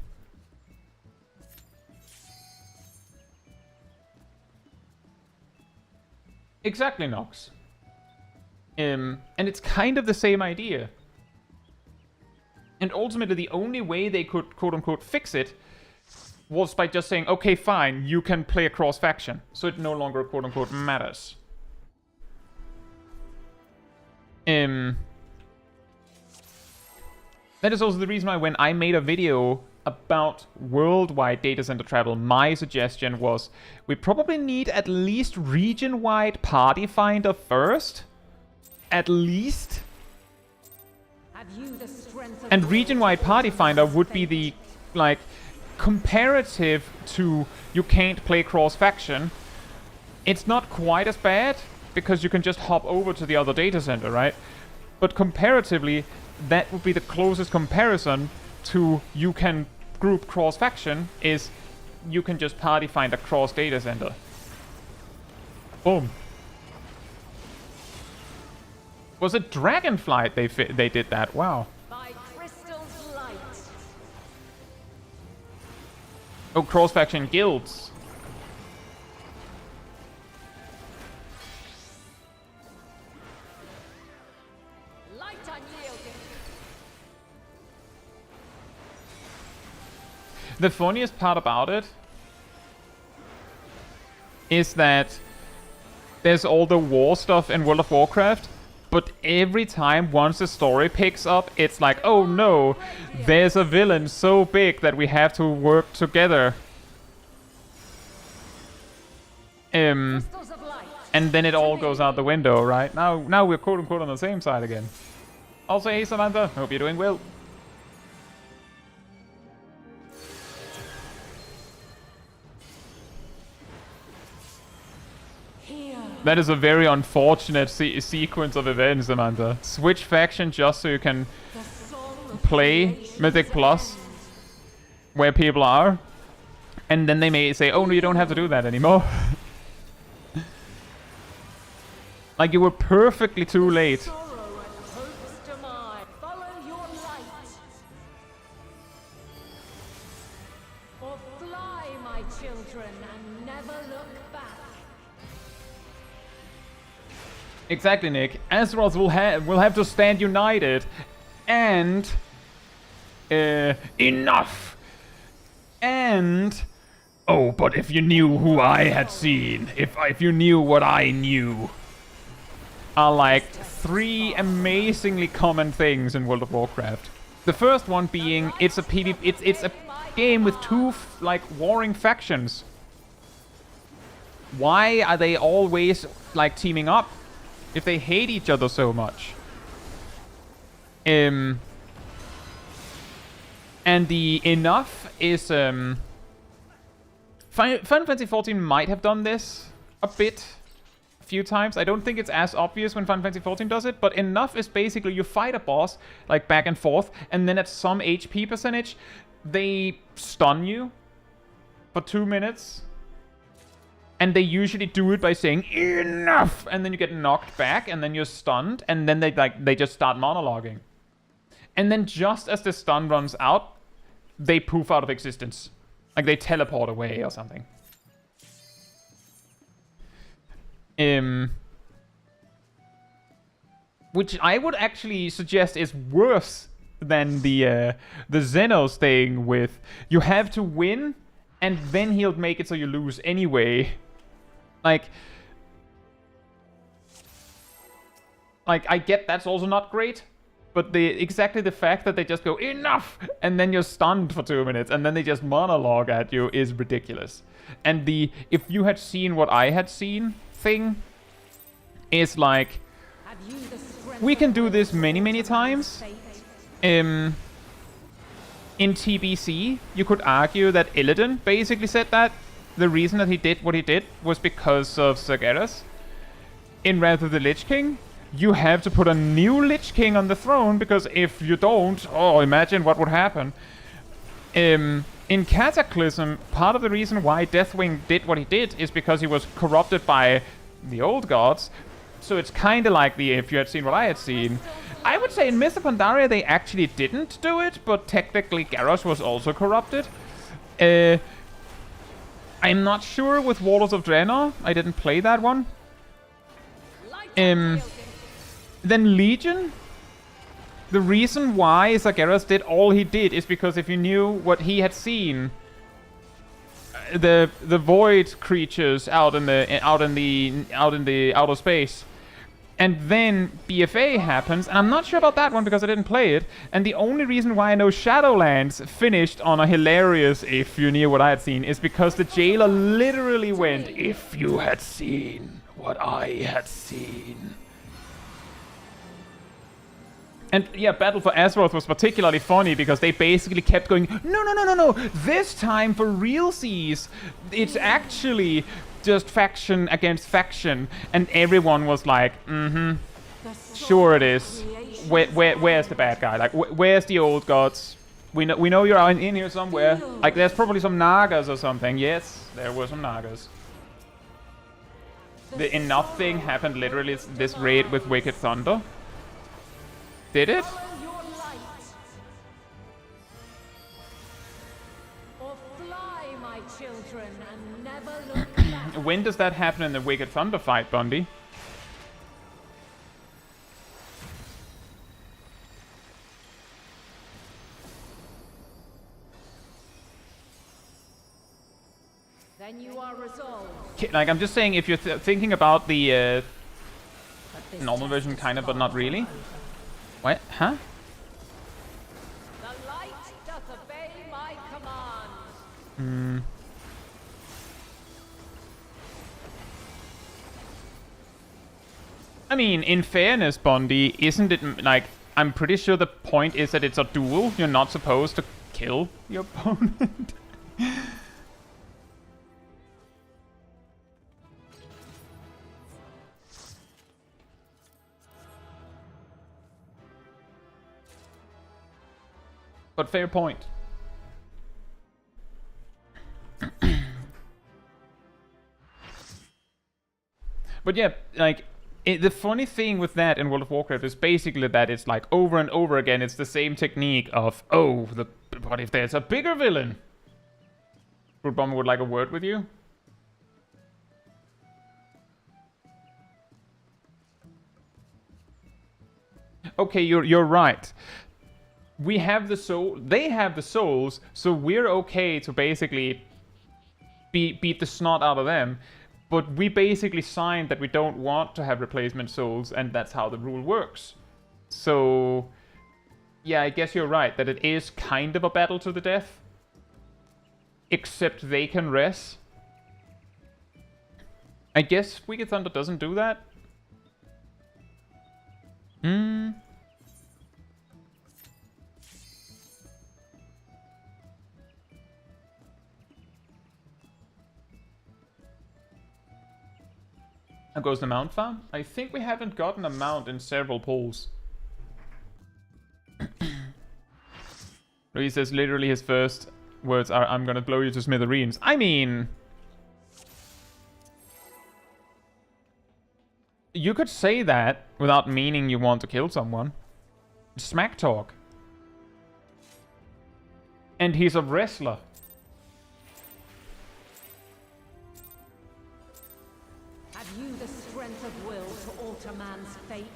Exactly, Nox. And it's kind of the same idea. And ultimately, the only way they could, quote-unquote, fix it was by just saying, okay, fine, you can play a cross-faction. So it no longer, quote-unquote, matters. That is also the reason why when I made a video about worldwide data center travel, my suggestion was we probably need at least region-wide party finder first. At least. And region-wide party finder would be the, comparative to you can't play cross-faction. It's not quite as bad, because you can just hop over to the other data center, right? But comparatively, that would be the closest comparison to you can group cross-faction, is you can just party find across data center. Boom. Was it Dragonflight they did that? Wow. By crystal's light. Oh, cross-faction guilds. Light unyielding. The funniest part about it is that there's all the war stuff in World of Warcraft, but every time once the story picks up, it's like, oh no, there's a villain so big that we have to work together. And then it all goes out the window, right? Now we're quote-unquote on the same side again. Also, hey Samantha, hope you're doing well. That is a very unfortunate sequence of events, Samantha. Switch faction just so you can play Mythic Plus where people are, and then they may say, oh no, you don't have to do that anymore. Like, you were perfectly too late. Or fly, my children, and never look back. Exactly, Nick. Azeroth will have to stand united, and enough. And oh, but if you knew who I had seen, if you knew what I knew, are like three amazingly common things in World of Warcraft. The first one being it's a game with two, like, warring factions. Why are they always, like, teaming up if they hate each other so much? And the enough is, Final Fantasy XIV might have done this a bit, a few times. I don't think it's as obvious when Final Fantasy XIV does it, but enough is basically you fight a boss, like, back and forth, and then at some HP percentage, they stun you for 2 minutes. And they usually do it by saying, enough! And then you get knocked back, and then you're stunned, and then they just start monologuing. And then just as the stun runs out, they poof out of existence. Like, they teleport away or something. Which I would actually suggest is worse than the Xenos thing with, you have to win, and then he'll make it so you lose anyway. Like, I get that's also not great, but exactly the fact that they just go, enough! And then you're stunned for 2 minutes, and then they just monologue at you is ridiculous. And the, if you had seen what I had seen thing, is like, we can do this many, many times. In TBC, you could argue that Illidan basically said that the reason that he did what he did was because of Sargeras. In Wrath of the Lich King, you have to put a new Lich King on the throne, because if you don't, oh, imagine what would happen. In Cataclysm, part of the reason why Deathwing did what he did is because he was corrupted by the old gods. So it's kind of like the, if you had seen what I had seen. I would say in Myth of Pandaria they actually didn't do it, but technically Garrus was also corrupted. I'm not sure with Warlords of Draenor. I didn't play that one. Then Legion. The reason why Sargeras did all he did is because if you knew what he had seen, the void creatures out in the outer space. And then BFA happens, and I'm not sure about that one because I didn't play it. And the only reason why I know Shadowlands finished on a hilarious "if you knew what I had seen" is because the jailer literally went, "If you had seen what I had seen." And yeah, Battle for Azeroth was particularly funny because they basically kept going, no, this time for realsies, it's actually just faction against faction, and everyone was like, sure it is. Where's the bad guy? Like, where's the old gods? We know you're in here somewhere. Like, there's probably some Nagas or something. Yes, there were some Nagas. The enough thing happened literally this raid with Wicked Thunder. Did it? When does that happen in the Wicked Thunder fight, Bundy? Then you are resolved. Like, I'm just saying, if you're thinking about the normal version, kind of, but not really. What? Huh? The light doth obey my command. I mean, in fairness, Bondi, isn't it, like, I'm pretty sure the point is that it's a duel. You're not supposed to kill your opponent. But fair point. But yeah, like, the funny thing with that in World of Warcraft is basically that it's like over and over again, it's the same technique of, oh, what if there's a bigger villain? Broodbomber would like a word with you? Okay, you're right. We have the soul, they have the souls, so we're okay to basically beat the snot out of them. But we basically signed that we don't want to have replacement souls, and that's how the rule works. So, yeah, I guess you're right, that it is kind of a battle to the death. except they can res. I guess Wicked Thunder doesn't do that. How goes the mount farm? I think we haven't gotten a mount in several polls. He says literally his first words are, "I'm gonna blow you to smithereens." I mean, you could say that without meaning you want to kill someone. Smack talk. And he's a wrestler. Have you the strength of will to alter man's fate?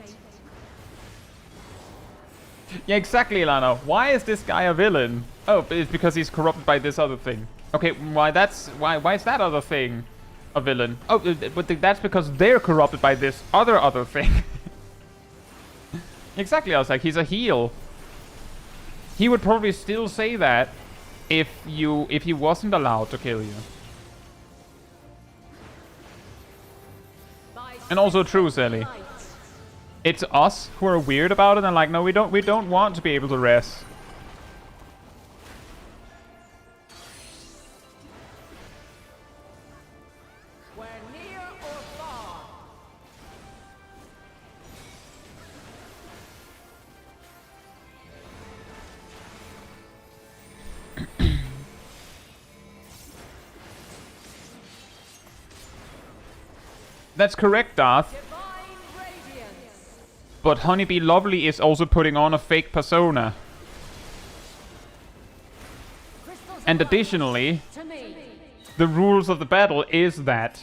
Yeah, exactly, Ilana. Why is this guy a villain? Oh, it's because he's corrupted by this other thing. Okay, why is that other thing a villain? Oh, but that's because they're corrupted by this other thing. Exactly, I was like, he's a heel. He would probably still say that if he wasn't allowed to kill you. And also true, Sally. It's us who are weird about it and like, no, we don't want to be able to rest. Where near or far. That's correct, Darth. But Honeybee Lovely is also putting on a fake persona. And additionally, the rules of the battle is that.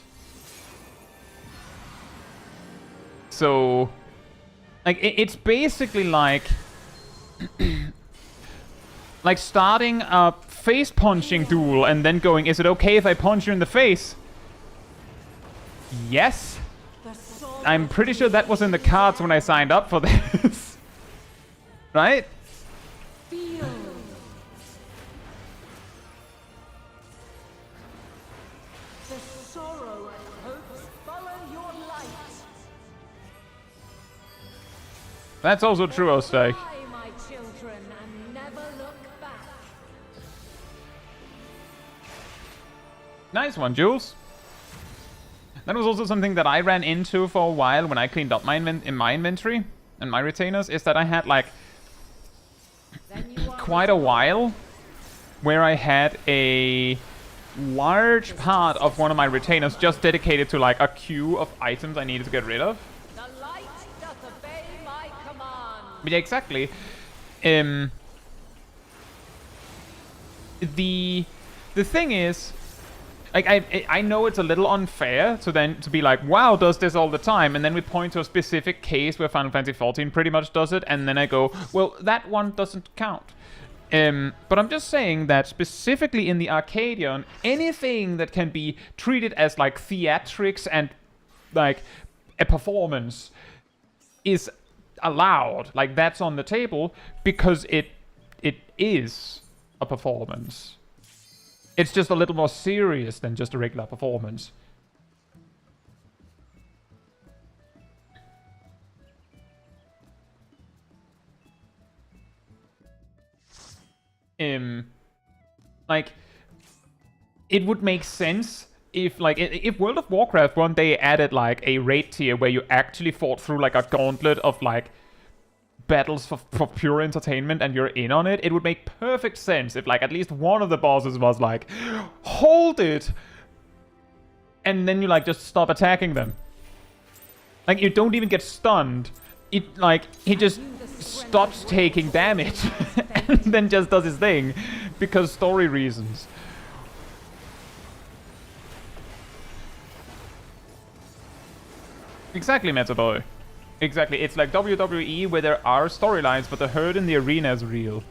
So, like, it's basically like like starting a face punching duel and then going, is it okay if I punch you in the face? Yes. I'm pretty sure that was in the cards when I signed up for this. Right? Feel. The sorrow and hopes follow your light. That's also true, Ostake. Fly, my children, and never look back. Nice one, Jules. That was also something that I ran into for a while when I cleaned up my inventory and my retainers, is that I had like quite a while where I had a large part of one of my retainers just dedicated to like a queue of items I needed to get rid of. The light doth obey my command. But yeah, exactly. The thing is, like, I know it's a little unfair to be like, WoW does this all the time, and then we point to a specific case where Final Fantasy XIV pretty much does it, and then I go, well, that one doesn't count. But I'm just saying that specifically in the Arcadion, anything that can be treated as like theatrics and like a performance is allowed. Like, that's on the table because it is a performance. It's just a little more serious than just a regular performance. Like, it would make sense if, like, if World of Warcraft one day added, like, a raid tier where you actually fought through, like, a gauntlet of, like, battles for pure entertainment and you're in on it, it would make perfect sense if, like, at least one of the bosses was like, hold it! And then you, like, just stop attacking them. Like, you don't even get stunned. It, like, he just stops taking damage and then just does his thing because story reasons. Exactly, Metaboy. Exactly, it's like WWE where there are storylines, but the herd in the arena is real.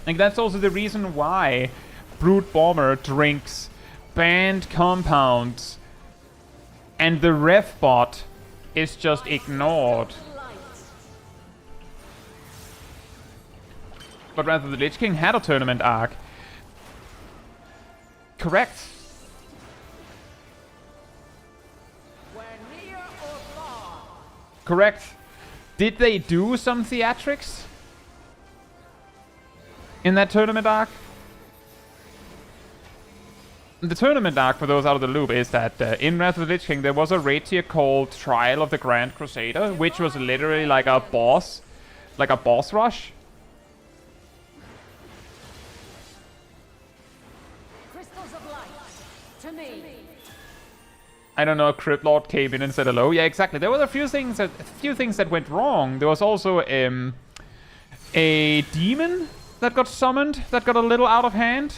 Like, that's also the reason why Brute Bomber drinks banned compounds and the ref bot is just ignored. But Wrath of the Lich King had a tournament arc. Correct. We're near or far. Correct. Did they do some theatrics in that tournament arc? The tournament arc, for those out of the loop, is that in Wrath of the Lich King there was a raid tier called Trial of the Grand Crusader, which was literally like a boss rush. Crystals of light. To me. I don't know, Crypt Lord came in and said hello. Yeah, exactly. There were a few things that went wrong. There was also a demon that got summoned that got a little out of hand.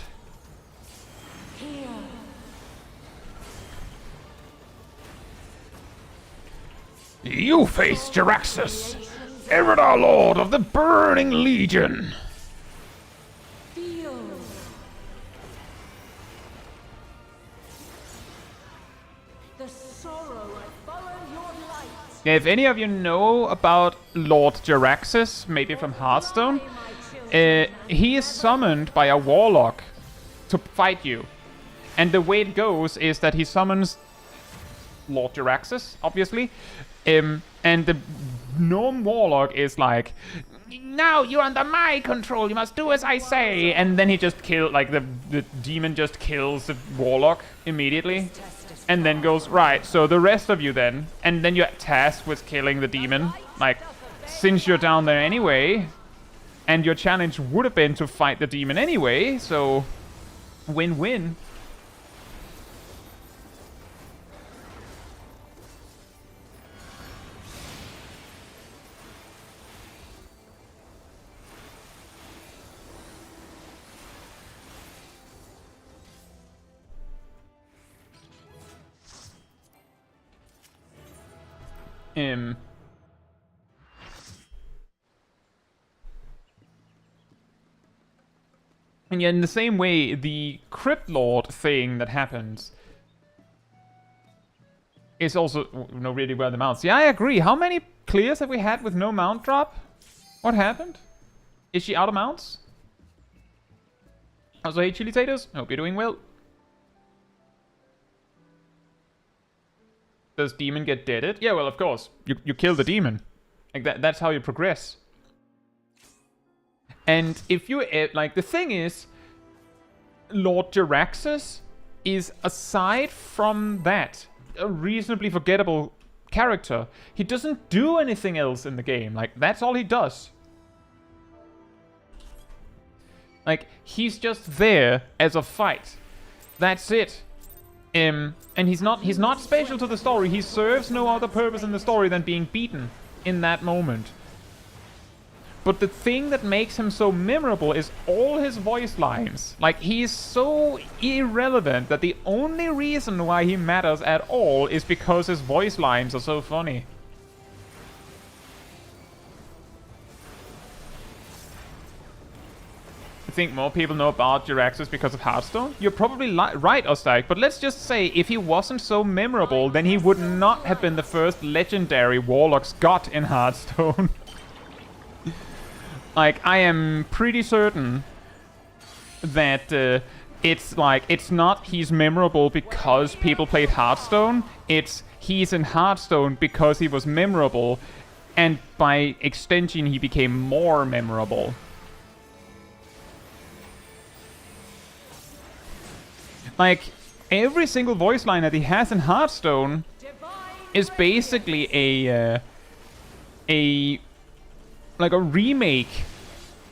You face Jaraxxus, Eridar Lord of the Burning Legion. Feel. The sorrow follow your light. Yeah, if any of you know about Lord Jaraxxus, maybe from Hearthstone, he is summoned by a warlock to fight you. And the way it goes is that he summons Lord Jaraxxus, obviously. And the gnome warlock is like, now you're under my control, you must do as I say. And then he just kills, like the demon just kills the warlock immediately. And then goes, right, so the rest of you then. And then you're tasked with killing the demon. Like, since you're down there anyway, and your challenge would have been to fight the demon anyway, so win-win. And yet in the same way, the Crypt Lord thing that happens is also really where the mounts. Yeah, I agree. How many clears have we had with no mount drop? What happened? Is she out of mounts? Also, hey Chili Taters, hope you're doing well. Does demon get deaded? Yeah, well, of course. You kill the demon. Like that's how you progress. And if you like, the thing is, Lord Jaraxxus is, aside from that, a reasonably forgettable character. He doesn't do anything else in the game. Like, that's all he does. Like, he's just there as a fight. That's it. And he's not special to the story. He serves no other purpose in the story than being beaten in that moment. But the thing that makes him so memorable is all his voice lines. Like, he's so irrelevant that the only reason why he matters at all is because his voice lines are so funny. I think more people know about Jaraxxus because of Hearthstone. You're probably right, Ostaik, but let's just say if he wasn't so memorable, then he would not have been the first legendary Warlock's God in Hearthstone. Like, I am pretty certain that it's not he's memorable because people played Hearthstone. It's he's in Hearthstone because he was memorable, and by extension he became more memorable. Like, every single voice line that he has in Hearthstone is basically a remake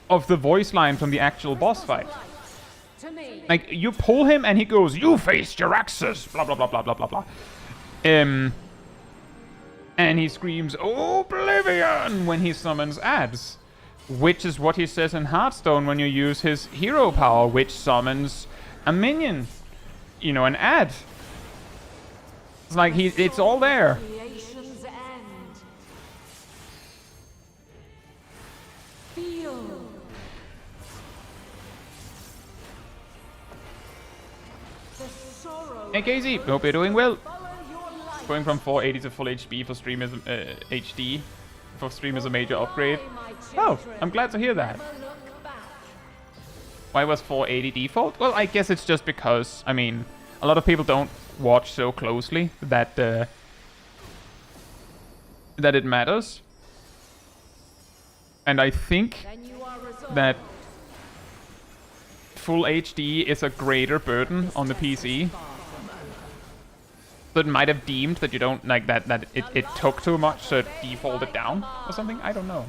of the voice line from the actual boss fight. Like, you pull him and he goes, "You face Jaraxxus," blah blah blah blah blah blah blah. And he screams "Oblivion" when he summons ads, which is what he says in Hearthstone when you use his hero power, which summons a minion. You know, an ad. It's like it's all there. Hey KZ, hope you're doing well. Going from 480 to full HP for stream is HD. For stream is a major upgrade. Oh, I'm glad to hear that. Why was 480 default? Well, I guess it's just because, I mean, a lot of people don't watch so closely that that it matters. And I think that full HD is a greater burden on the PC. So it might have deemed that you don't like that it took too much, so it defaulted down or something. I don't know.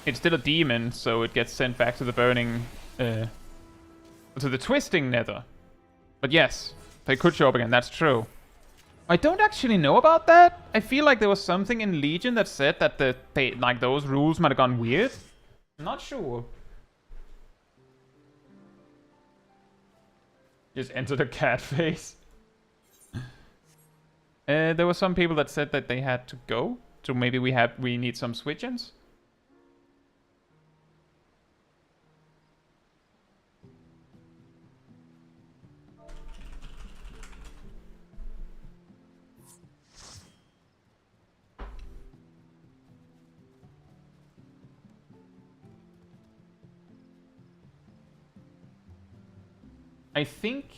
It's still a demon, so it gets sent back to the burning, to the twisting nether. But yes, they could show up again, that's true. I don't actually know about that. I feel like there was something in Legion that said that those rules might have gone weird. I'm not sure. Just enter the cat face. There were some people that said that they had to go, so maybe we need some switch-ins. I think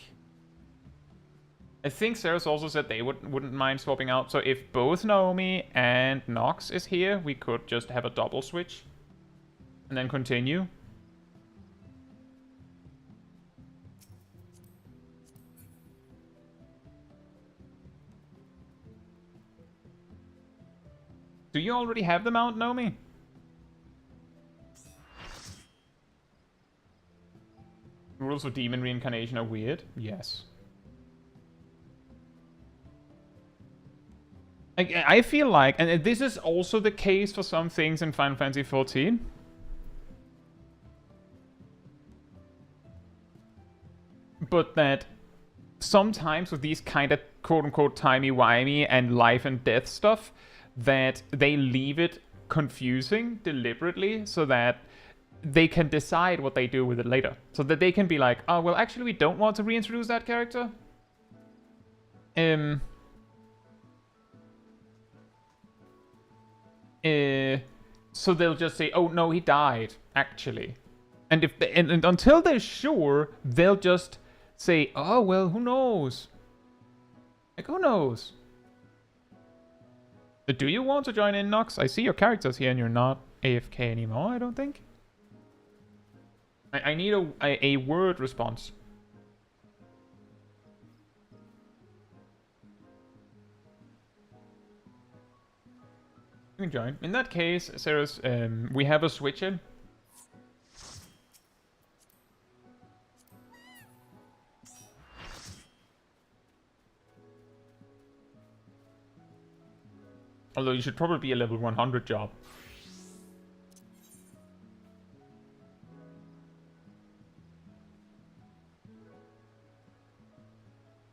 Sarah's also said they wouldn't mind swapping out. So if both Naomi and Nox is here, we could just have a double switch and then continue. Do you already have the mount, Naomi? Rules of demon reincarnation are weird. Yes. I feel like, and this is also the case for some things in Final Fantasy XIV. But that sometimes with these kind of quote-unquote timey-wimey and life and death stuff, that they leave it confusing deliberately so that they can decide what they do with it later. So that they can be like, oh, well, actually, we don't want to reintroduce that character. So they'll just say, oh, no, he died, actually. And if they, and until they're sure, they'll just say, oh, well, who knows? Like, who knows? But do you want to join in, Nox? I see your characters here and you're not AFK anymore, I don't think. I need a word response. You can join. In that case, Sarah's, we have a switch in. Although you should probably be a level 100 job.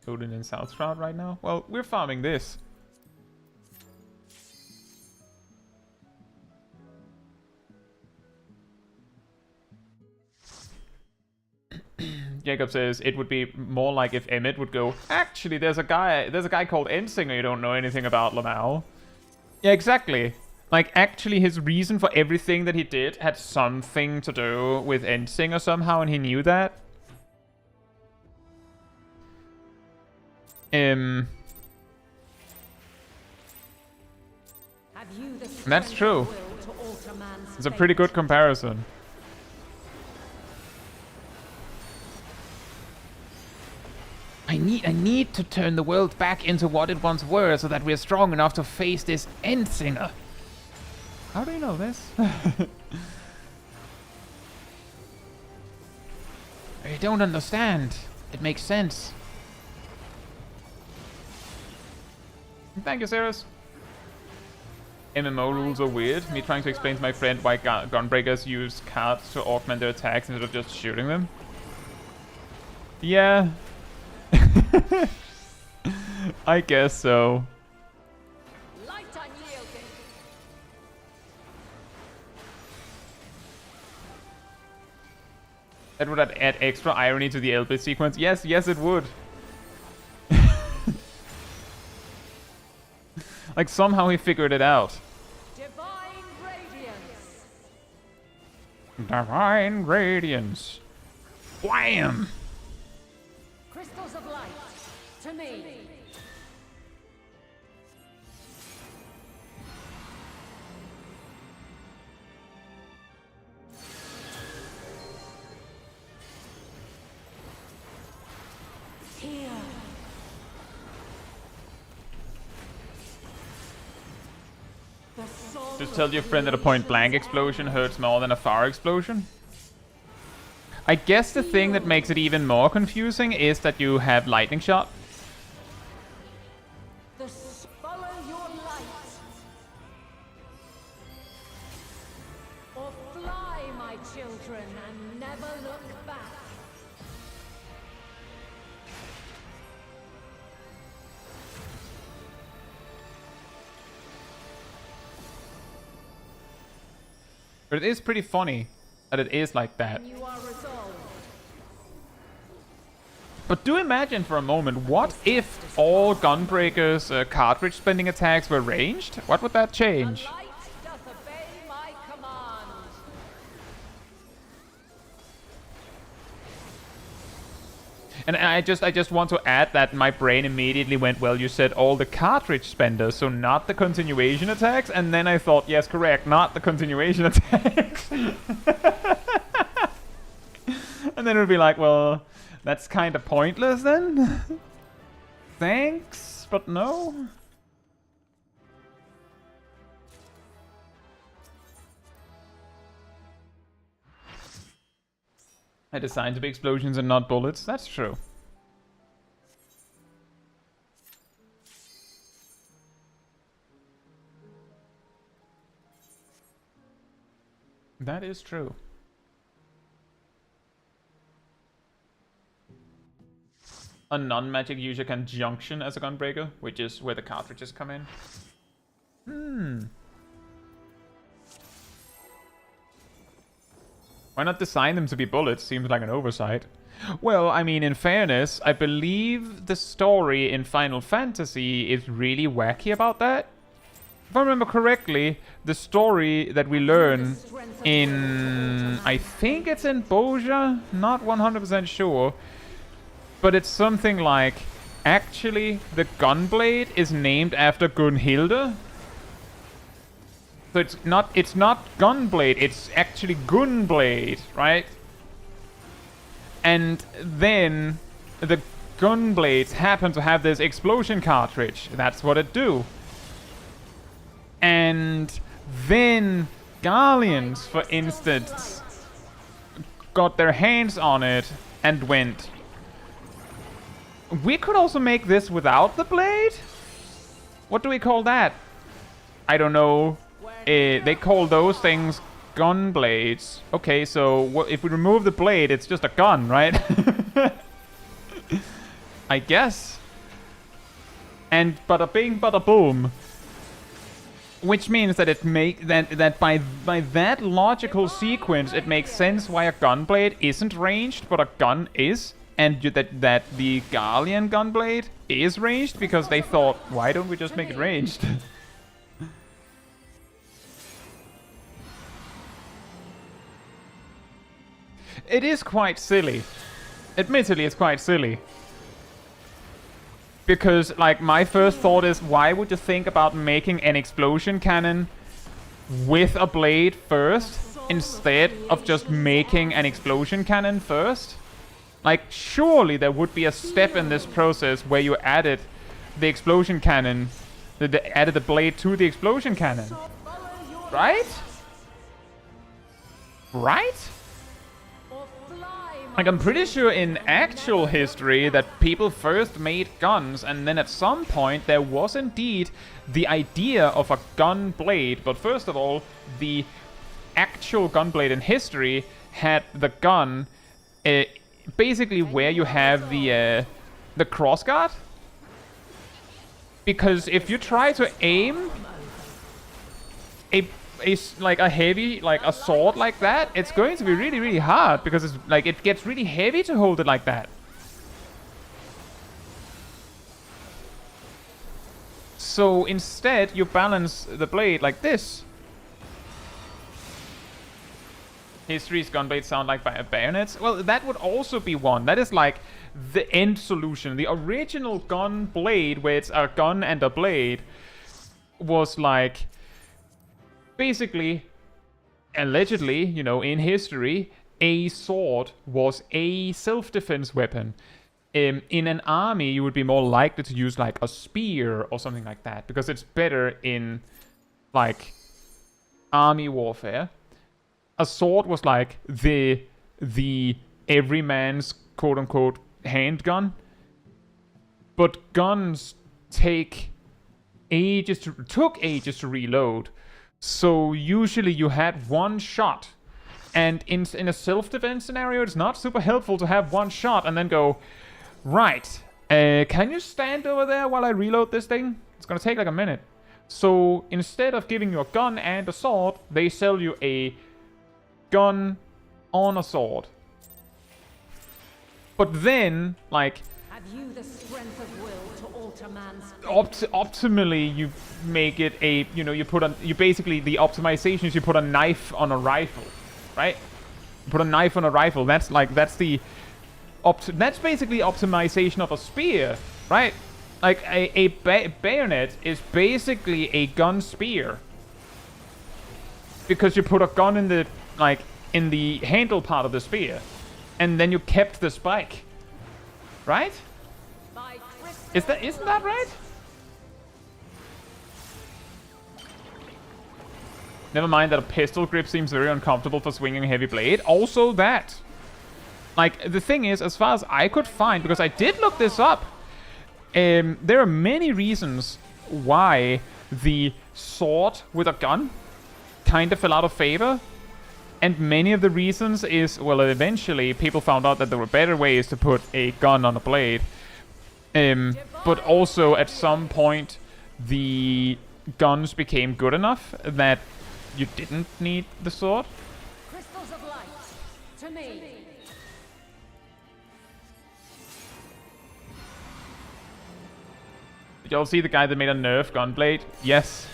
Odin in South Shroud right now? Well, we're farming this. Jacob says it would be more like if Emmett would go, actually, there's a guy called Endsinger you don't know anything about, Lamau. Yeah, exactly. Like, actually, his reason for everything that he did had something to do with Endsinger somehow, and he knew that. That's true. It's a pretty good comparison. I need to turn the world back into what it once were so that we're strong enough to face this Endsinger. How do you know this? I don't understand. It makes sense. Thank you, Ceres. MMO rules are weird. Me trying to explain to my friend why gunbreakers use cards to augment their attacks instead of just shooting them. Yeah. I guess so. That would add extra irony to the Elbit sequence. Yes, it would. Like, somehow he figured it out. Divine radiance. Divine radiance. Wham! Crystals of light. To me. Here. Just tell your friend that a point-blank explosion hurts more than a far explosion. I guess the thing that makes it even more confusing is that you have lightning shot. Follow your light. Or fly, my children, and never look back. But it is pretty funny that it is like that. You are resolved. But do imagine for a moment, what if all Gunbreaker's cartridge spending attacks were ranged? What would that change? The light doth obey my command. And I just want to add that my brain immediately went, well, you said all the cartridge spenders, so not the continuation attacks? And then I thought, yes, correct, not the continuation attacks. And then it would be like, well, that's kind of pointless then? Thanks, but no. I designed to be explosions and not bullets. That's true. That is true. A non-magic user can junction as a gunbreaker, which is where the cartridges come in. Why not design them to be bullets? Seems like an oversight. Well, I mean, in fairness, I believe the story in Final Fantasy is really wacky about that. If I remember correctly, the story that we learn in... I think it's in Boja? Not 100% sure. But it's something like... Actually, the gunblade is named after Gunhilde. So it's not gunblade, it's actually gunblade, right? And then the gunblades happen to have this explosion cartridge. That's what it do. And then Guardians, for instance, got their hands on it and went, we could also make this without the blade? What do we call that? I don't know. They call those things gun blades. Okay, so if we remove the blade, it's just a gun, right? I guess. And bada bing, bada boom. Which means that that by that logical sequence, it makes sense why a gunblade isn't ranged, but a gun is, and that the Gallian gunblade is ranged because they thought, why don't we just make it ranged? It is quite silly. Admittedly, it's quite silly. Because, like, my first thought is, why would you think about making an explosion cannon with a blade first, instead of just making an explosion cannon first? Like, surely there would be a step in this process where you added the explosion cannon, added the blade to the explosion cannon. Right? Right? Like, I'm pretty sure in actual history that people first made guns, and then at some point there was indeed the idea of a gun blade. But first of all, the actual gun blade in history had the gun basically where you have the crossguard. Because if you try to aim like a heavy, like a sword like that, it's going to be really, really hard because it's like it gets really heavy to hold it like that. So instead, you balance the blade like this. History's gunblade sound like bayonets? Well, that would also be one. That is like the end solution. The original gun blade, where it's a gun and a blade, was like basically, allegedly, you know, in history, a sword was a self-defense weapon. In an army, you would be more likely to use like a spear or something like that, because it's better in like army warfare. A sword was like the everyman's quote-unquote handgun. But guns took ages to reload. So usually you had one shot. And in a self-defense scenario, it's not super helpful to have one shot and then go, right, can you stand over there while I reload this thing? It's gonna take like a minute. So instead of giving you a gun and a sword, they sell you a gun on a sword. But then, like, have you the strength of will to alter man's optimally, you make it a, you know, you basically, the optimization is you put a knife on a rifle, right? You put a knife on a rifle. That's basically optimization of a spear, right? Like a bayonet is basically a gun spear, because you put a gun in the handle part of the spear, and then you kept the spike, right? Isn't that right? Never mind that a pistol grip seems very uncomfortable for swinging a heavy blade. Also that. Like, the thing is, as far as I could find, because I did look this up, there are many reasons why the sword with a gun kind of fell out of favor. And many of the reasons is, well, eventually people found out that there were better ways to put a gun on a blade. But also at some point, the guns became good enough that you didn't need the sword. crystals of light to me. Did y'all see the guy that made a Nerf gunblade? Yes.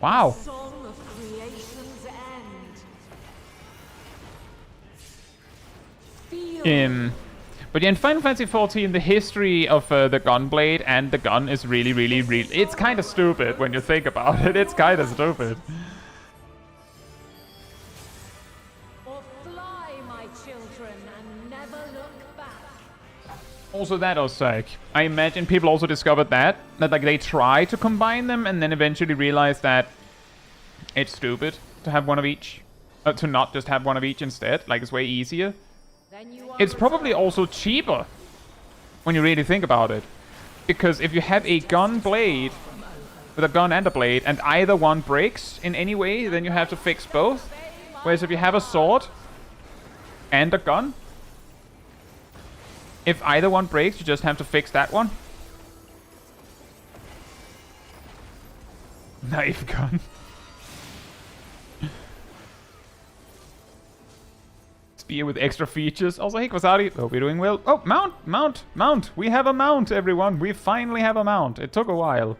Wow. Song of creation's end. But yeah, in Final Fantasy XIV, the history of the gunblade and the gun is really, it's kind of stupid when you think about it. It's kind of stupid. Or fly, my children, and never look back. Also that was like, I imagine people also discovered that like they try to combine them and then eventually realize that it's stupid to have one of each. To not just have one of each instead. Like, it's way easier. It's probably also cheaper when you really think about it. Because if you have a gun blade with a gun and a blade and either one breaks in any way, then you have to fix both. Whereas if you have a sword and a gun, if either one breaks, you just have to fix that one. Knife gun. Spear with extra features. Also, hey, Kwasari. Hope you're doing well. Oh, mount. We have a mount, everyone. We finally have a mount. It took a while.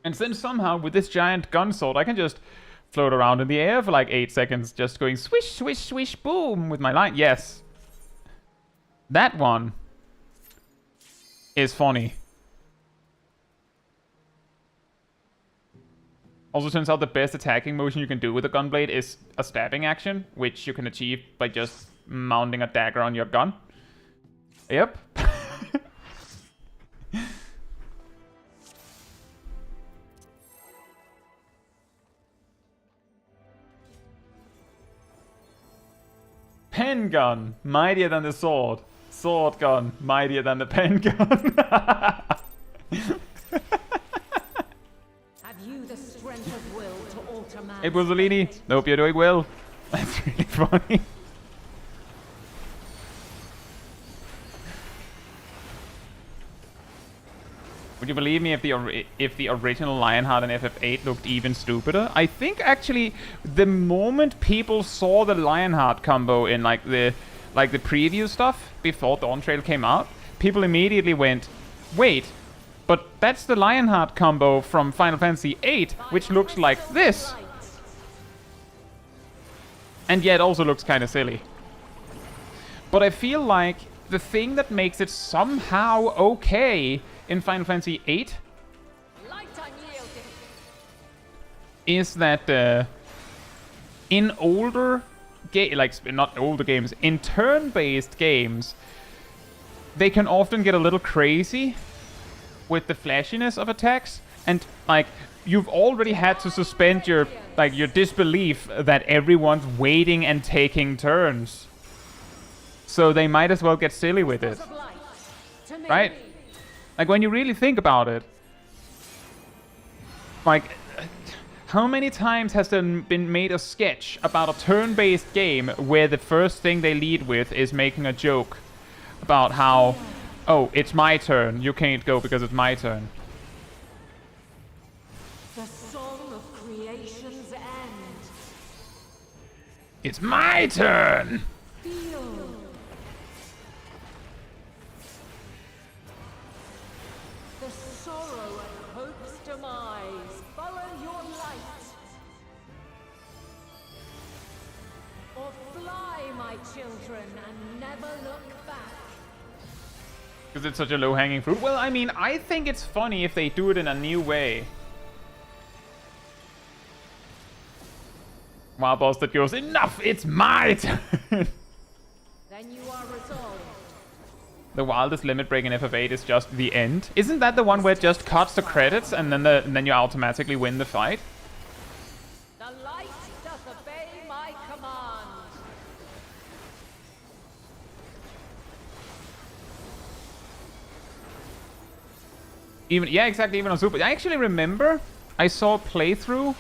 And then somehow, with this giant gun sword, I can just float around in the air for like 8 seconds, just going swish, swish, swish, boom with my line. Yes. That one is funny. Also turns out the best attacking motion you can do with a gunblade is a stabbing action, which you can achieve by just mounting a dagger on your gun. Yep. Pen gun, mightier than the sword. Sword gun, mightier than the pen gun. Have you the strength of will to alter man? Hey, Buzzolini. Hope you're doing well. That's really funny. Would you believe me if the original Lionheart in FF8 looked even stupider? I think actually the moment people saw the Lionheart combo in like the preview stuff before Dawntrail came out, people immediately went, wait, but that's the Lionheart combo from Final Fantasy VIII, which looks like this. And yet also looks kind of silly. But I feel like the thing that makes it somehow okay in Final Fantasy VIII is that in older not older games, in turn-based games, they can often get a little crazy with the flashiness of attacks, and like you've already had to suspend your disbelief that everyone's waiting and taking turns. So they might as well get silly with it. Right? Like, when you really think about it, like, how many times has there been made a sketch about a turn-based game where the first thing they lead with is making a joke about how, oh, it's my turn, you can't go because it's my turn. The song of creation's end. It's my turn! The sorrow and hope's demise. Follow your light. Or fly, my children, and never look back. Because it's such a low-hanging fruit. Well, I mean, I think it's funny if they do it in a new way. Wild boss that goes, enough, it's my turn! Then you are resolved. The wildest limit break in FF8 is just the end. Isn't that the one where it just cuts the credits and then you automatically win the fight? The light doth obey my command. Yeah, exactly, even on Super. I actually remember I saw a playthrough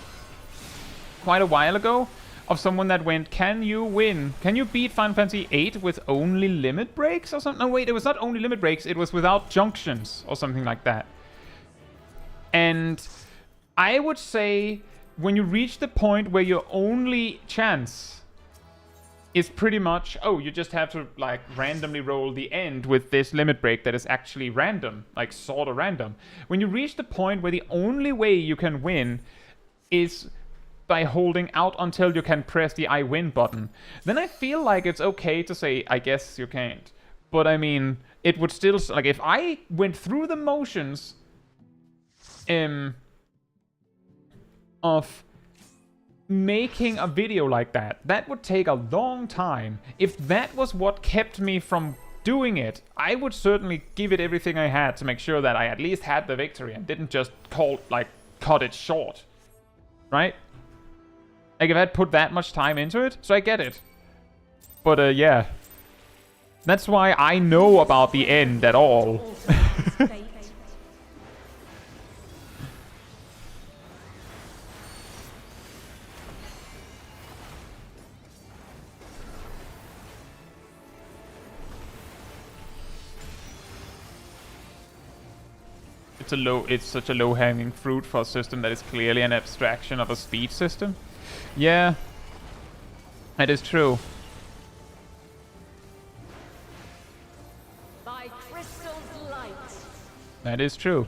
quite a while ago of someone that went, can you win? Can you beat Final Fantasy VIII with only limit breaks or something? No, wait, it was not only limit breaks, it was without junctions or something like that. And I would say when you reach the point where your only chance is pretty much, oh, you just have to like randomly roll the end with this limit break that is actually random, like sort of random. When you reach the point where the only way you can win is by holding out until you can press the I win button, then I feel like it's okay to say, I guess you can't. But I mean, it would still, like, if I went through the motions of making a video like that, that would take a long time. If that was what kept me from doing it, I would certainly give it everything I had to make sure that I at least had the victory and didn't just cut it short. Right? Like, if I had put that much time into it, so I get it. But, yeah. That's why I know about the end at all. It's such a low-hanging fruit for a system that is clearly an abstraction of a speed system. Yeah, that is true. By crystal's light. That is true.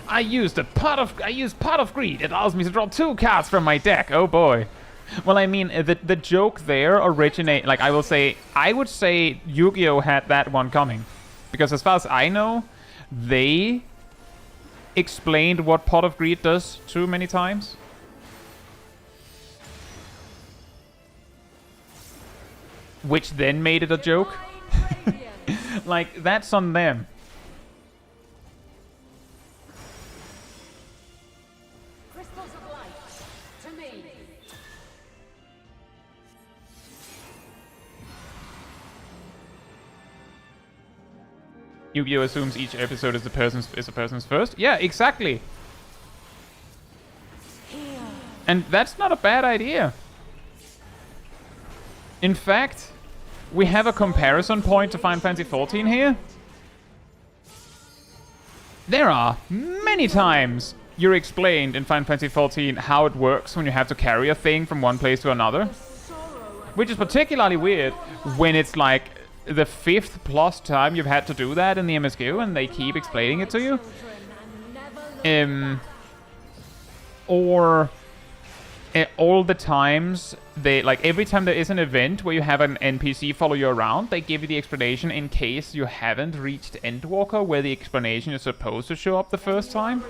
I used Pot of Greed. It allows me to draw 2 cards from my deck. Oh boy. Well, I mean, the joke there originate. Like, I would say Yu-Gi-Oh had that one coming, because as far as I know, they explained what Pot of Greed does too many times. Which then made it a joke. Like, that's on them. Crystals of light, to me. Yu-Gi-Oh assumes each episode is a person's first. Yeah, exactly. And that's not a bad idea. In fact, we have a comparison point to Final Fantasy XIV here. There are many times you're explained in Final Fantasy XIV how it works when you have to carry a thing from one place to another. Which is particularly weird when it's like the 5th plus time you've had to do that in the MSQ and they keep explaining it to you. Or all the times they, like every time there is an event where you have an NPC follow you around, they give you the explanation in case you haven't reached Endwalker, where the explanation is supposed to show up the first time.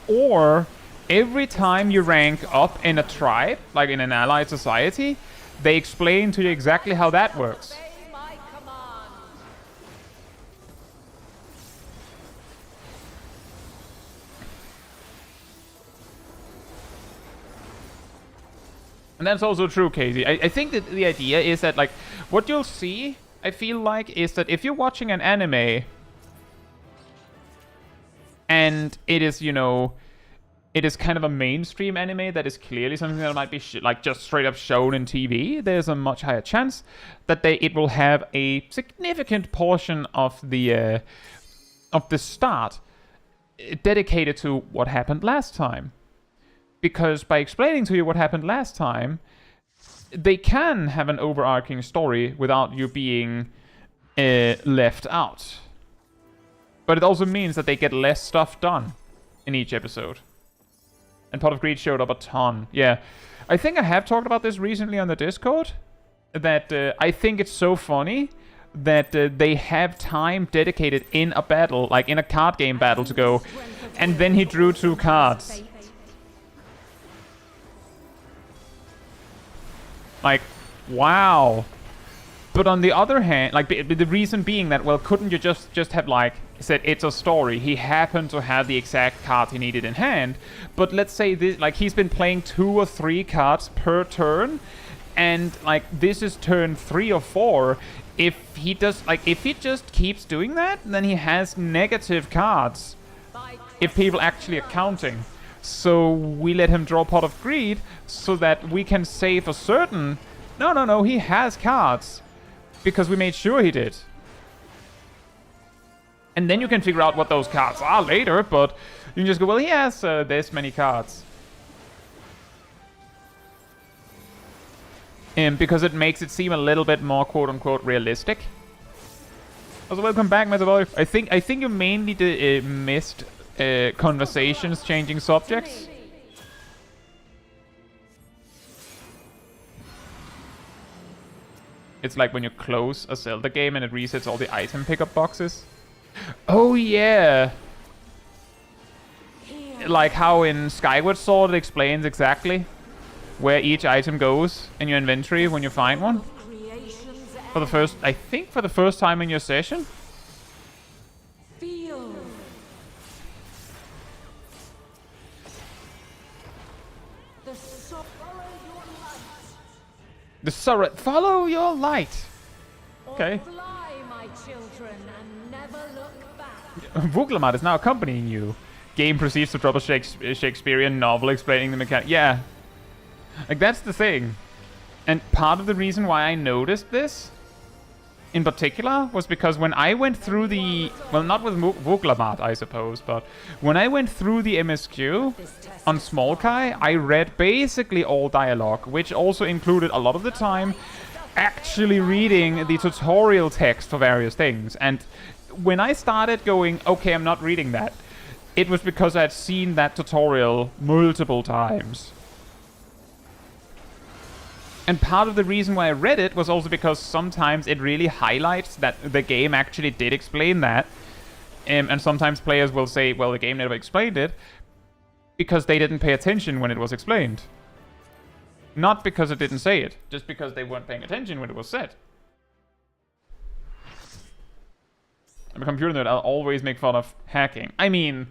Or every time you rank up in a tribe, like in an allied society, they explain to you exactly how that works. And that's also true, Casey. I think that the idea is that, like, what you'll see, I feel like, is that if you're watching an anime and it is, you know, it is kind of a mainstream anime that is clearly something that might be like just straight up shown in TV, there's a much higher chance that it will have a significant portion of the start dedicated to what happened last time. Because by explaining to you what happened last time, they can have an overarching story without you being left out. But it also means that they get less stuff done in each episode. And Pot of Greed showed up a ton. Yeah. I think I have talked about this recently on the Discord. That I think it's so funny that they have time dedicated in a battle, like in a card game battle to go. And then he drew 2 cards. Like, wow. But on the other hand, like, the reason being that, well, couldn't you just have, like, said it's a story? He happened to have the exact card he needed in hand. But let's say this, like, he's been playing 2 or 3 cards per turn. And, like, this is turn 3 or 4. If he does, like, if he just keeps doing that, then he has negative cards. If people actually are counting. So we let him draw Pot of Greed so that we can say for certain, no, he has cards. Because we made sure he did. And then you can figure out what those cards are later, but you can just go, well, he has this many cards. Because it makes it seem a little bit more quote-unquote realistic. Also, welcome back, Metaboy. I think you mainly missed conversations changing subjects. It's like when you close a Zelda game and it resets all the item pickup boxes. Oh yeah! Like how in Skyward Sword it explains exactly where each item goes in your inventory when you find one. For the first, I think for the first time in your session. The sorrow, follow your light. Okay. Fly, my children, and never look back. Vuglamat is now accompanying you. Game proceeds to drop a Shakespearean novel explaining the mechanic. Yeah. Like, that's the thing. And part of the reason why I noticed this, in particular, was because when I went through the... Well, not with Vuglamat, I suppose, but when I went through the MSQ on Smolkai, I read basically all dialogue, which also included a lot of the time actually reading the tutorial text for various things. And when I started going, okay, I'm not reading that, it was because I'd seen that tutorial multiple times. And part of the reason why I read it was also because sometimes it really highlights that the game actually did explain that. And sometimes players will say, well, the game never explained it, because they didn't pay attention when it was explained. Not because it didn't say it, just because they weren't paying attention when it was said. I'm a computer nerd, I'll always make fun of hacking. I mean,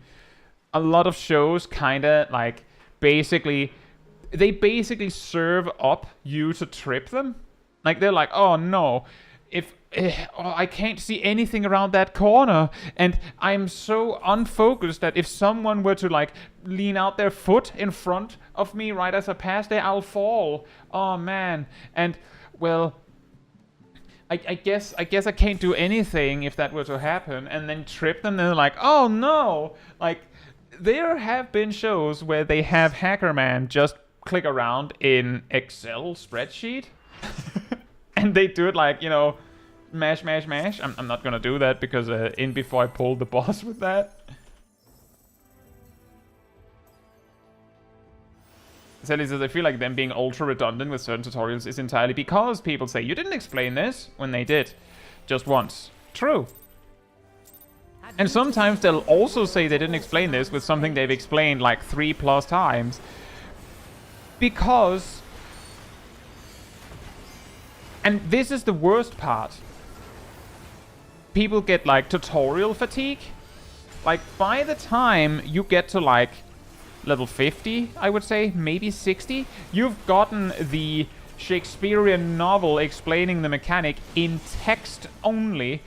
a lot of shows kinda, like, basically... They basically serve up you to trip them. Like, they're like, oh no, if oh, I can't see anything around that corner, and I'm so unfocused that if someone were to like lean out their foot in front of me right as I pass there, I'll fall. Oh man. And well, I guess I can't do anything if that were to happen, and then trip them. They're like, oh no! Like, there have been shows where they have Hacker Man just click around in Excel spreadsheet, and they do it like, you know, mash, mash, mash. I'm not gonna do that because in before I pulled the boss with that. Sally says, I feel like them being ultra redundant with certain tutorials is entirely because people say, you didn't explain this, when they did. Just once. True. And sometimes they'll also say they didn't explain this with something they've explained like 3+ times. Because... And this is the worst part. People get like tutorial fatigue. Like by the time you get to like level 50, I would say, maybe 60, you've gotten the Shakespearean novel explaining the mechanic in text only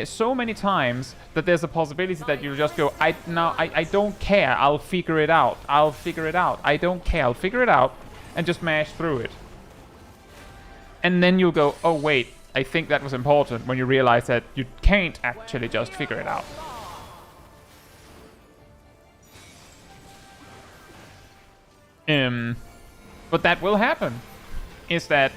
so many times that there's a possibility that you'll just go, I don't care, I'll figure it out, I don't care, I'll figure it out, and just mash through it. And then you'll go, oh wait, I think that was important, when you realize that you can't actually just figure it out. But that will happen. Is that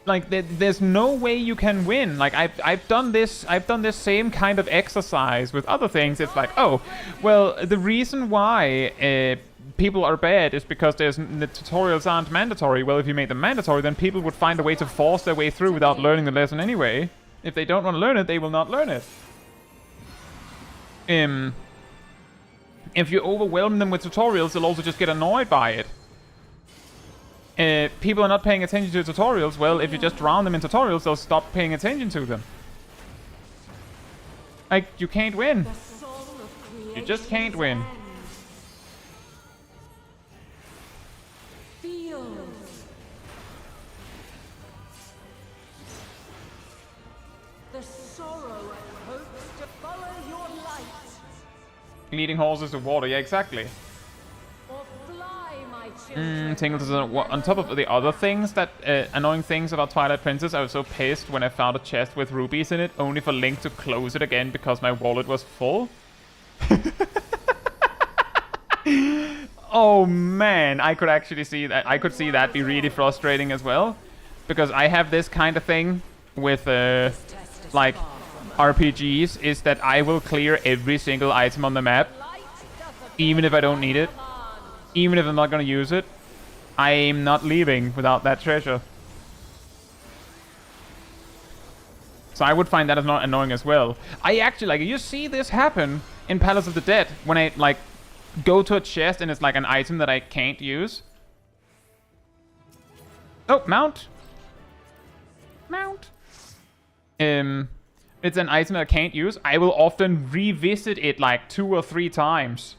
like there's no way you can win. Like I've done this same kind of exercise with other things. It's like, oh, well, the reason why people are bad is because the tutorials aren't mandatory. Well, if you made them mandatory, then people would find a way to force their way through without learning the lesson anyway. If they don't want to learn it, they will not learn it. If you overwhelm them with tutorials, they'll also just get annoyed by it. People are not paying attention to tutorials. Well, if you just drown them in tutorials, they'll stop paying attention to them. Like, you can't win. You just can't win. Leading horses to water, yeah, exactly. Tingles is on top of the other things that annoying things about Twilight Princess. I was so pissed when I found a chest with rubies in it, only for Link to close it again because my wallet was full. Oh man, I could actually see that. I could see that be really frustrating as well, because I have this kind of thing with like RPGs, is that I will clear every single item on the map, even if I don't need it, even if I'm not gonna use it. I'm not leaving without that treasure. So I would find that as not annoying as well. I actually, like, you see this happen in Palace of the Dead, when I, like, go to a chest and it's like an item that I can't use. Oh, mount. Mount. It's an item that I can't use. I will often revisit it like 2 or 3 times.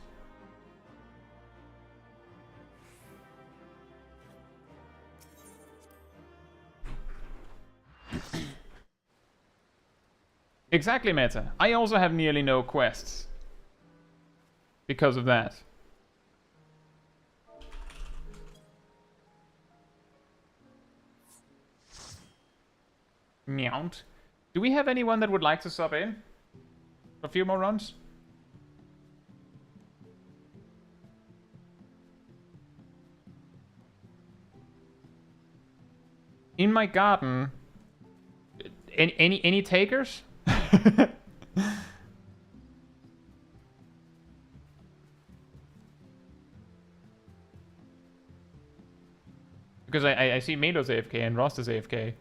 Exactly, Meta. I also have nearly no quests because of that. Meowt. Do we have anyone that would like to sub in for a few more runs? In my garden, any takers? Because I see Melo's AFK and Rost is AFK.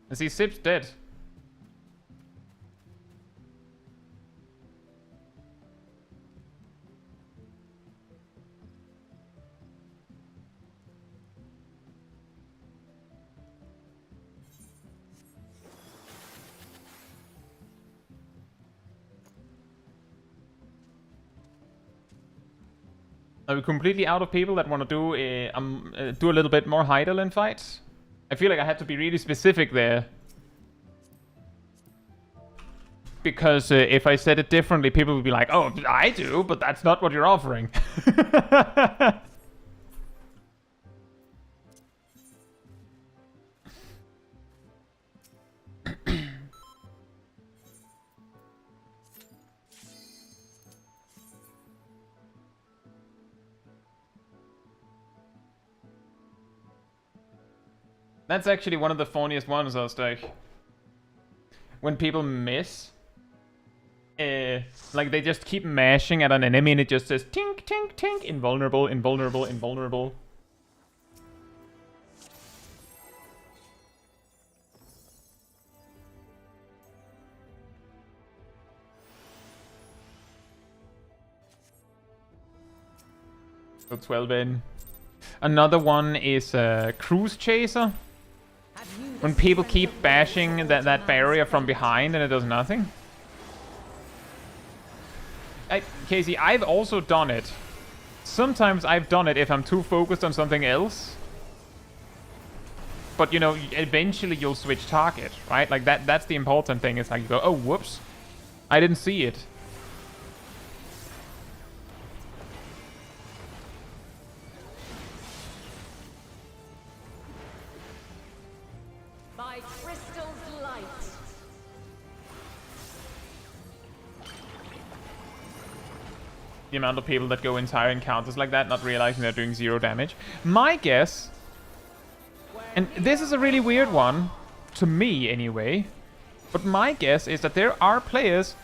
I see Sip's dead. Are we completely out of people that want to do a little bit more Heidelin fights? I feel like I had to be really specific there. Because if I said it differently, people would be like, oh, I do, but that's not what you're offering. That's actually one of the funniest ones, Ostek. When people miss, like they just keep mashing at an enemy and it just says tink, tink, tink, invulnerable, invulnerable, invulnerable. So 12 in. Another one is Cruise Chaser. When people keep bashing that barrier from behind and it does nothing. Casey, I've also done it. Sometimes I've done it if I'm too focused on something else. But, you know, eventually you'll switch target, right? Like, that's the important thing. It's like you go, oh, whoops. I didn't see it. The amount of people that go entire encounters like that, not realizing they're doing 0 damage. My guess, and this is a really weird one, to me anyway, but my guess is that there are players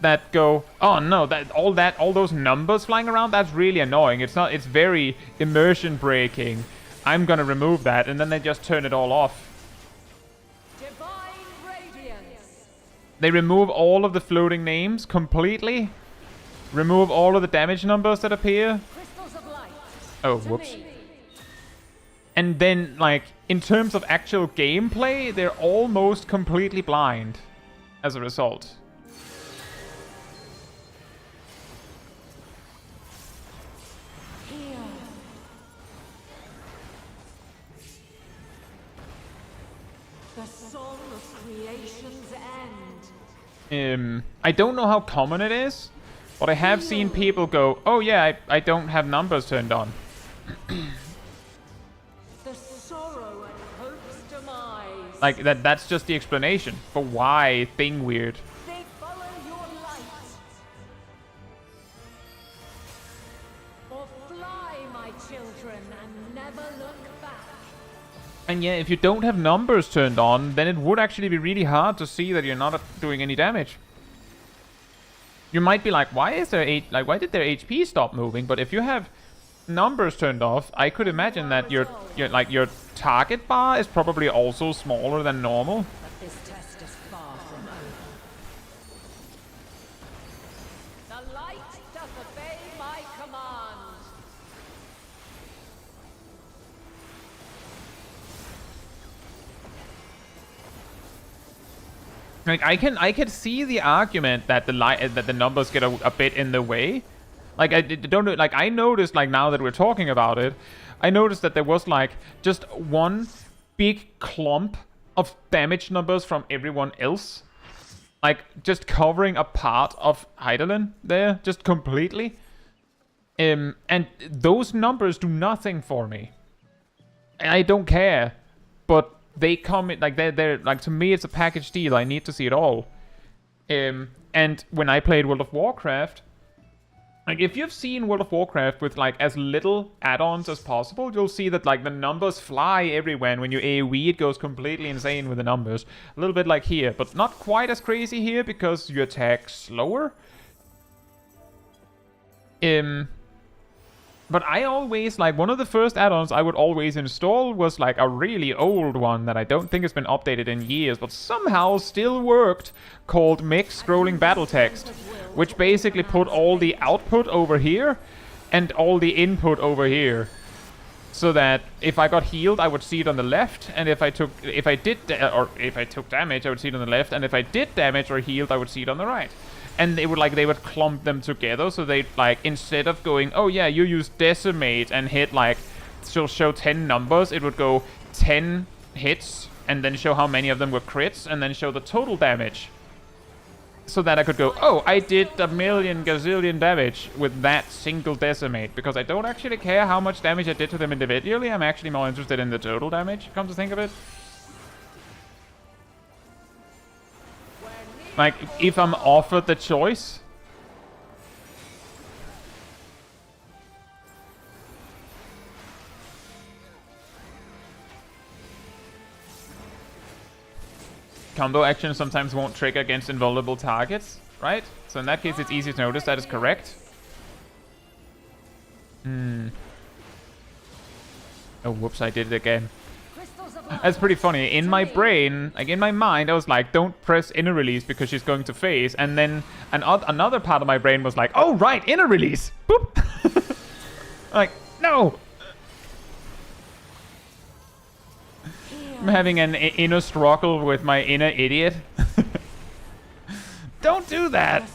that go, oh no, all those numbers flying around, that's really annoying. It's very immersion breaking. I'm gonna remove that, and then they just turn it all off. Divine Radiance. They remove all of the floating names completely. Remove all of the damage numbers that appear. Crystals of light. Oh, whoops. And then, like, in terms of actual gameplay, they're almost completely blind as a result. Here. The song of creation's end. I don't know how common it is. But I have seen people go, oh yeah, I don't have numbers turned on. The sorrow and hope's demise. Like, that's just the explanation for why thing weird. They follow your light. Or fly, my children, and never look back. And yeah, if you don't have numbers turned on, then it would actually be really hard to see that you're not doing any damage. You might be like, why did their HP stop moving? But if you have numbers turned off, I could imagine that your target bar is probably also smaller than normal. But this test is far from over. The light doth obey my command. Like, I can see the argument that the numbers get a bit in the way. Like, I noticed, like, now that we're talking about it, I noticed that there was like just one big clump of damage numbers from everyone else, like just covering a part of Heidelin there, just completely. And those numbers do nothing for me. I don't care, but they come in, like, they're like, to me it's a package deal. I need to see it all. And when I played World of Warcraft, like, if you've seen World of Warcraft with like as little add-ons as possible, you'll see that like the numbers fly everywhere, and when you AoE it goes completely insane with the numbers. A little bit like here, but not quite as crazy here because you attack slower. But I always, like, one of the first add-ons I would always install was like a really old one that I don't think has been updated in years, but somehow still worked, called Mix Scrolling Battle Text, which basically put all the output over here and all the input over here, so that if I got healed, I would see it on the left, and if I took damage, I would see it on the left, and if I did damage or healed, I would see it on the right. And they would clump them together, so they, like, instead of going, oh yeah, you use decimate and hit like, she'll show 10 numbers, it would go 10 hits, and then show how many of them were crits, and then show the total damage. So that I could go, oh, I did a million gazillion damage with that single decimate, because I don't actually care how much damage I did to them individually. I'm actually more interested in the total damage, come to think of it. Like, if I'm offered the choice. Combo actions sometimes won't trigger against invulnerable targets, right? So in that case, it's easy to notice that is correct. Oh, whoops, I did it again. That's pretty funny. In my brain, like in my mind, I was like, don't press inner release because she's going to phase. And then another part of my brain was like, oh, right, inner release. Boop. Like, no. I'm having an inner struggle with my inner idiot. Don't do that.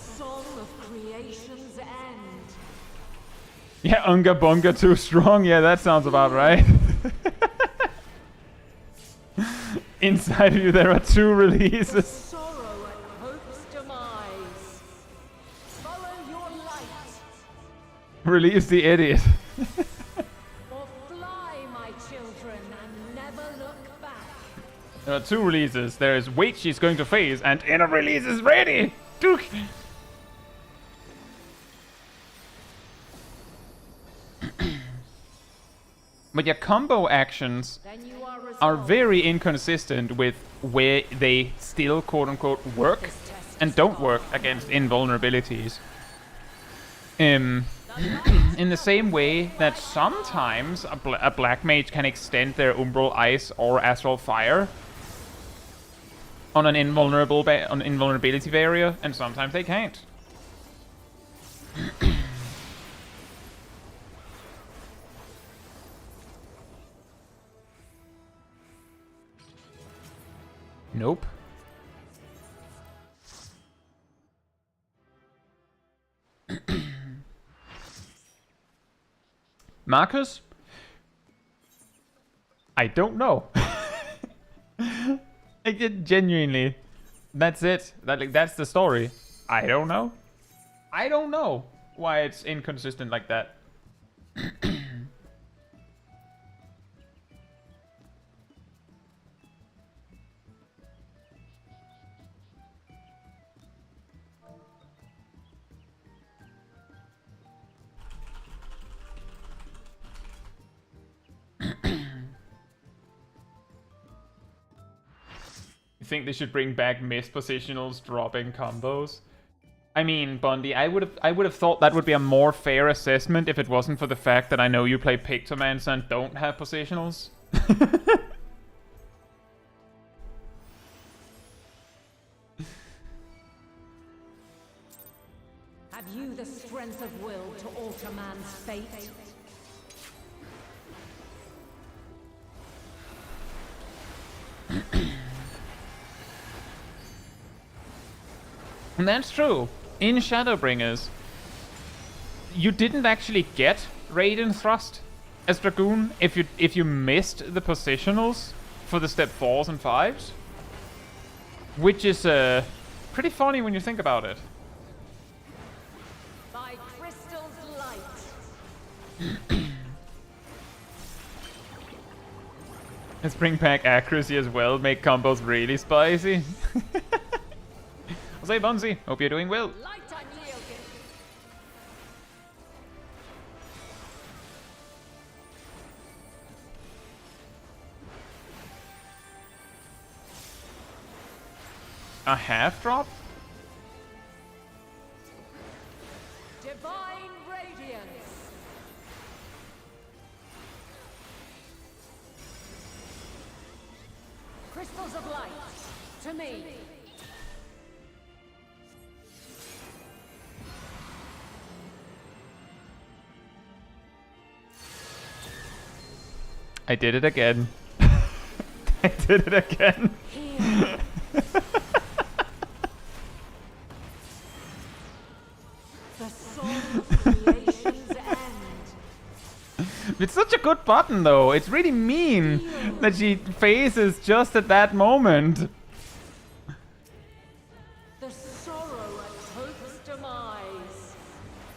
Yeah, Unga Bunga too strong. Yeah, that sounds about right. Inside of you there are 2 releases. Sorrow and hope's demise. Follow your light. Release the idiot. Or fly, my children, and never look back. There are 2 releases. There is wait, she's going to phase, and inner release is ready. Duke. But your combo actions are very inconsistent with where they still quote-unquote work and don't work against invulnerabilities. In the same way that sometimes a black mage can extend their umbral ice or astral fire on an invulnerability barrier, and sometimes they can't. Nope. Marcus? I don't know. Like, genuinely. That's it. That's the story. I don't know. I don't know why it's inconsistent like that. You think they should bring back missed positionals dropping combos? I mean, Bundy, I would have thought that would be a more fair assessment if it wasn't for the fact that I know you play Pictomancer and don't have positionals. Have you the strength of will to alter man's fate? And that's true. In Shadowbringers, you didn't actually get Raiden Thrust as Dragoon if you missed the positionals for the step 4s and 5s. Which is pretty funny when you think about it. By crystal's light. Let's bring back accuracy as well, make combos really spicy. I'll say, Bunzy, hope you're doing well. Light unyielding. A half drop? Divine radiance. Crystals of light. To me. I did it again. I did it again. The soul of creation's end. It's such a good button, though. It's really mean that she phases just at that moment. The sorrow at hope's demise.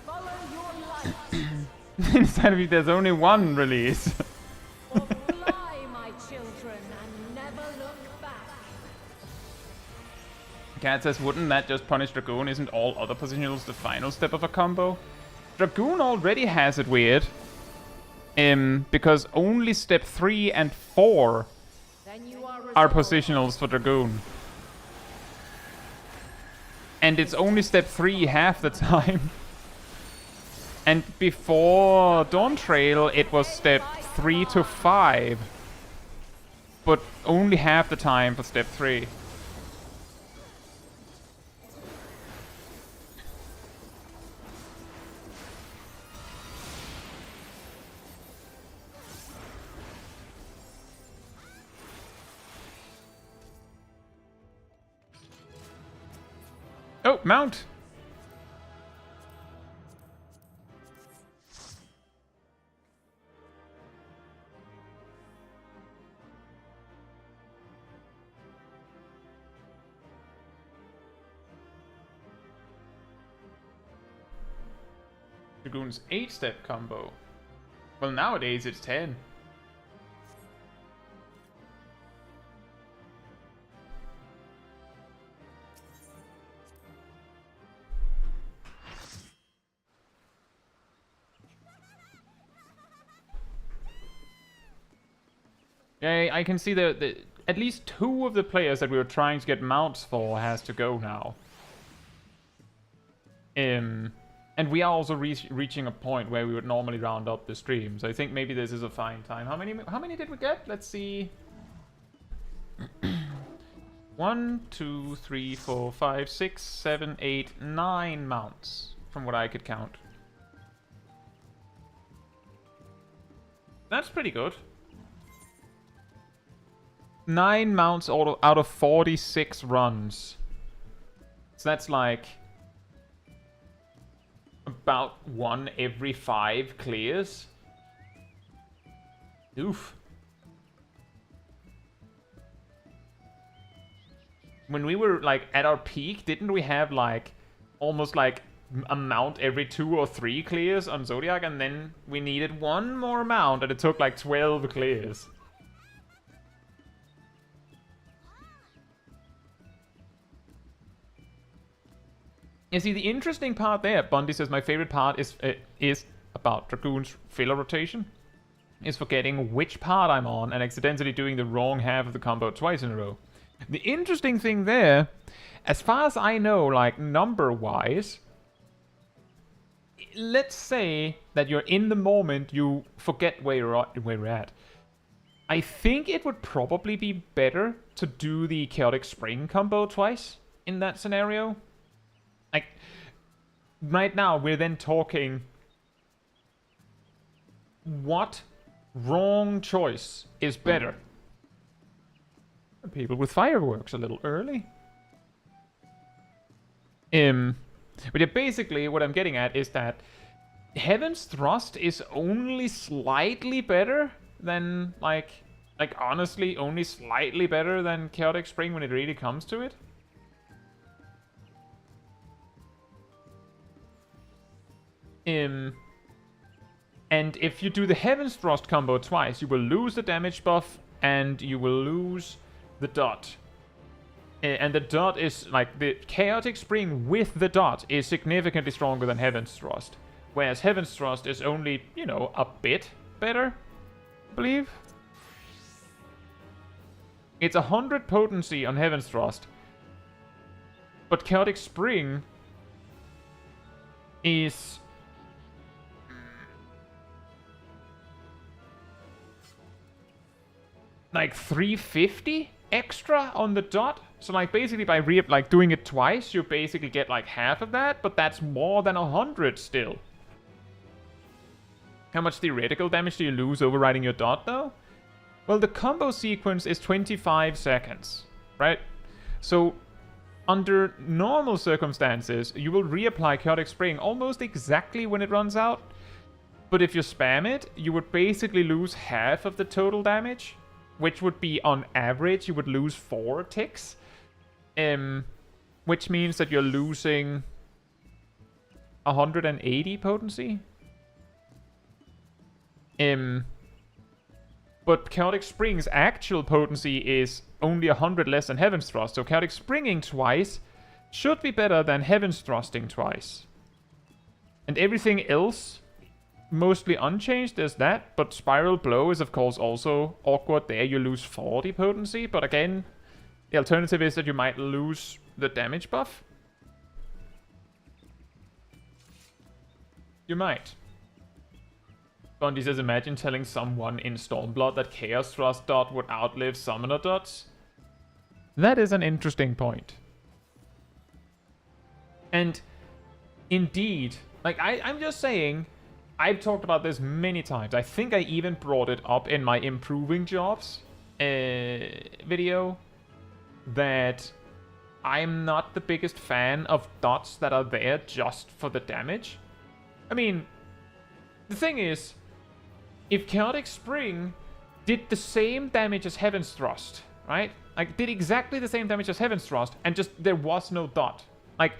Follow your light. Instead of it, there's only one release. Or fly, my children, and never look back. Cat says, wouldn't that just punish Dragoon? Isn't all other positionals the final step of a combo? Dragoon already has it weird. Because only step 3 and 4 Then you are positionals for Dragoon. And it's only step 3 half the time. And before Dawntrail, it was step 3 to 5. But only half the time for step 3. Oh, mount! Dragoon's 8-step combo. Well, nowadays it's 10. Yeah, I can see the at least 2 of the players that we were trying to get mounts for has to go now. And we are also reaching a point where we would normally round up the stream. So I think maybe this is a fine time. How many did we get? Let's see. 1, 2, 3, 4, 5, 6, 7, 8, 9 mounts from what I could count. That's pretty good. 9 mounts out of 46 runs. So that's like about 1 every 5 clears. Oof. When we were like at our peak, didn't we have like almost like a mount every 2 or 3 clears on Zodiac, and then we needed 1 more mount and it took like 12 clears. You see, the interesting part there, Bundy says, my favorite part is about Dragoon's filler rotation. Is forgetting which part I'm on and accidentally doing the wrong half of the combo twice in a row. The interesting thing there, as far as I know, like number-wise, let's say that you're in the moment, you forget where you're at. I think it would probably be better to do the Chaotic Spring combo twice in that scenario. Like, right now, we're then talking what wrong choice is better. People with fireworks a little early. But yeah, basically what I'm getting at is that Heaven's Thrust is only slightly better than, like honestly, only slightly better than Chaotic Spring when it really comes to it. And if you do the Heaven's Thrust combo twice, you will lose the damage buff and you will lose the dot. And the dot is, like, the Chaotic Spring with the dot is significantly stronger than Heaven's Thrust. Whereas Heaven's Thrust is only, you know, a bit better, I believe. It's 100 potency on Heaven's Thrust. But Chaotic Spring is like 350 extra on the dot. So like basically by doing it twice, you basically get like half of that, but that's more than 100 still. How much theoretical damage do you lose overriding your dot though? Well, the combo sequence is 25 seconds, right? So under normal circumstances, you will reapply Chaotic Spring almost exactly when it runs out. But if you spam it, you would basically lose half of the total damage, which would be on average, you would lose 4 ticks. Which means that you're losing 180 potency. But Chaotic Spring's actual potency is only 100 less than Heaven's Thrust, so Chaotic Springing twice should be better than Heaven's Thrusting twice. And everything else, mostly unchanged, is that, but Spiral Blow is of course also awkward. There you lose 40 potency, but again, the alternative is that you might lose the damage buff. You might. Bondi says, imagine telling someone in Stormblood that Chaos Thrust dot would outlive Summoner dots. That is an interesting point. And indeed, like I'm just saying, I've talked about this many times. I think I even brought it up in my improving jobs video, that I'm not the biggest fan of dots that are there just for the damage. I mean, the thing is, if Chaotic Spring did the same damage as Heaven's Thrust, right? Like, did exactly the same damage as Heaven's Thrust, and just there was no dot. Like,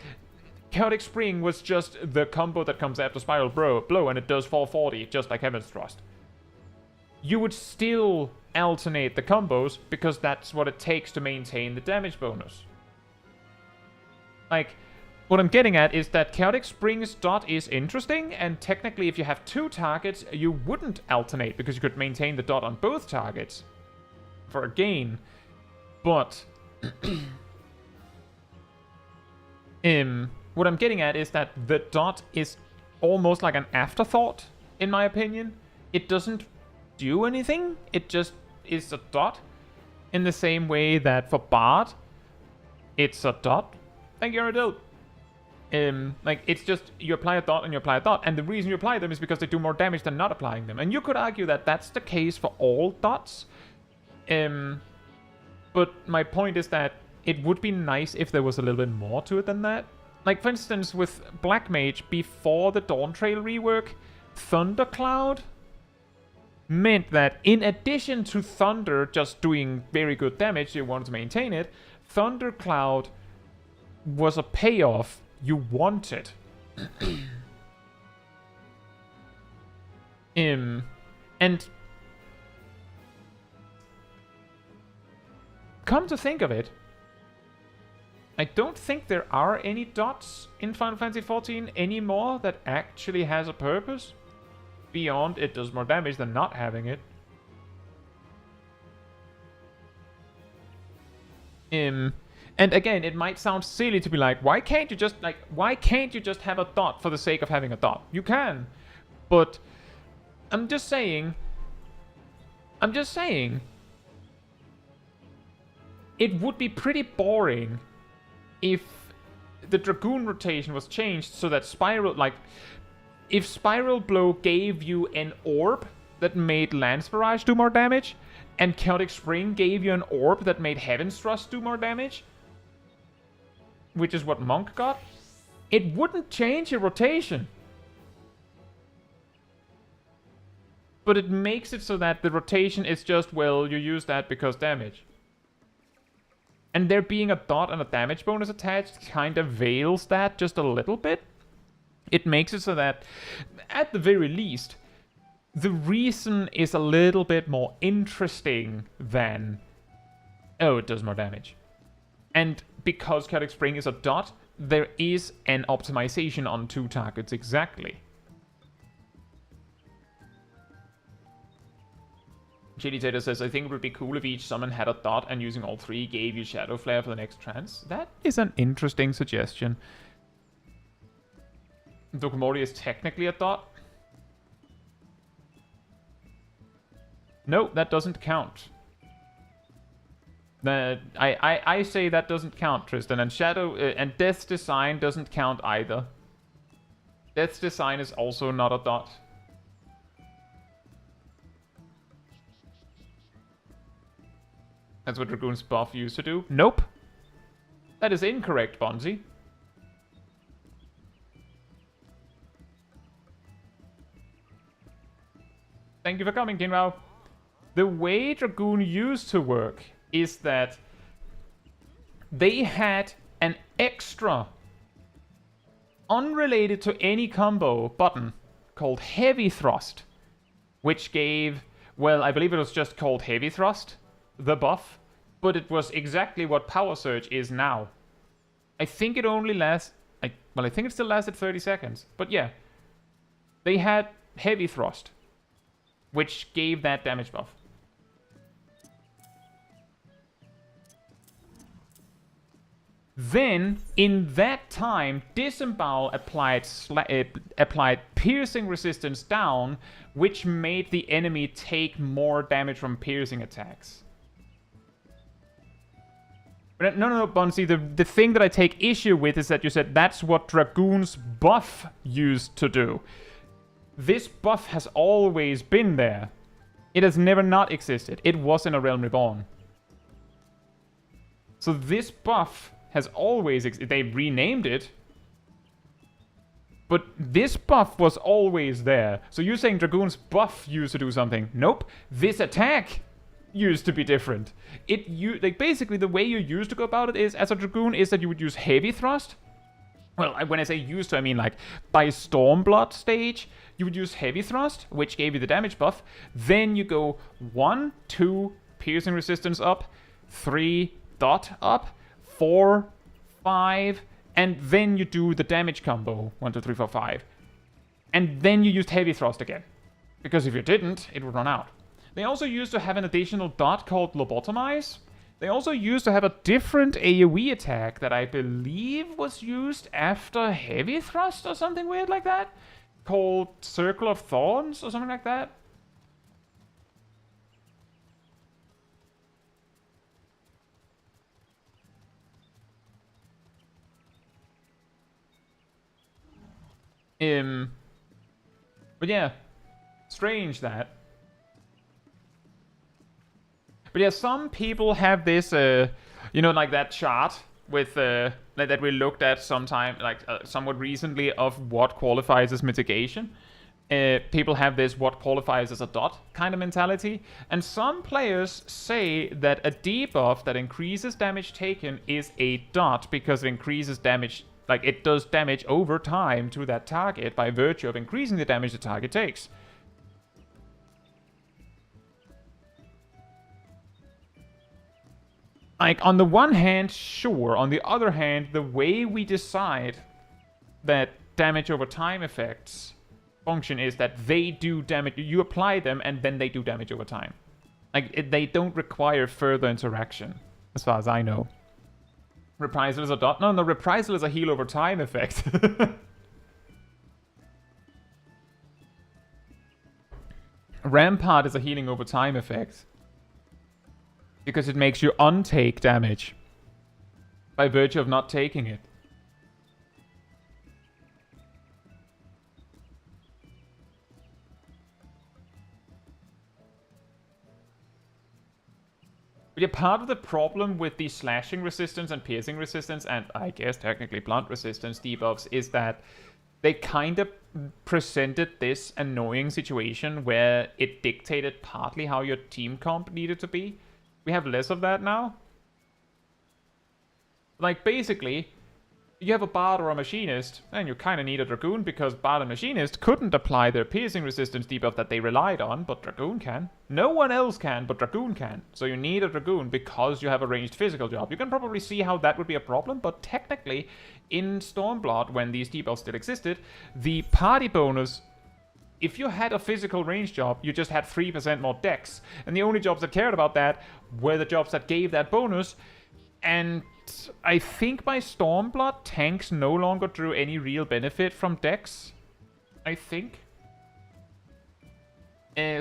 Chaotic Spring was just the combo that comes after Spiral Blow, and it does 440, just like Heaven's Thrust. You would still alternate the combos, because that's what it takes to maintain the damage bonus. Like, what I'm getting at is that Chaotic Spring's dot is interesting, and technically if you have 2 targets, you wouldn't alternate, because you could maintain the dot on both targets for a gain. But what I'm getting at is that the dot is almost like an afterthought, in my opinion. It doesn't do anything, it just is a dot, in the same way that for Bard, it's a dot. Thank you, Aradil. Like, it's just, you apply a dot and you apply a dot, and the reason you apply them is because they do more damage than not applying them. And you could argue that that's the case for all dots. But my point is that it would be nice if there was a little bit more to it than that. Like, for instance, with Black Mage, before the Dawntrail rework, Thundercloud meant that in addition to Thunder just doing very good damage, you wanted to maintain it, Thundercloud was a payoff you wanted. And come to think of it, I don't think there are any dots in Final Fantasy XIV anymore that actually has a purpose. Beyond it does more damage than not having it. And again, it might sound silly to be like, why can't you just have a dot for the sake of having a dot? You can. But I'm just saying it would be pretty boring if the Dragoon rotation was changed so that if Spiral Blow gave you an orb that made Lance Barrage do more damage, and Chaotic Spring gave you an orb that made Heaven's Thrust do more damage, which is what Monk got, it wouldn't change your rotation. But it makes it so that the rotation is just, well, you use that because damage. And there being a dot and a damage bonus attached kind of veils that just a little bit. It makes it so that, at the very least, the reason is a little bit more interesting than, oh, it does more damage. And because Chaotic Spring is a dot, there is an optimization on 2 targets exactly. Shady Tater says, I think it would be cool if each summon had a dot and using all 3 gave you Shadow Flare for the next trance. That is an interesting suggestion. Dokomori is technically a dot. No, that doesn't count. I say that doesn't count, Tristan, and and Death's Design doesn't count either. Death's Design is also not a dot. That's what Dragoon's buff used to do. Nope. That is incorrect, Bonzi. Thank you for coming, Kinrao. The way Dragoon used to work is that they had an extra, unrelated to any combo button called Heavy Thrust, which gave, well, I believe it was just called Heavy Thrust, the buff, but it was exactly what Power Surge is now. I think it only lasts, I think it still lasted 30 seconds, but yeah. They had Heavy Thrust, which gave that damage buff. Then, in that time, Disembowel applied piercing resistance down, which made the enemy take more damage from piercing attacks. But no, Bunsey, the thing that I take issue with is that you said that's what Dragoon's buff used to do. This buff has always been there. It has never not existed. It was in A Realm Reborn. So this buff has always they renamed it, but this buff was always there. So you're saying Dragoon's buff used to do something? Nope. This attack used to be different. Like basically the way you used to go about it is as a Dragoon is that you would use Heavy Thrust. Well, when I say used to, I mean like by Stormblood stage, you would use Heavy Thrust, which gave you the damage buff. Then you go 1, 2, piercing resistance up, 3, dot up, 4, 5, and then you do the damage combo 1, 2, 3, 4, 5. And then you used Heavy Thrust again. Because if you didn't, it would run out. They also used to have an additional dot called Lobotomize. They also used to have a different AoE attack that I believe was used after Heavy Thrust or something weird like that. Called Circle of Thorns or something like that. But yeah, strange that. But yeah, some people have this, you know, like that chart with that we looked at sometime, like somewhat recently, of what qualifies as mitigation. People have this what qualifies as a dot kind of mentality, and some players say that a debuff that increases damage taken is a dot because it increases damage, like it does damage over time to that target by virtue of increasing the damage the target takes. Like, on the one hand, sure. On the other hand, the way we decide that damage over time effects function is that they do damage. You apply them, and then they do damage over time. Like, they don't require further interaction, as far as I know. Reprisal is a dot. No, reprisal is a heal over time effect. Rampart is a healing over time effect. Because it makes you untake damage by virtue of not taking it. But yeah, part of the problem with the slashing resistance and piercing resistance, and I guess technically blunt resistance debuffs, is that they kind of presented this annoying situation where it dictated partly how your team comp needed to be. We have less of that now. Like, basically, you have a Bard or a Machinist, and you kind of need a Dragoon because Bard and Machinist couldn't apply their piercing resistance debuff that they relied on, but Dragoon can. No one else can, but Dragoon can. So you need a Dragoon because you have a ranged physical job. You can probably see how that would be a problem, but technically, in Stormblood, when these debuffs still existed, the party bonus, if you had a physical range job, you just had 3% more dex. And the only jobs that cared about that were the jobs that gave that bonus. And I think by Stormblood, tanks no longer drew any real benefit from dex. I think.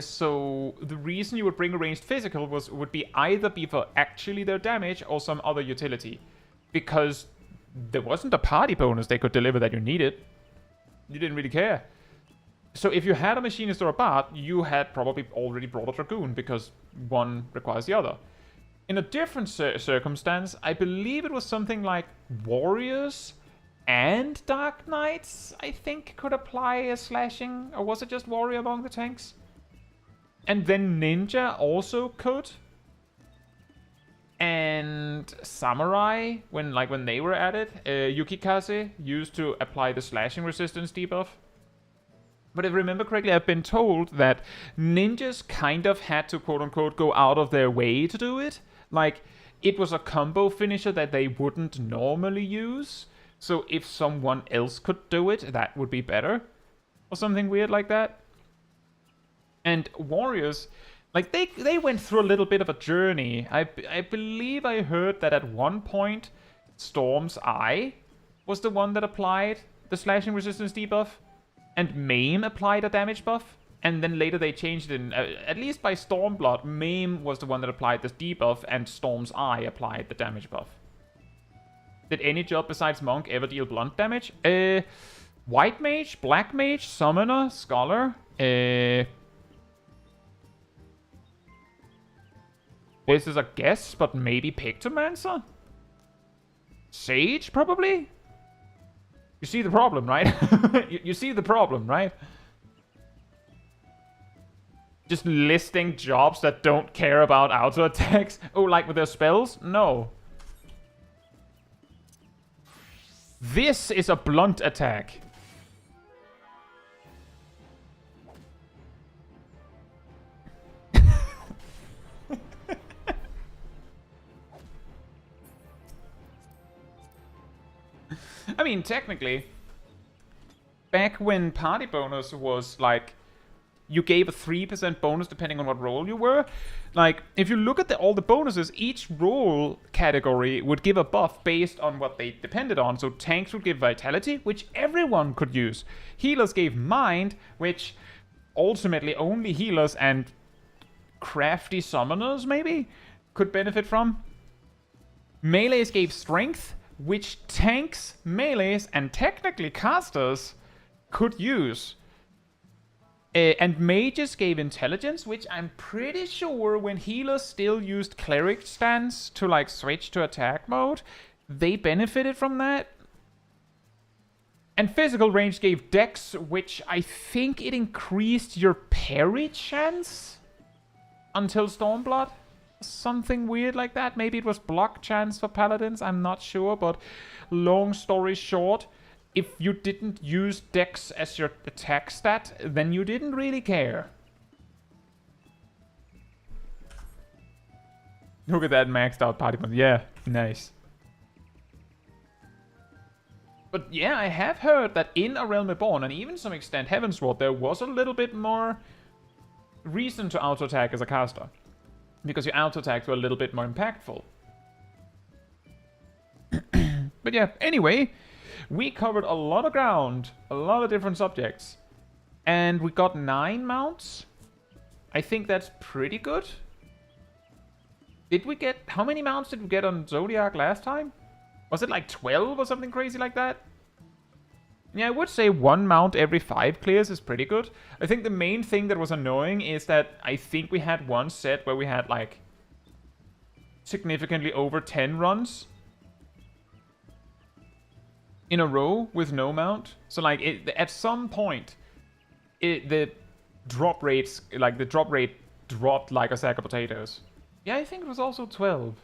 So the reason you would bring a ranged physical would be either be for actually their damage or some other utility. Because there wasn't a party bonus they could deliver that you needed. You didn't really care. So if you had a Machinist or a Bard, you had probably already brought a Dragoon, because one requires the other. In a different circumstance, I believe it was something like Warriors and Dark Knights, I think, could apply a slashing. Or was it just Warrior among the tanks? And then ninja also could. And samurai, when they were at it, Yukikaze used to apply the slashing resistance debuff. But if I remember correctly, I've been told that ninjas kind of had to quote-unquote go out of their way to do it. Like, it was a combo finisher that they wouldn't normally use. So if someone else could do it, that would be better. Or something weird like that. And warriors, like, they went through a little bit of a journey. I believe I heard that at one point, Storm's Eye was the one that applied the slashing resistance debuff. And Maim applied a damage buff. And then later they changed it, at least by Stormblood, Maim was the one that applied this debuff, and Storm's Eye applied the damage buff. Did any job besides Monk ever deal blunt damage? White Mage, Black Mage, Summoner, Scholar. This is a guess, but maybe Pictomancer? Sage, probably? You see the problem, right? you see the problem, right? Just listing jobs that don't care about auto attacks. Oh, like with their spells? No. This is a blunt attack. I mean, technically, back when party bonus was like, you gave a 3% bonus depending on what role you were. Like, if you look at all the bonuses, each role category would give a buff based on what they depended on. So tanks would give vitality, which everyone could use. Healers gave mind, which ultimately only healers and crafty summoners, maybe, could benefit from. Melees gave strength, which tanks, melees, and technically casters could use. And mages gave intelligence, which I'm pretty sure when healers still used cleric stance to like switch to attack mode, they benefited from that. And physical range gave dex, which I think it increased your parry chance until Stormblood. Something weird like that. Maybe it was block chance for paladins, I'm not sure, but long story short, if you didn't use dex as your attack stat, then you didn't really care. Look at that maxed out party point. Yeah, nice. But yeah, I have heard that in A Realm Reborn, and even to some extent Heavensward, there was a little bit more reason to auto-attack as a caster. Because your auto-attacks were a little bit more impactful. But yeah, anyway, we covered a lot of ground, a lot of different subjects. And we got 9 mounts. I think that's pretty good. Did we get... How many mounts did we get on Zodiac last time? Was it like 12 or something crazy like that? Yeah, I would say 1 mount every 5 clears is pretty good. I think the main thing that was annoying is that I think we had one set where we had like significantly over 10 runs in a row with no mount. So like at some point the drop rates, like the drop rate dropped like a sack of potatoes. Yeah, I think it was also 12.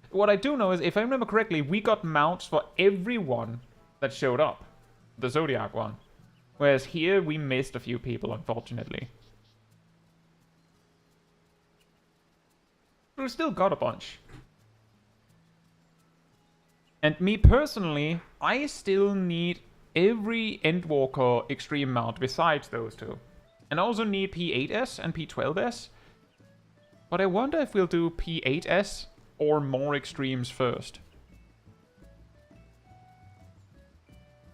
What I do know is, if I remember correctly, we got mounts for everyone that showed up. The Zodiac one. Whereas here, we missed a few people, unfortunately. But we still got a bunch. And me personally, I still need every Endwalker Extreme Mount besides those two. And I also need P8S and P12S. But I wonder if we'll do P8S or more extremes first.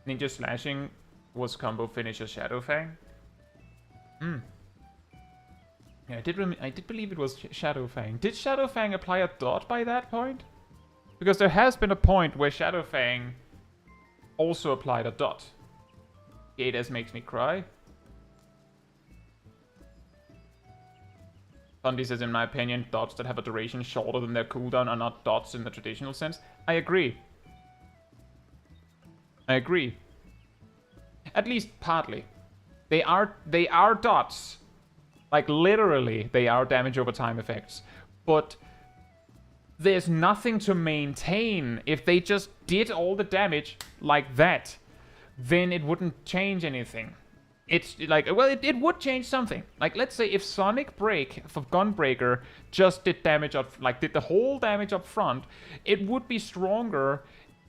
Ninja slashing was combo finisher Shadowfang. Yeah, I did believe it was Shadowfang. Did Shadowfang apply a dot by that point? Because there has been a point where Shadowfang also applied a dot. P8S makes me cry. Thundi says, in my opinion, dots that have a duration shorter than their cooldown are not dots in the traditional sense. I agree. I agree. At least partly. They are dots. Like, literally, they are damage over time effects. But there's nothing to maintain. If they just did all the damage like that, then it wouldn't change anything. It's like, well, it would change something. Like, let's say if Sonic Break for Gunbreaker just did damage up, like, did the whole damage up front, it would be stronger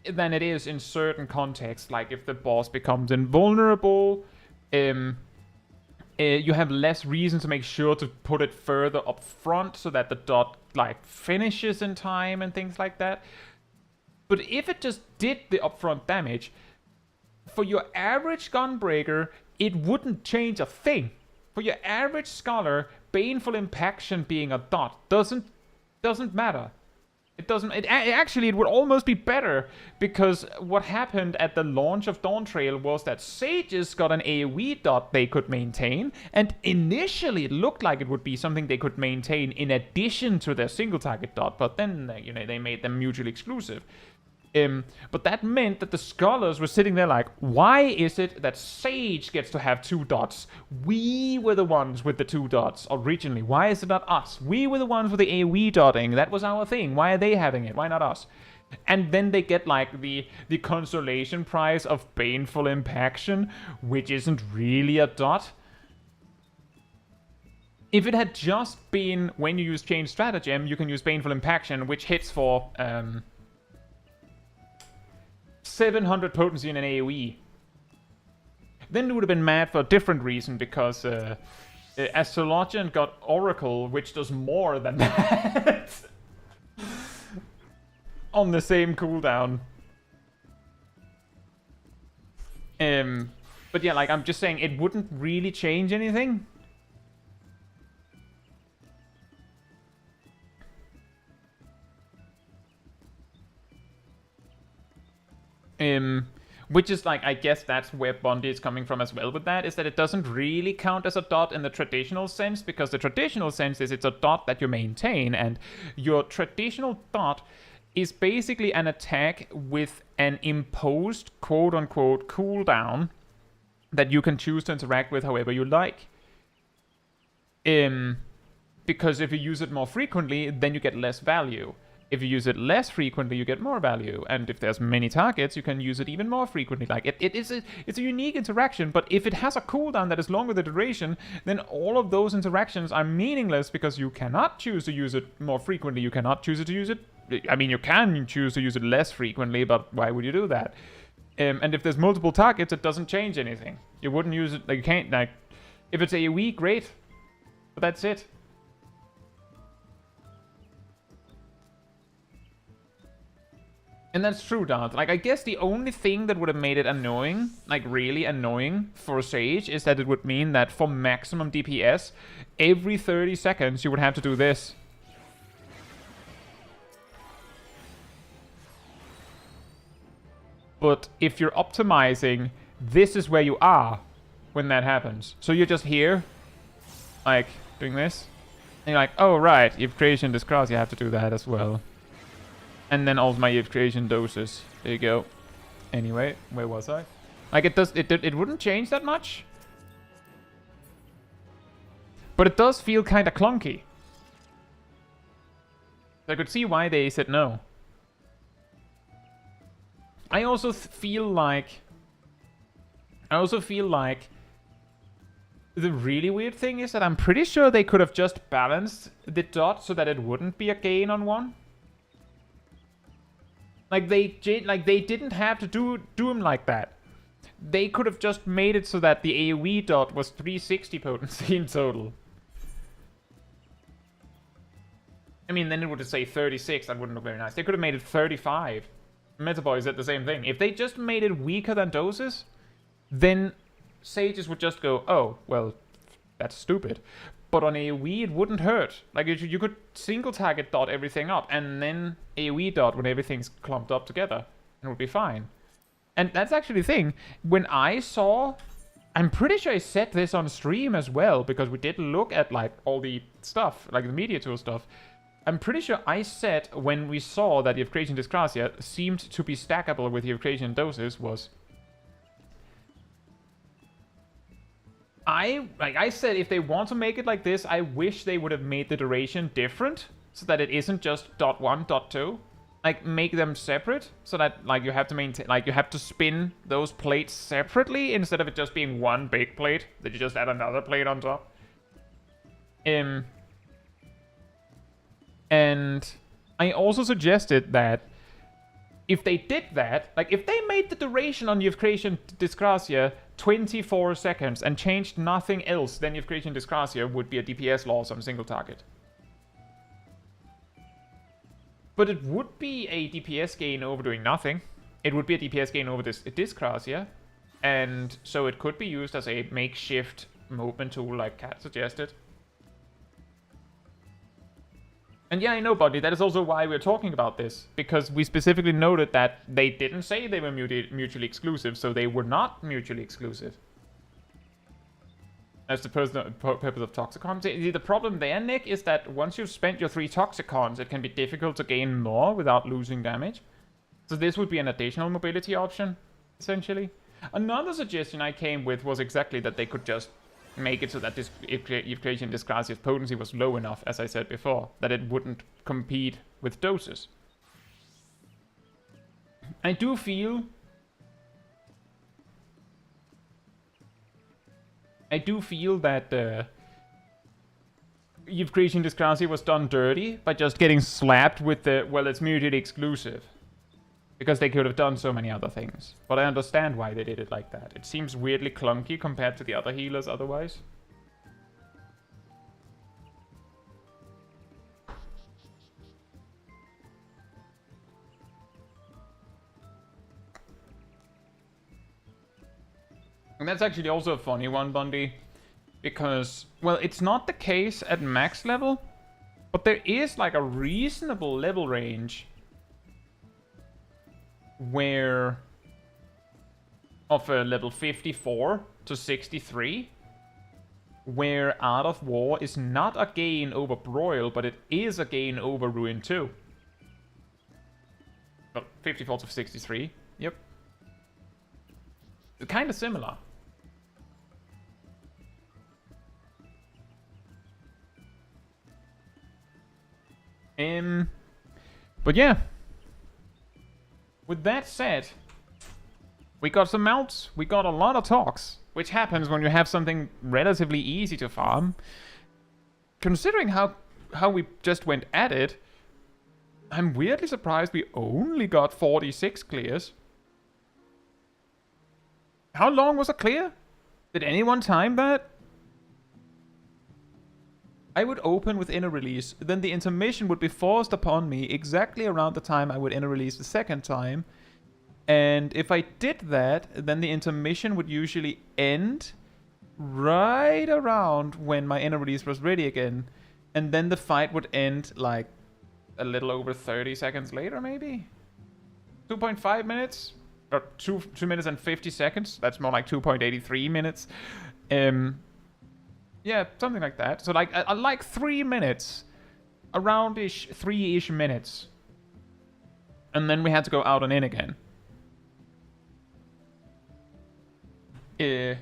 than it is in certain contexts. Like, if the boss becomes invulnerable, you have less reason to make sure to put it further up front so that the dot, like, finishes in time and things like that. But if it just did the upfront damage, for your average Gunbreaker, it wouldn't change a thing. For your average Scholar, Baneful Impaction being a dot doesn't matter. It doesn't. Actually, it would almost be better, because what happened at the launch of Dawntrail was that Sages got an AoE dot they could maintain, and initially it looked like it would be something they could maintain in addition to their single target dot, but then they made them mutually exclusive. But that meant that the scholars were sitting there like, why is it that Sage gets to have 2 dots? We were the ones with the 2 dots originally. Why is it not us? We were the ones with the AoE dotting. That was our thing. Why are they having it? Why not us? And then they get like the consolation prize of Baneful Impaction, which isn't really a dot. If it had just been when you use Change Stratagem, you can use Baneful Impaction, which hits for 700 potency in an AoE. Then it would have been mad for a different reason, because Astrologian got Oracle, which does more than that on the same cooldown. But yeah, like, I'm just saying, it wouldn't really change anything. Which is like, I guess that's where Bondi is coming from as well with that, is that it doesn't really count as a dot in the traditional sense, because the traditional sense is it's a dot that you maintain, and your traditional dot is basically an attack with an imposed quote-unquote cooldown that you can choose to interact with however you like. Because if you use it more frequently, then you get less value. If you use it less frequently, you get more value. And if there's many targets, you can use it even more frequently. Like, it's a unique interaction, but if it has a cooldown that is longer the duration, then all of those interactions are meaningless, because you cannot choose to use it more frequently. You cannot choose to use it... I mean, you can choose to use it less frequently, but why would you do that? And if there's multiple targets, it doesn't change anything. You wouldn't use it... Like, you can't... Like, if it's AoE, great. But that's it. And that's true, Dart. Like, I guess the only thing that would have made it annoying, like really annoying for Sage, is that it would mean that for maximum DPS, every 30 seconds you would have to do this. But if you're optimizing, this is where you are when that happens. So you're just here, like, doing this. And you're like, oh, right, if creation discourse, you have to do that as well. And then all my creation doses. There you go. Anyway, where was I? Like, it wouldn't change that much. But it does feel kind of clunky. I could see why they said no. I also feel like the really weird thing is that I'm pretty sure they could have just balanced the dot so that it wouldn't be a gain on one. Like, they didn't have to do them like that. They could have just made it so that the AoE dot was 360 potency in total. I mean, then it would say 36. That wouldn't look very nice. They could have made it 35. Metaboy said the same thing. If they just made it weaker than doses, then Sages would just go, oh, well, that's stupid. But on AoE, it wouldn't hurt. Like, you could single target dot everything up, and then AoE dot when everything's clumped up together. And it would be fine. And that's actually the thing. When I saw... I'm pretty sure I said this on stream as well, because we did look at, like, all the stuff, like the media tool stuff. I'm pretty sure I said when we saw that the Creation Disgracia seemed to be stackable with the Creation Doses was... like I said, if they want to make it like this, I wish they would have made the duration different so that it isn't just dot 1, dot 2. Like, make them separate so that, like, you have to maintain, like, you have to spin those plates separately instead of it just being one big plate that you just add another plate on top. And I also suggested that if they did that, like, if they made the duration on Euphrasia Disgracia 24 seconds and changed nothing else, then Euphrasia Disgracia would be a DPS loss on a single target. But it would be a DPS gain over doing nothing. It would be a DPS gain over this Disgracia. And so it could be used as a makeshift movement tool like Kat suggested. And yeah, I know, Buddy, that is also why we're talking about this. Because we specifically noted that they didn't say they were mutually exclusive, so they were not mutually exclusive. That's the purpose of Toxicons. The problem there, Nick, is that once you've spent your 3 Toxicons, it can be difficult to gain more without losing damage. So this would be an additional mobility option, essentially. Another suggestion I came with was exactly that they could just make it so that this Euphrasia Disgracia's potency was low enough, as I said before, that it wouldn't compete with doses. I do feel that Euphrasia Disgracia was done dirty by just getting slapped with the, well, it's mutually exclusive. Because they could have done so many other things. But I understand why they did it like that. It seems weirdly clunky compared to the other healers otherwise. And that's actually also a funny one, Bundy. Because, well, it's not the case at max level. But there is like a reasonable level range where of a level 54 to 63, where Art of War is not a gain over Broil, but it is a gain over Ruin 2. Well, 54 to 63, yep. It's kind of similar. But yeah. With that said, we got some mounts, we got a lot of talks, which happens when you have something relatively easy to farm. Considering how we just went at it, I'm weirdly surprised we only got 46 clears. How long was a clear? Did anyone time that? I would open with inner release, then the intermission would be forced upon me exactly around the time I would inner release the second time. And if I did that, then the intermission would usually end right around when my inner release was ready again. And then the fight would end like a little over 30 seconds later, maybe? 2.5 minutes? Or 2 minutes and 50 seconds? That's more like 2.83 minutes. Yeah, something like that. So like 3 minutes. Around-ish, 3-ish minutes. And then we had to go out and in again. In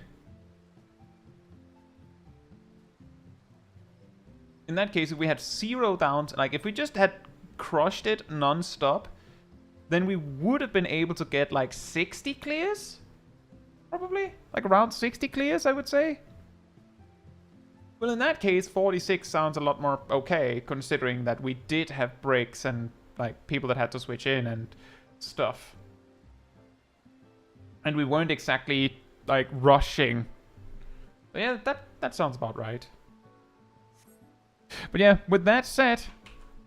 that case, if we had 0 downs, like if we just had crushed it non-stop, then we would have been able to get like 60 clears? Probably? Like around 60 clears, I would say. Well, in that case, 46 sounds a lot more okay, considering that we did have breaks and like people that had to switch in and stuff. And we weren't exactly like rushing. But yeah, that sounds about right. But yeah, with that said,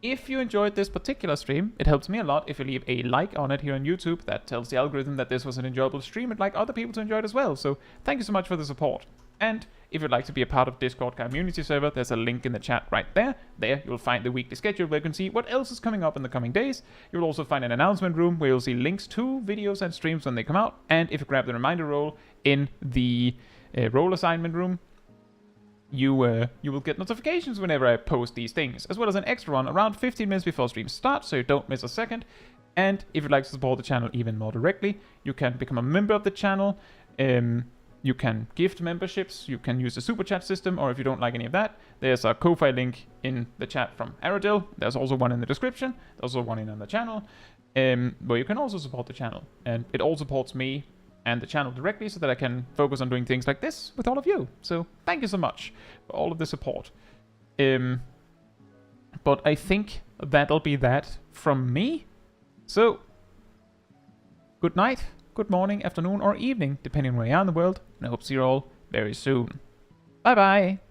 if you enjoyed this particular stream, it helps me a lot if you leave a like on it here on YouTube. That tells the algorithm that this was an enjoyable stream and like other people to enjoy it as well. So thank you so much for the support. And if you'd like to be a part of Discord community server, there's a link in the chat right there. There you'll find the weekly schedule where you can see what else is coming up in the coming days. You'll also find an announcement room where you'll see links to videos and streams when they come out. And if you grab the reminder roll in the role assignment room, you will get notifications whenever I post these things, as well as an extra one around 15 minutes before stream starts, so you don't miss a second. And if you'd like to support the channel even more directly, you can become a member of the channel. You can gift memberships, you can use the super chat system, or if you don't like any of that, there's a Ko-Fi link in the chat from Aerodil. There's also one in the description. There's also one in on the channel, where you can also support the channel. And it all supports me and the channel directly so that I can focus on doing things like this with all of you. So thank you so much for all of the support. But I think that'll be that from me. So, good night, good morning, afternoon, or evening, depending on where you are in the world. And I hope to see you all very soon. Bye bye!